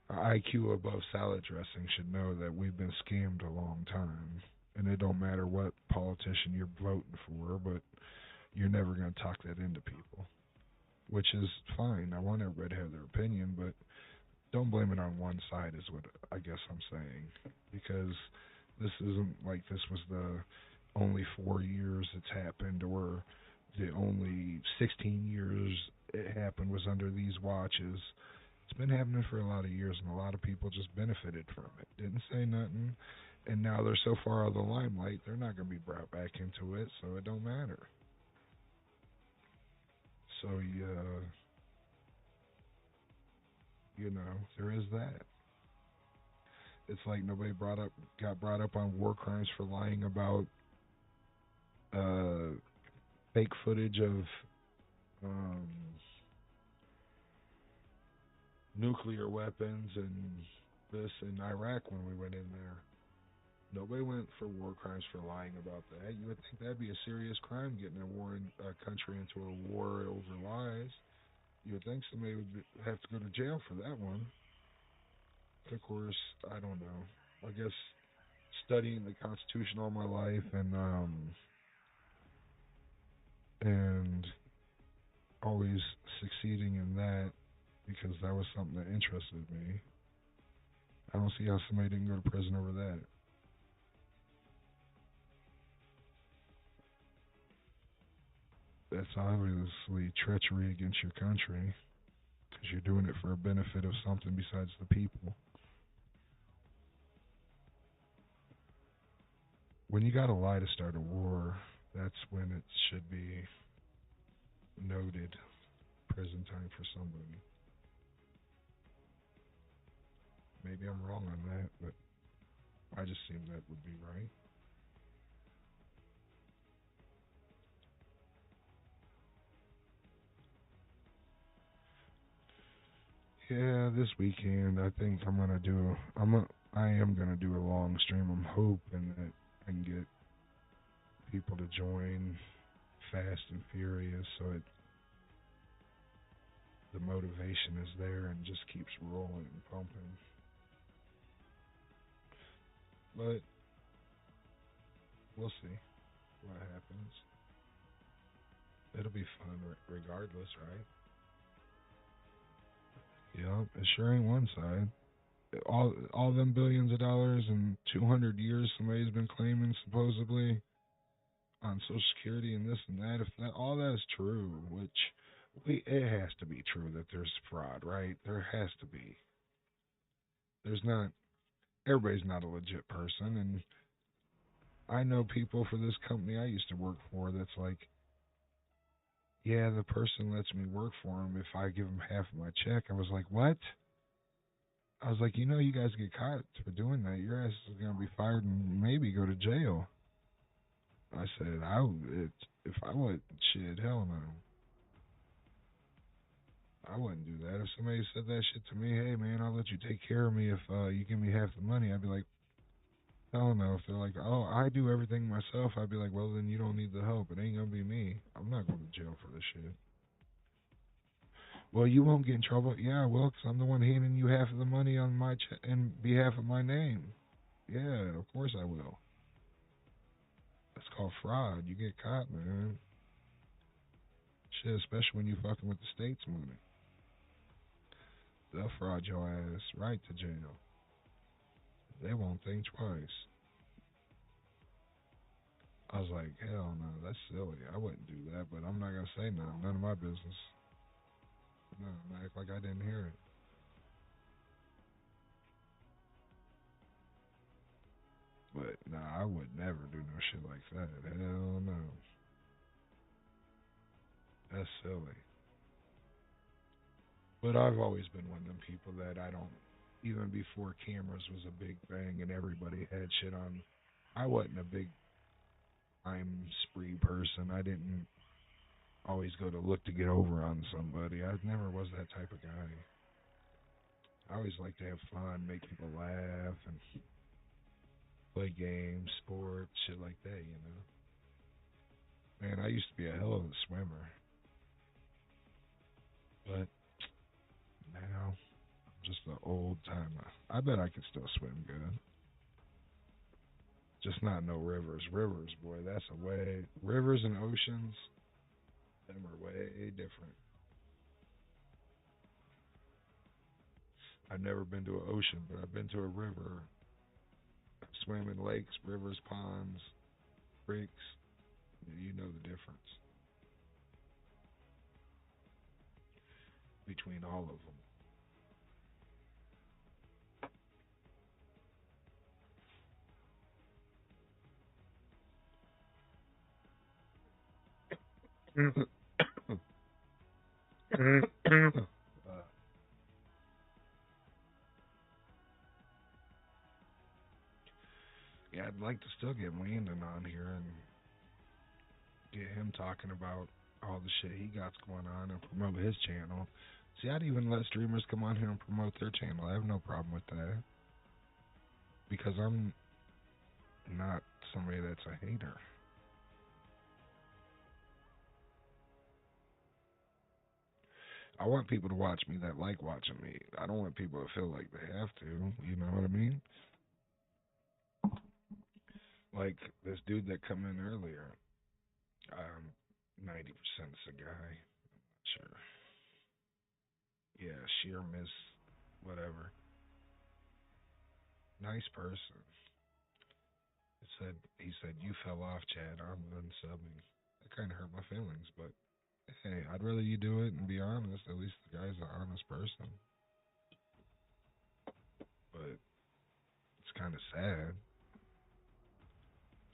IQ above salad dressing should know that we've been scammed a long time. and it don't matter what politician you're voting for, but you're never going to talk that into people, which is fine. I want everybody to have their opinion, but don't blame it on one side is what I guess I'm saying, because this isn't like this was the only 4 years it's happened, or the only 16 years it happened was under these watches. It's been happening for a lot of years, and a lot of people just benefited from it. Didn't say nothing, and now they're so far out of the limelight, they're not going to be brought back into it, so it don't matter. So, yeah, there is that. It's like nobody got brought up on war crimes for lying about fake footage of nuclear weapons and this in Iraq when we went in there. Nobody went for war crimes for lying about that. You would think that'd be a serious crime, getting a country into a war over lies. You would think somebody would have to go to jail for that one. Of course, I don't know. I guess studying the Constitution all my life and always succeeding in that, because that was something that interested me. I don't see how somebody didn't go to prison over that. That's obviously treachery against your country, because you're doing it for a benefit of something besides the people. When you gotta lie to start a war, that's when it should be noted prison time for somebody. Maybe I'm wrong on that, but I just seem that would be right. Yeah, this weekend I think I am gonna do a long stream. I'm hoping that I can get people to join Fast and Furious, so the motivation is there and just keeps rolling and pumping. But we'll see what happens. It'll be fun regardless, right? Yeah, it sure ain't one side. All them billions of dollars in 200 years somebody's been claiming supposedly on Social Security and this and that. If all that is true, which it has to be true that there's fraud, right? There has to be. There's not. Everybody's not a legit person, and I know people for this company I used to work for that's like, yeah, the person lets me work for him if I give him half of my check. I was like, what? I was like, you guys get caught for doing that. Your ass is going to be fired and maybe go to jail. I said, if I would, shit, hell no. I wouldn't do that. If somebody said that shit to me, hey man, I'll let you take care of me if you give me half the money, I'd be like, hell no. If they're like, oh, I do everything myself, I'd be like, well, then you don't need the help. It ain't going to be me. I'm not going to jail for this shit. Well, you won't get in trouble. Yeah, I will, because I'm the one handing you half of the money on my in behalf of my name. Yeah, of course I will. That's called fraud. You get caught, man. Shit, especially when you fucking with the state's money. They'll fraud your ass right to jail. They won't think twice. I was like, hell no, that's silly. I wouldn't do that, but I'm not going to say nothing. None of my business. No, I'm gonna act like I didn't hear it. But, nah, I would never do no shit like that. Hell no. That's silly. But I've always been one of them people that I don't, even before cameras was a big thing and everybody had shit on, I wasn't a big crime spree person. I didn't always go to look to get over on somebody. I never was that type of guy. I always like to have fun, make people laugh, and play games, sports, shit like that, Man, I used to be a hell of a swimmer. But now, I'm just an old timer. I bet I could still swim good. Just not no rivers. Rivers, boy, that's a way. Rivers and oceans, them are way different. I've never been to an ocean, but I've been to a river. I've swam in lakes, rivers, ponds, creeks. You know the difference between all of them. Yeah, I'd like to still get Landon on here and get him talking about all the shit he got going on and promote his channel. See, I'd even let streamers come on here and promote their channel. I have no problem with that. Because I'm not somebody that's a hater. I want people to watch me that like watching me. I don't want people to feel like they have to. You know what I mean? Like this dude that come in earlier. 90% is a guy. Sure. Yeah, sheer miss whatever. Nice person. He said you fell off, Chad. I'm unsubbing. That kind of hurt my feelings, but hey, I'd rather you do it and be honest. At least the guy's an honest person. But it's kind of sad.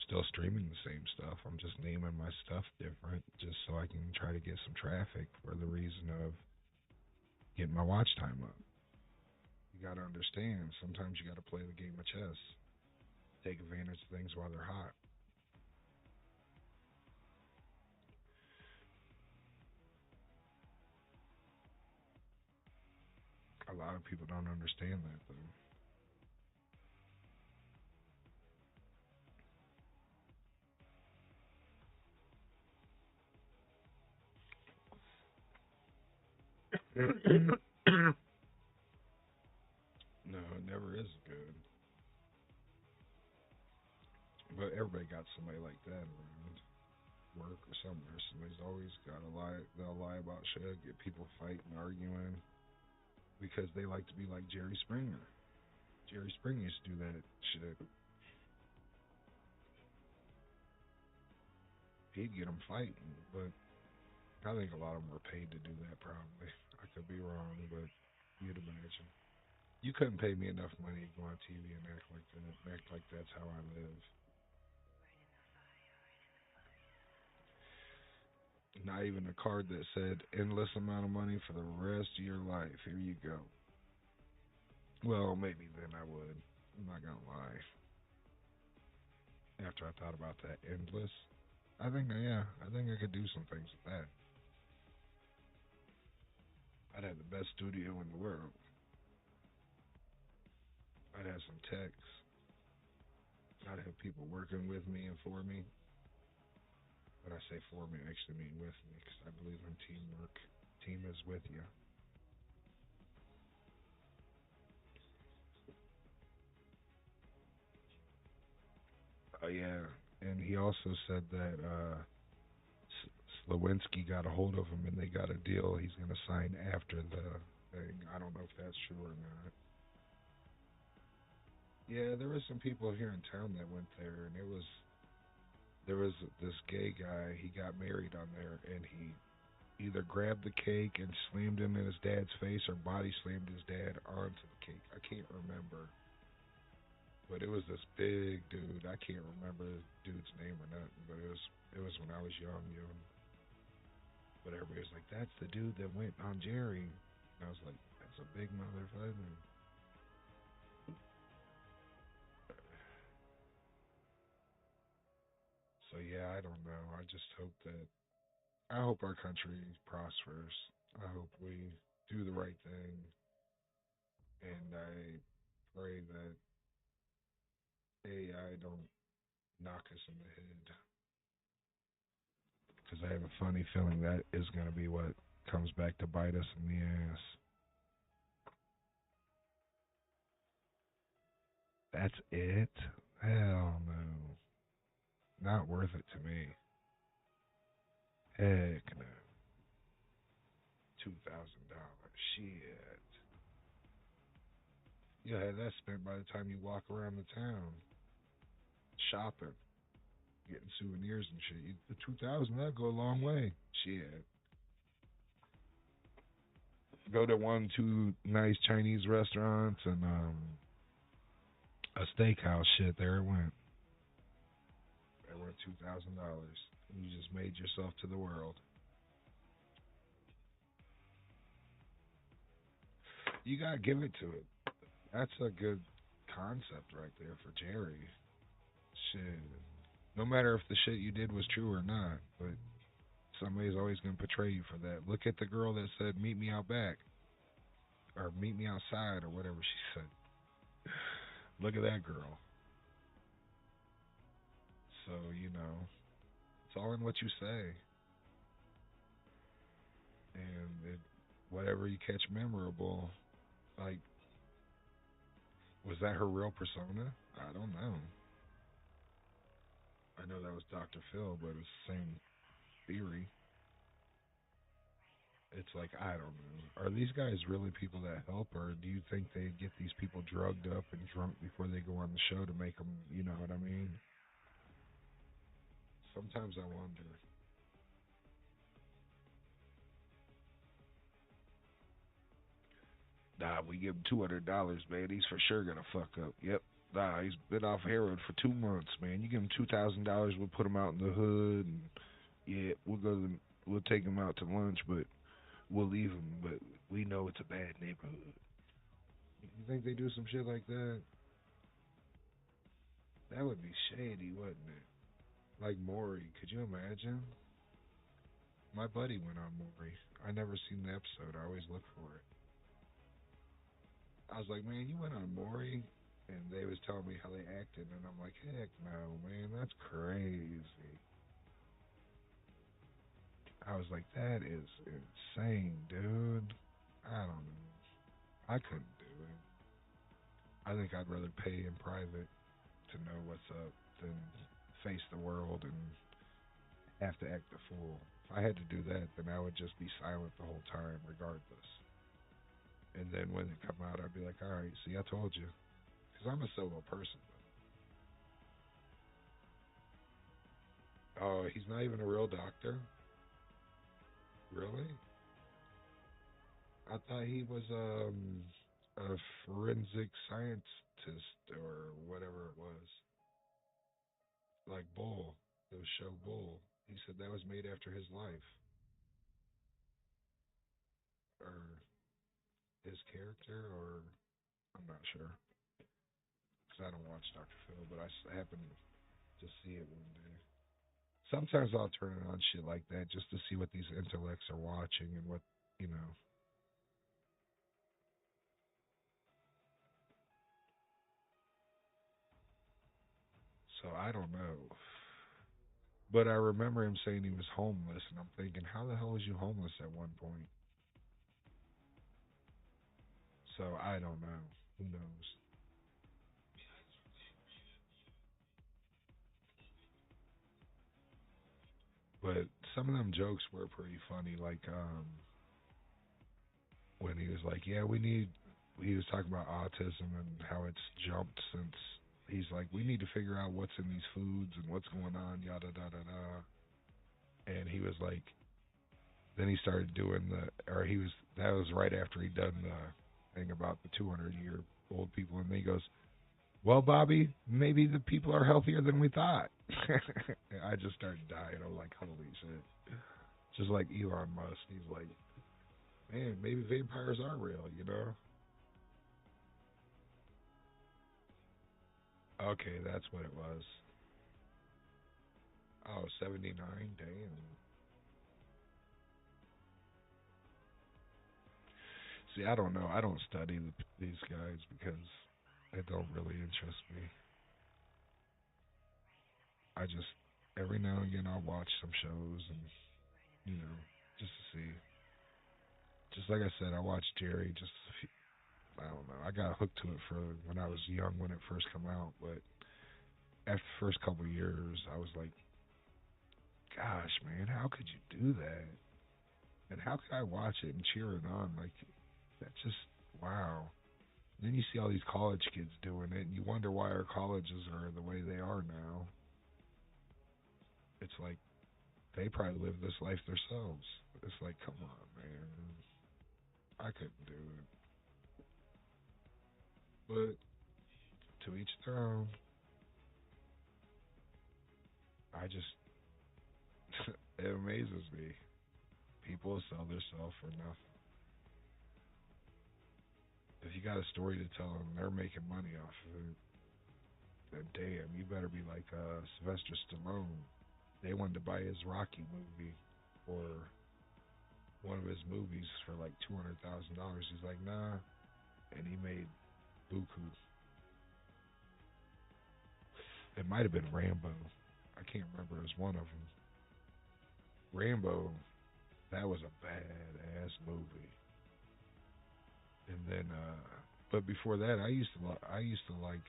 Still streaming the same stuff. I'm just naming my stuff different, just so I can try to get some traffic for the reason of getting my watch time up. You gotta understand. Sometimes you gotta play the game of chess. Take advantage of things while they're hot. A lot of people don't understand that, though. No, it never is good. But everybody got somebody like that around work or somewhere. Somebody's always got to lie. They'll lie about shit, get people fighting, arguing, because they like to be like Jerry Springer. Jerry Springer used to do that shit. He'd get them fighting, but I think a lot of them were paid to do that. Probably, I could be wrong, but you'd imagine. You couldn't pay me enough money to go on TV and act like that. Act like that's how I live. Not even a card that said endless amount of money for the rest of your life. Here you go. Well, maybe then I would. I'm not gonna lie. After I thought about that endless, I think I could do some things with that. I'd have the best studio in the world. I'd have some techs. I'd have people working with me and for me. When I say for me, I actually mean with me because I believe in teamwork. Team is with you. Oh yeah, and he also said that Slawinski got a hold of him and they got a deal. He's gonna sign after the thing. I don't know if that's true or not. Yeah, there was some people here in town that went there, and there was this gay guy. He got married on there, and he either grabbed the cake and slammed him in his dad's face, or body slammed his dad onto the cake. I can't remember, but it was this big dude. I can't remember the dude's name or nothing, but it was when I was young, young. But everybody was like, "That's the dude that went on Jerry," and I was like, "That's a big motherfucker." So yeah, I don't know. I hope our country prospers. I hope we do the right thing, and I pray that AI don't knock us in the head. Because I have a funny feeling that is going to be what comes back to bite us in the ass. That's it? Hell no. not worth it to me. Heck no. $2,000. Shit. You had that spent by the time you walk around the town, shopping, getting souvenirs and shit. The 2,000 that go a long way. Shit. Go to 1, 2 nice Chinese restaurants and a steakhouse. Shit, there it went. That went $2,000. You just made yourself to the world. You gotta give it to it. That's a good concept right there for Jerry. Shit. No matter if the shit you did was true or not, but somebody's always gonna portray you for that. Look at the girl that said, "Meet me out back," or "Meet me outside," or whatever she said. Look at that girl. So it's all in what you say, and whatever you catch memorable. Like, was that her real persona? I don't know. I know that was Dr. Phil, but it's the same theory. It's like, I don't know. Are these guys really people that help, or do you think they get these people drugged up and drunk before they go on the show to make them, you know what I mean? Sometimes I wonder. Nah, we give him $200, man. He's for sure gonna fuck up. Yep. Nah, he's been off heroin for 2 months, man. You give him $2,000, we'll put him out in the hood, and yeah, we'll take him out to lunch, but we'll leave him. But we know it's a bad neighborhood. You think they do some shit like that? That would be shady, wouldn't it? Like Maury, could you imagine? My buddy went on Maury. I never seen the episode. I always look for it. I was like, man, you went on Maury? And they was telling me how they acted, and I'm like, heck no, man, that's crazy. I was like, that is insane, dude. I don't know. I couldn't do it. I think I'd rather pay in private to know what's up than face the world and have to act a fool. If I had to do that, then I would just be silent the whole time, regardless. And then when it come out, I'd be like, all right, see, I told you. Because I'm a solo person. Oh, he's not even a real doctor? Really? I thought he was a forensic scientist or whatever it was. Like Bull. The show Bull. He said that was made after his life. Or his character, or I'm not sure. Because I don't watch Dr. Phil, but I happened to see it one day. Sometimes I'll turn it on shit like that just to see what these intellects are watching and what, you know. So I don't know. But I remember him saying he was homeless, and I'm thinking, how the hell was you homeless at one point? So I don't know. Who knows? But some of them jokes were pretty funny. Like when he was like, "Yeah, we need." He was talking about autism and how it's jumped since. He's like, "We need to figure out what's in these foods and what's going on." Yada da da da. And he was like, then he started doing that was right after he done the thing about the 200-year-old people, and then he goes, "Well, Bobby, maybe the people are healthier than we thought." I just started dying. I'm like, holy shit. Just like Elon Musk. He's like, man, maybe vampires are real, you know? Okay, that's what it was. Oh, 79? Damn. See, I don't know. I don't study these guys because they don't really interest me. I just, every now and again, I'll watch some shows and, just to see. Just like I said, I watched Jerry just I don't know. I got hooked to it for when I was young when it first came out, but after the first couple of years, I was like, gosh, man, how could you do that? And how could I watch it and cheer it on? Like, that's just, wow. And then you see all these college kids doing it, and you wonder why our colleges are the way they are now. It's like, they probably live this life themselves. It's like, come on, man. I couldn't do it. But to each their own. I just, it amazes me. People sell themselves for nothing. If you got a story to tell them, they're making money off of it. Then damn, you better be like Sylvester Stallone. They wanted to buy his Rocky movie or one of his movies for like $200,000. He's like, nah, and he made buku. It might have been Rambo. I can't remember. It was one of them. Rambo, that was a badass movie. And then, but before that, I used to like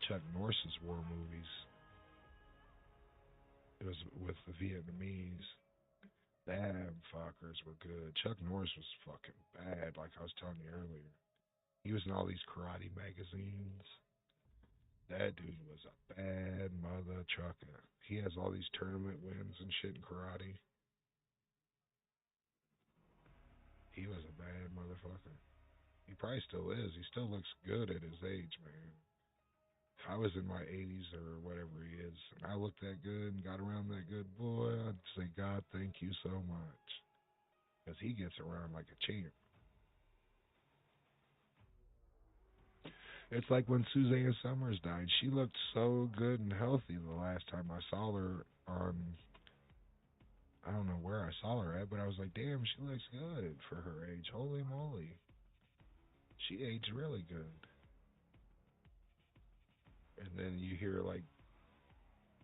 Chuck Norris's war movies. It was with the Vietnamese. Damn fuckers were good. Chuck Norris was fucking bad, like I was telling you earlier. He was in all these karate magazines. That dude was a bad mother trucker. He has all these tournament wins and shit in karate. He was a bad motherfucker. He probably still is. He still looks good at his age, man. If I was in my 80s or whatever he is, and I looked that good and got around that good, boy, I'd say, God, thank you so much. Because he gets around like a champ. It's like when Suzanne Summers died. She looked so good and healthy the last time I saw her on, I don't know where I saw her at, but I was like, damn, she looks good for her age. Holy moly. She aged really good. And then you hear like,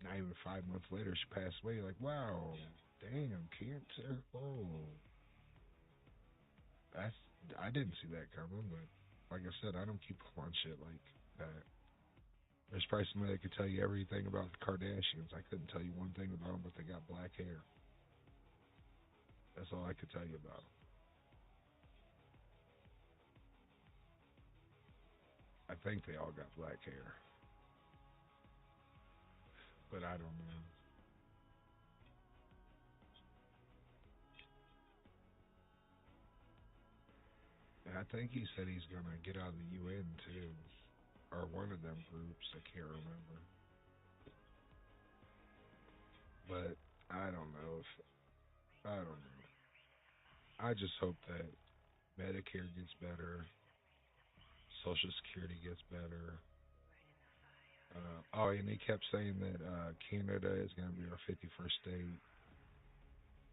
not even 5 months later, she passed away. You're like, wow, damn, cancer. Oh, that's, I didn't see that coming, but like I said, I don't keep up on shit like that. There's probably somebody that could tell you everything about the Kardashians. I couldn't tell you one thing about them, but they got black hair. That's all I could tell you about them. I think they all got black hair, but I don't know. And I think he said he's gonna get out of the UN too, or one of them groups. I can't remember, but I don't know if I don't know. I just hope that Medicare gets better, Social Security gets better. Oh, and he kept saying that Canada is going to be our 51st state,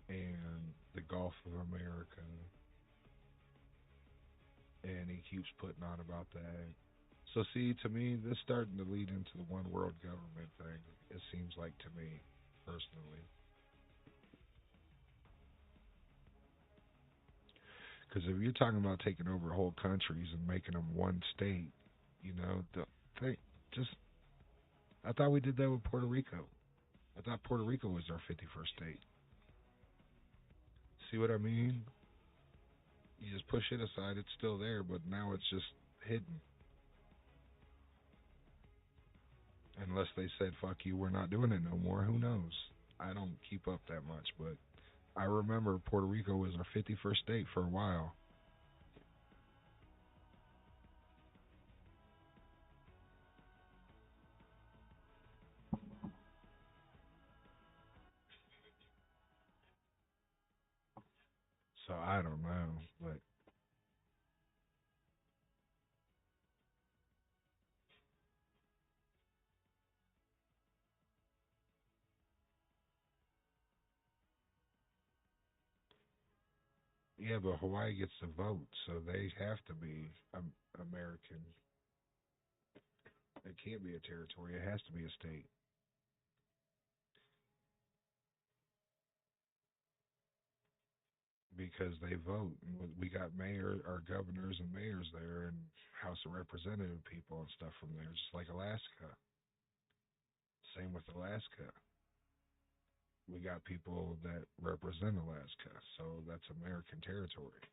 and the Gulf of America, and he keeps putting on about that. So, see, to me, this is starting to lead into the one world government thing. It seems like to me, personally, because if you're talking about taking over whole countries and making them one state, you know, the thing, just I thought we did that with Puerto Rico. I thought Puerto Rico was our 51st state. See what I mean? You just push it aside, it's still there, but now it's just hidden. Unless they said, fuck you, we're not doing it no more, who knows? I don't keep up that much, but I remember Puerto Rico was our 51st state for a while. So I don't know, but yeah, but Hawaii gets to vote, so they have to be American. It can't be a territory, it has to be a state. Because they vote. We got mayor or governors and mayors there, and House of Representative people and stuff from there, just like Alaska. Same with Alaska. We got people that represent Alaska, so that's American territory.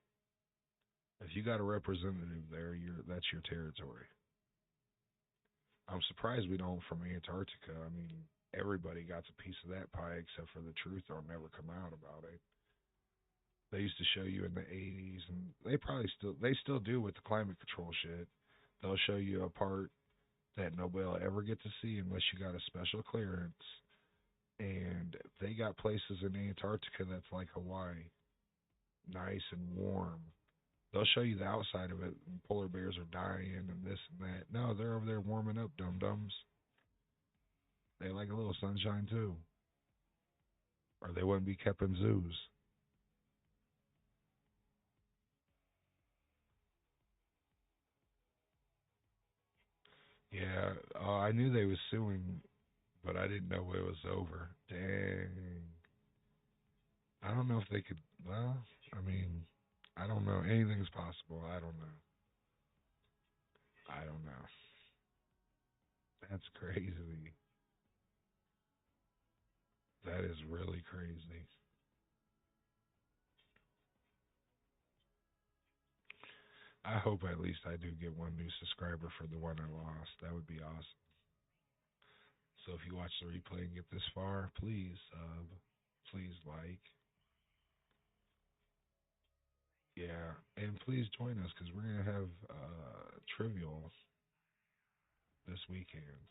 If you got a representative there, that's your territory. I'm surprised we don't from Antarctica. I mean, everybody got a piece of that pie except for the truth will never come out about it. They used to show you in the 80s, and they still do with the climate control shit. They'll show you a part that nobody will ever get to see unless you got a special clearance. And they got places in Antarctica that's like Hawaii, nice and warm. They'll show you the outside of it, and polar bears are dying and this and that. No, they're over there warming up, dum-dums. They like a little sunshine too. Or they wouldn't be kept in zoos. Yeah, I knew they was suing, but I didn't know it was over. Dang. I don't know if they could. Well, I mean, I don't know. Anything's possible. I don't know. I don't know. That's crazy. That is really crazy. I hope at least I do get one new subscriber for the one I lost. That would be awesome. So if you watch the replay and get this far, please please like. Yeah, and please join us because we're gonna have trivial this weekend,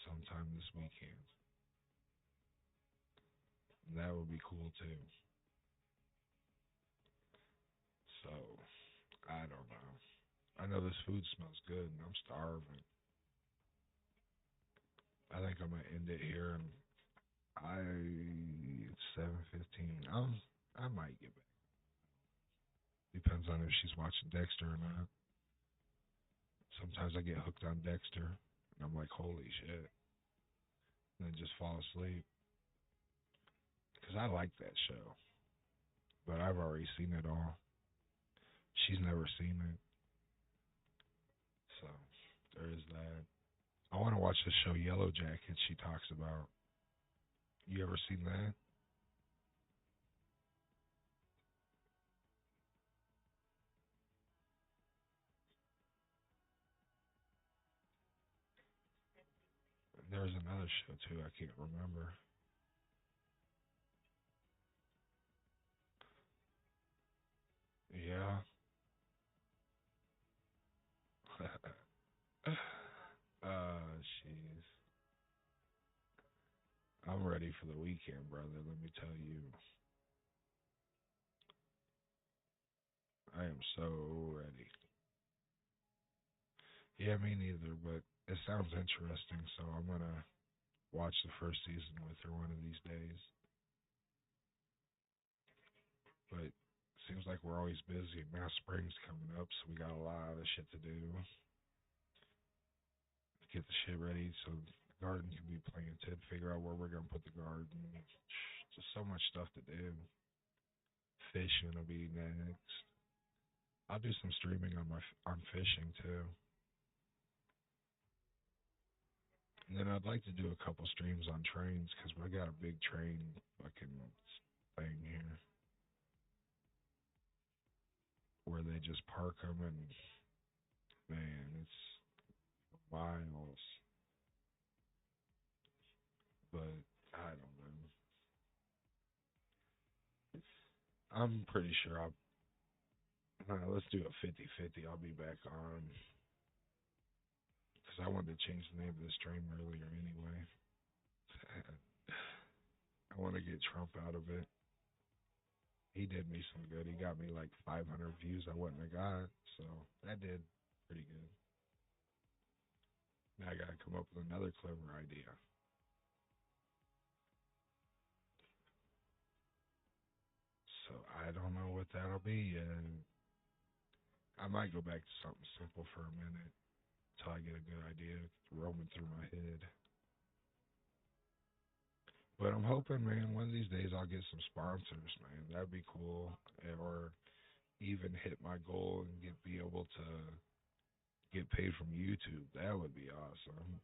sometime this weekend. And that would be cool too. So I don't know. I know this food smells good, and I'm starving. I think I'm gonna end it here, and it's 7:15. I might get back. Depends on if she's watching Dexter or not. Sometimes I get hooked on Dexter, and I'm like, holy shit, and then just fall asleep because I like that show, but I've already seen it all. She's never seen it, so there is that. I want to watch the show Yellow Jackets she talks about. You ever seen that? There's another show too. I can't remember. Yeah. Jeez. I'm ready for the weekend, brother. Let me tell you. I am so ready. Yeah, me neither, but it sounds interesting, so I'm gonna watch the first season with her one of these days. But it seems like we're always busy. Now spring's coming up, so we got a lot of shit to do. Get the shit ready so the garden can be planted. Figure out where we're gonna put the garden. Just so much stuff to do. Fishing will be next. I'll do some streaming on fishing too. And then I'd like to do a couple streams on trains because we got a big train fucking thing here where they just park them and man, it's miles. But I don't know. I'm pretty sure let's do a 50-50. I'll be back on because I wanted to change the name of the stream earlier anyway. I want to get Trump out of it. He did me some good. He got me like 500 views I wouldn't have got, so that did pretty good. Now I gotta come up with another clever idea. So I don't know what that'll be yet. I might go back to something simple for a minute until I get a good idea roaming through my head. But I'm hoping, man, one of these days I'll get some sponsors, man. That'd be cool. Or even hit my goal and be able to get paid from YouTube. That would be awesome.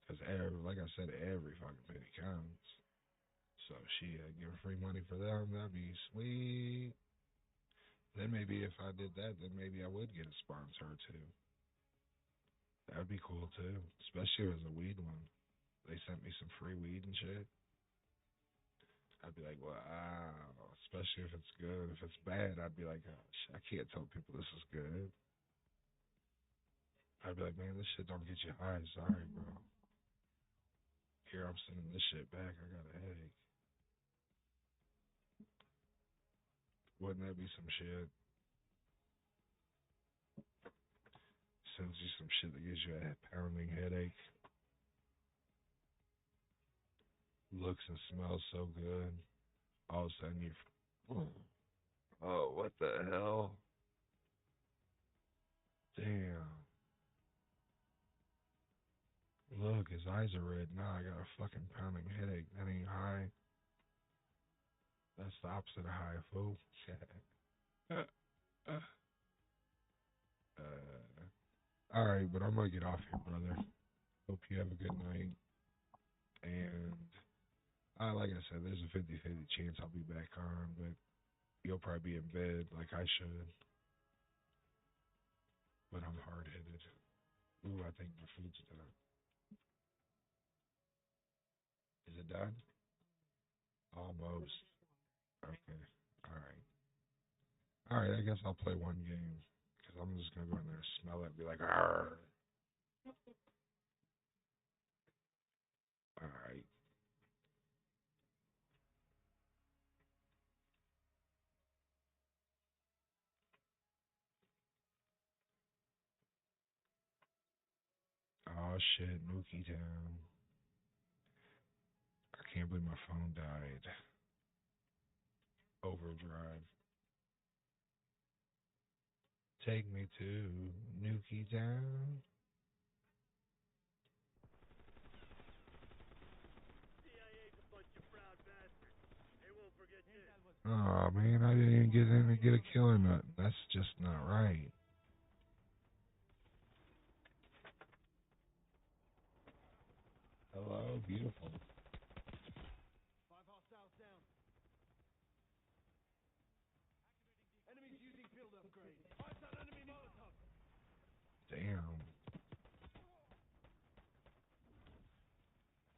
Because, like I said, every fucking penny counts. So, give free money for them. That'd be sweet. Then maybe if I did that, then maybe I would get a sponsor or two. That'd be cool, too. Especially if it was a weed one. They sent me some free weed and shit. I'd be like, wow. Especially if it's good. If it's bad, I'd be like, oh, I can't tell people this is good. I'd be like, man, this shit don't get you high. Sorry, bro. Here, I'm sending this shit back. I got a headache. Wouldn't that be some shit? Sends you some shit that gives you a pounding headache. Looks and smells so good. All of a sudden you... Oh, what the hell? Damn. Look, his eyes are red. Now I got a fucking pounding headache. That ain't high. That's the opposite of high, fool. Alright, but I'm gonna get off here, brother. Hope you have a good night. And like I said, there's a 50-50 chance I'll be back on, but you'll probably be in bed like I should. But I'm hard-headed. Ooh, I think my food's done. Is it done? Almost. Okay. Alright. Alright, I guess I'll play one game. Because I'm just going to go in there and smell it and be like, arrgh. Alright. Oh, shit. Mookie Town. I can't believe my phone died. Overdrive. Take me to Nukie Town. CIA's a bunch of proud bastards. They won't forget this. Oh man, I didn't even get in to get a kill or nothing. That's just not right. Hello, beautiful. 5 hostiles down. Enemies using field upgrade. Eyes on enemy Molotov. Damn.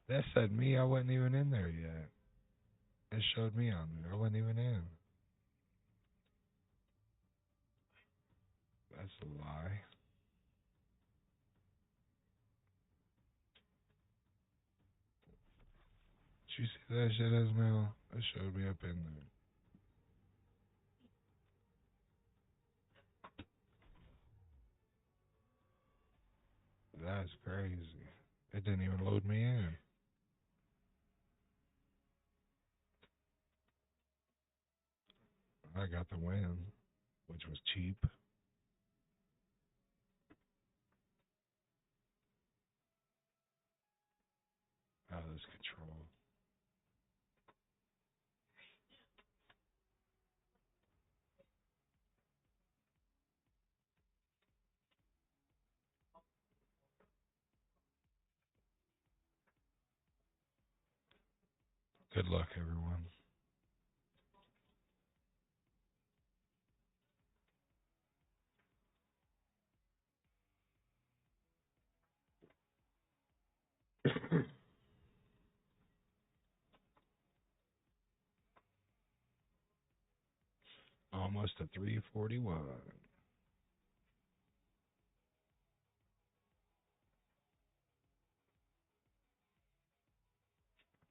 That said me, I wasn't even in there yet. It showed me on there. I wasn't even in. That's a lie. Did you see that shit, Esmail? It showed me up in there. That's crazy. It didn't even load me in. I got the win, which was cheap. Out of this control. Good luck, everyone. Almost to 341.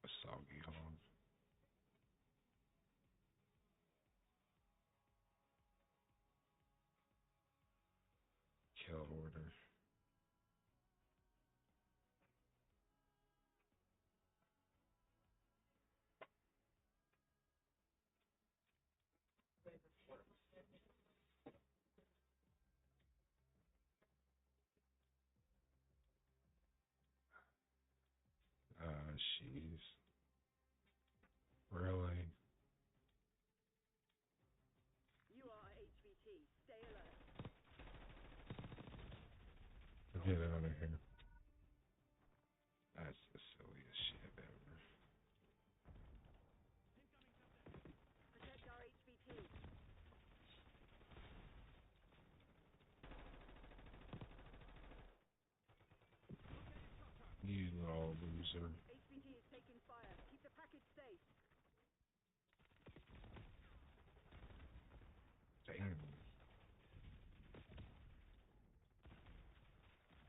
A soggy hog. Kill order. Jeez. Really? You are HVT. Stay alert. Get out of here. You little loser. HVT is taking fire. Keep the package safe. Damn.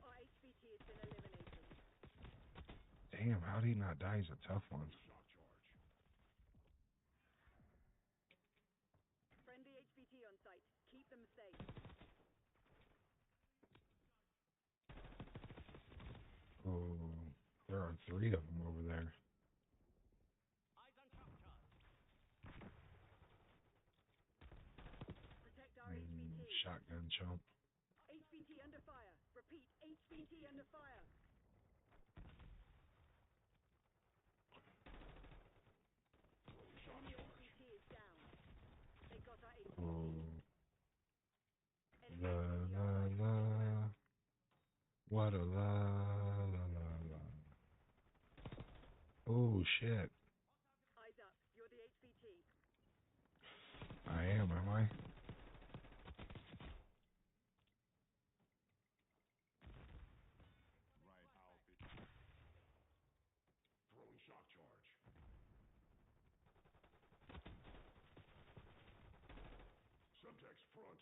Our HVT has been eliminated. Damn, how'd he not die? He's a tough one. Friendly HVT on site. Keep them safe. Oh, there are 3 of them over there. Protect our HVT. Shotgun chump. HVT under fire. Repeat, HVT under fire. Enemy HVT is down. They got our HVT. Oh. Enemy La HVT la on site. la. What a la la la la. Oh shit. Eyes up. You're the HVT. I am I? Throwing shock charge. Subtext front.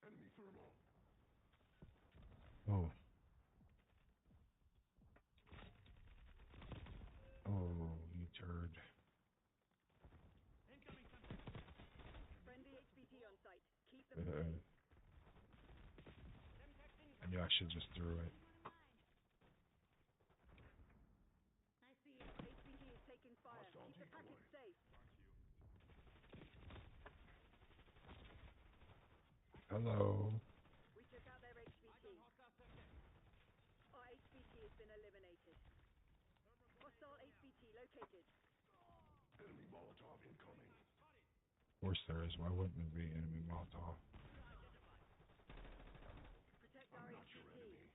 Enemy thermal. Oh. Oh, you turd. Friendly HVT on site. Keep them Uh, safe. I knew I should just throw it. HVT is taking fire. Keep the package safe. Hello. We took out their HVT. Our HVT has been eliminated. Hostile HVT located. Enemy Molotov incoming. Of course there is. Why wouldn't there be enemy Molotov? Protect I'm our not your HVT. enemy.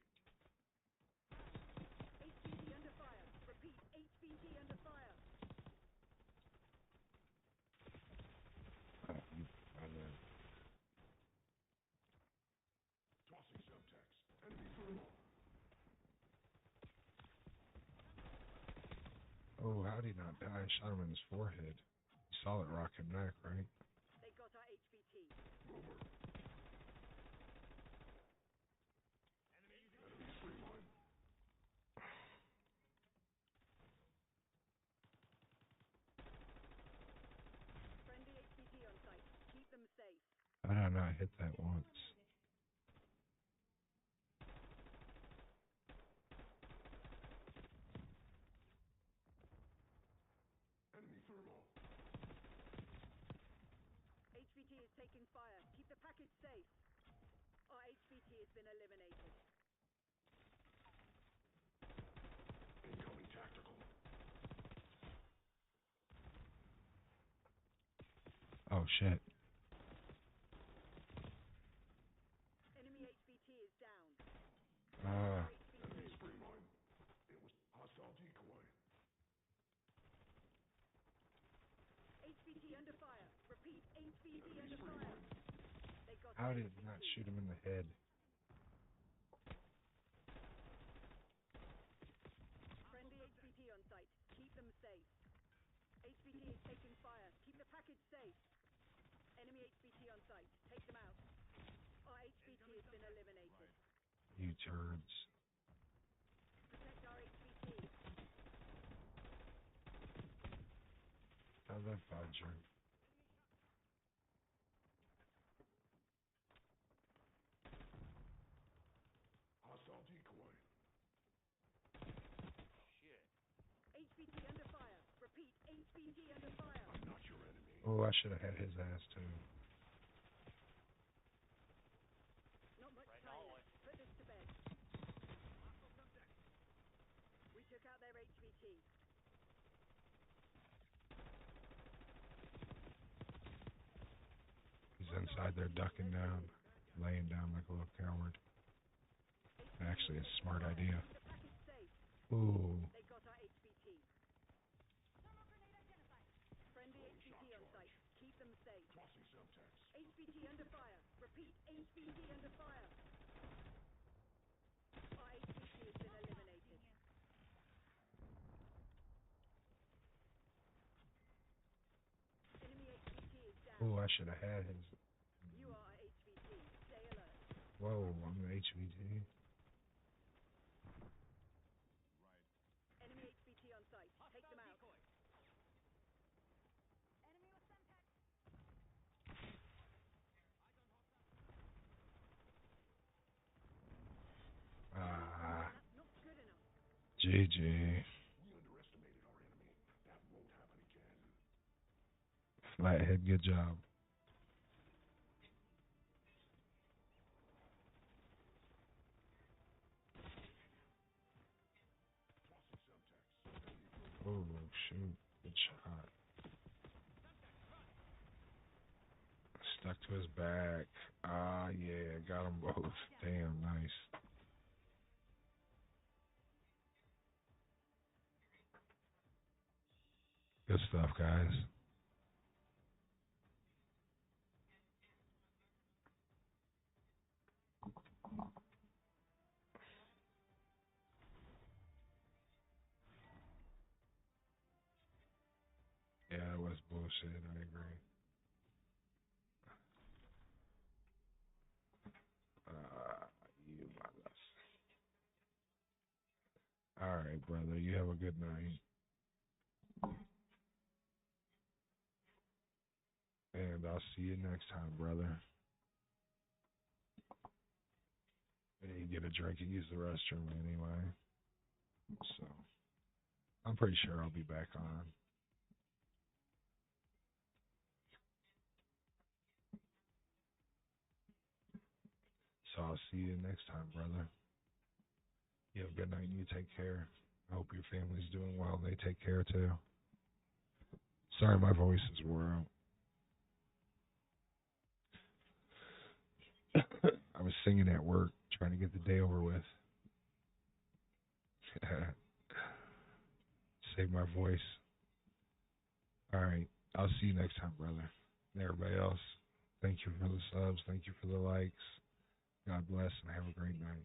HVT under fire. Repeat, HVT under fire. I live. Tossing subtext. Enemy thermal. Oh, how'd he not die? I shot him in his forehead. Solid rocket neck, right? They got our HVT. Mover. Enemy stream line. Friendly HVT on site. Keep them safe. How did I not hit that once? Enemy thermal. HVT is taking fire. Keep the package safe. Our HVT has been eliminated. Incoming tactical. Oh shit. Enemy HVT is down. Ah. Enemy stream line. It was hostile decoy. HVT under fire. Repeat, HVT under fire. They got How our did it HVT. not shoot him in the head? Friendly HVT on site. Keep them safe. HVT is taking fire. Keep the package safe. Enemy HVT on site. Take them out. Our HVT has been eliminated. You turds. Protect our HVT. How'd that fudge? Hostile decoy. HVT under fire. Repeat, HVT under fire. I'm not your enemy. Oh, I should have had his ass too. Not much time left. Put this to bed. We took out their HVT. He's inside there ducking down, laying down like a little coward. Actually, it's a smart idea. Keep the package safe. Ooh. They got our HVT. Oh, I should have had his. You are HVT. Stay alert. Whoa, I'm an HVT. Enemy HVT on site. Take them out. Enemy with Semtex. Ah, That's not good enough. GG. We underestimated our enemy. That won't happen again. Flathead, good job. Oh, shoot. Good shot. Stuck to his back. Ah, yeah. Got them both. Damn, nice. Good stuff, guys. Yeah, it was bullshit. I agree. You All right, brother. You have a good night. And I'll see you next time, brother. And you get a drink and use the restroom anyway. So I'm pretty sure I'll be back on. So I'll see you next time, brother. You have a good night and you take care. I hope your family's doing well. They take care too. Sorry my voice is wore out. I was singing at work, trying to get the day over with. Save my voice. All right. I'll see you next time, brother. And everybody else, thank you for the subs. Thank you for the likes. God bless and have a great night.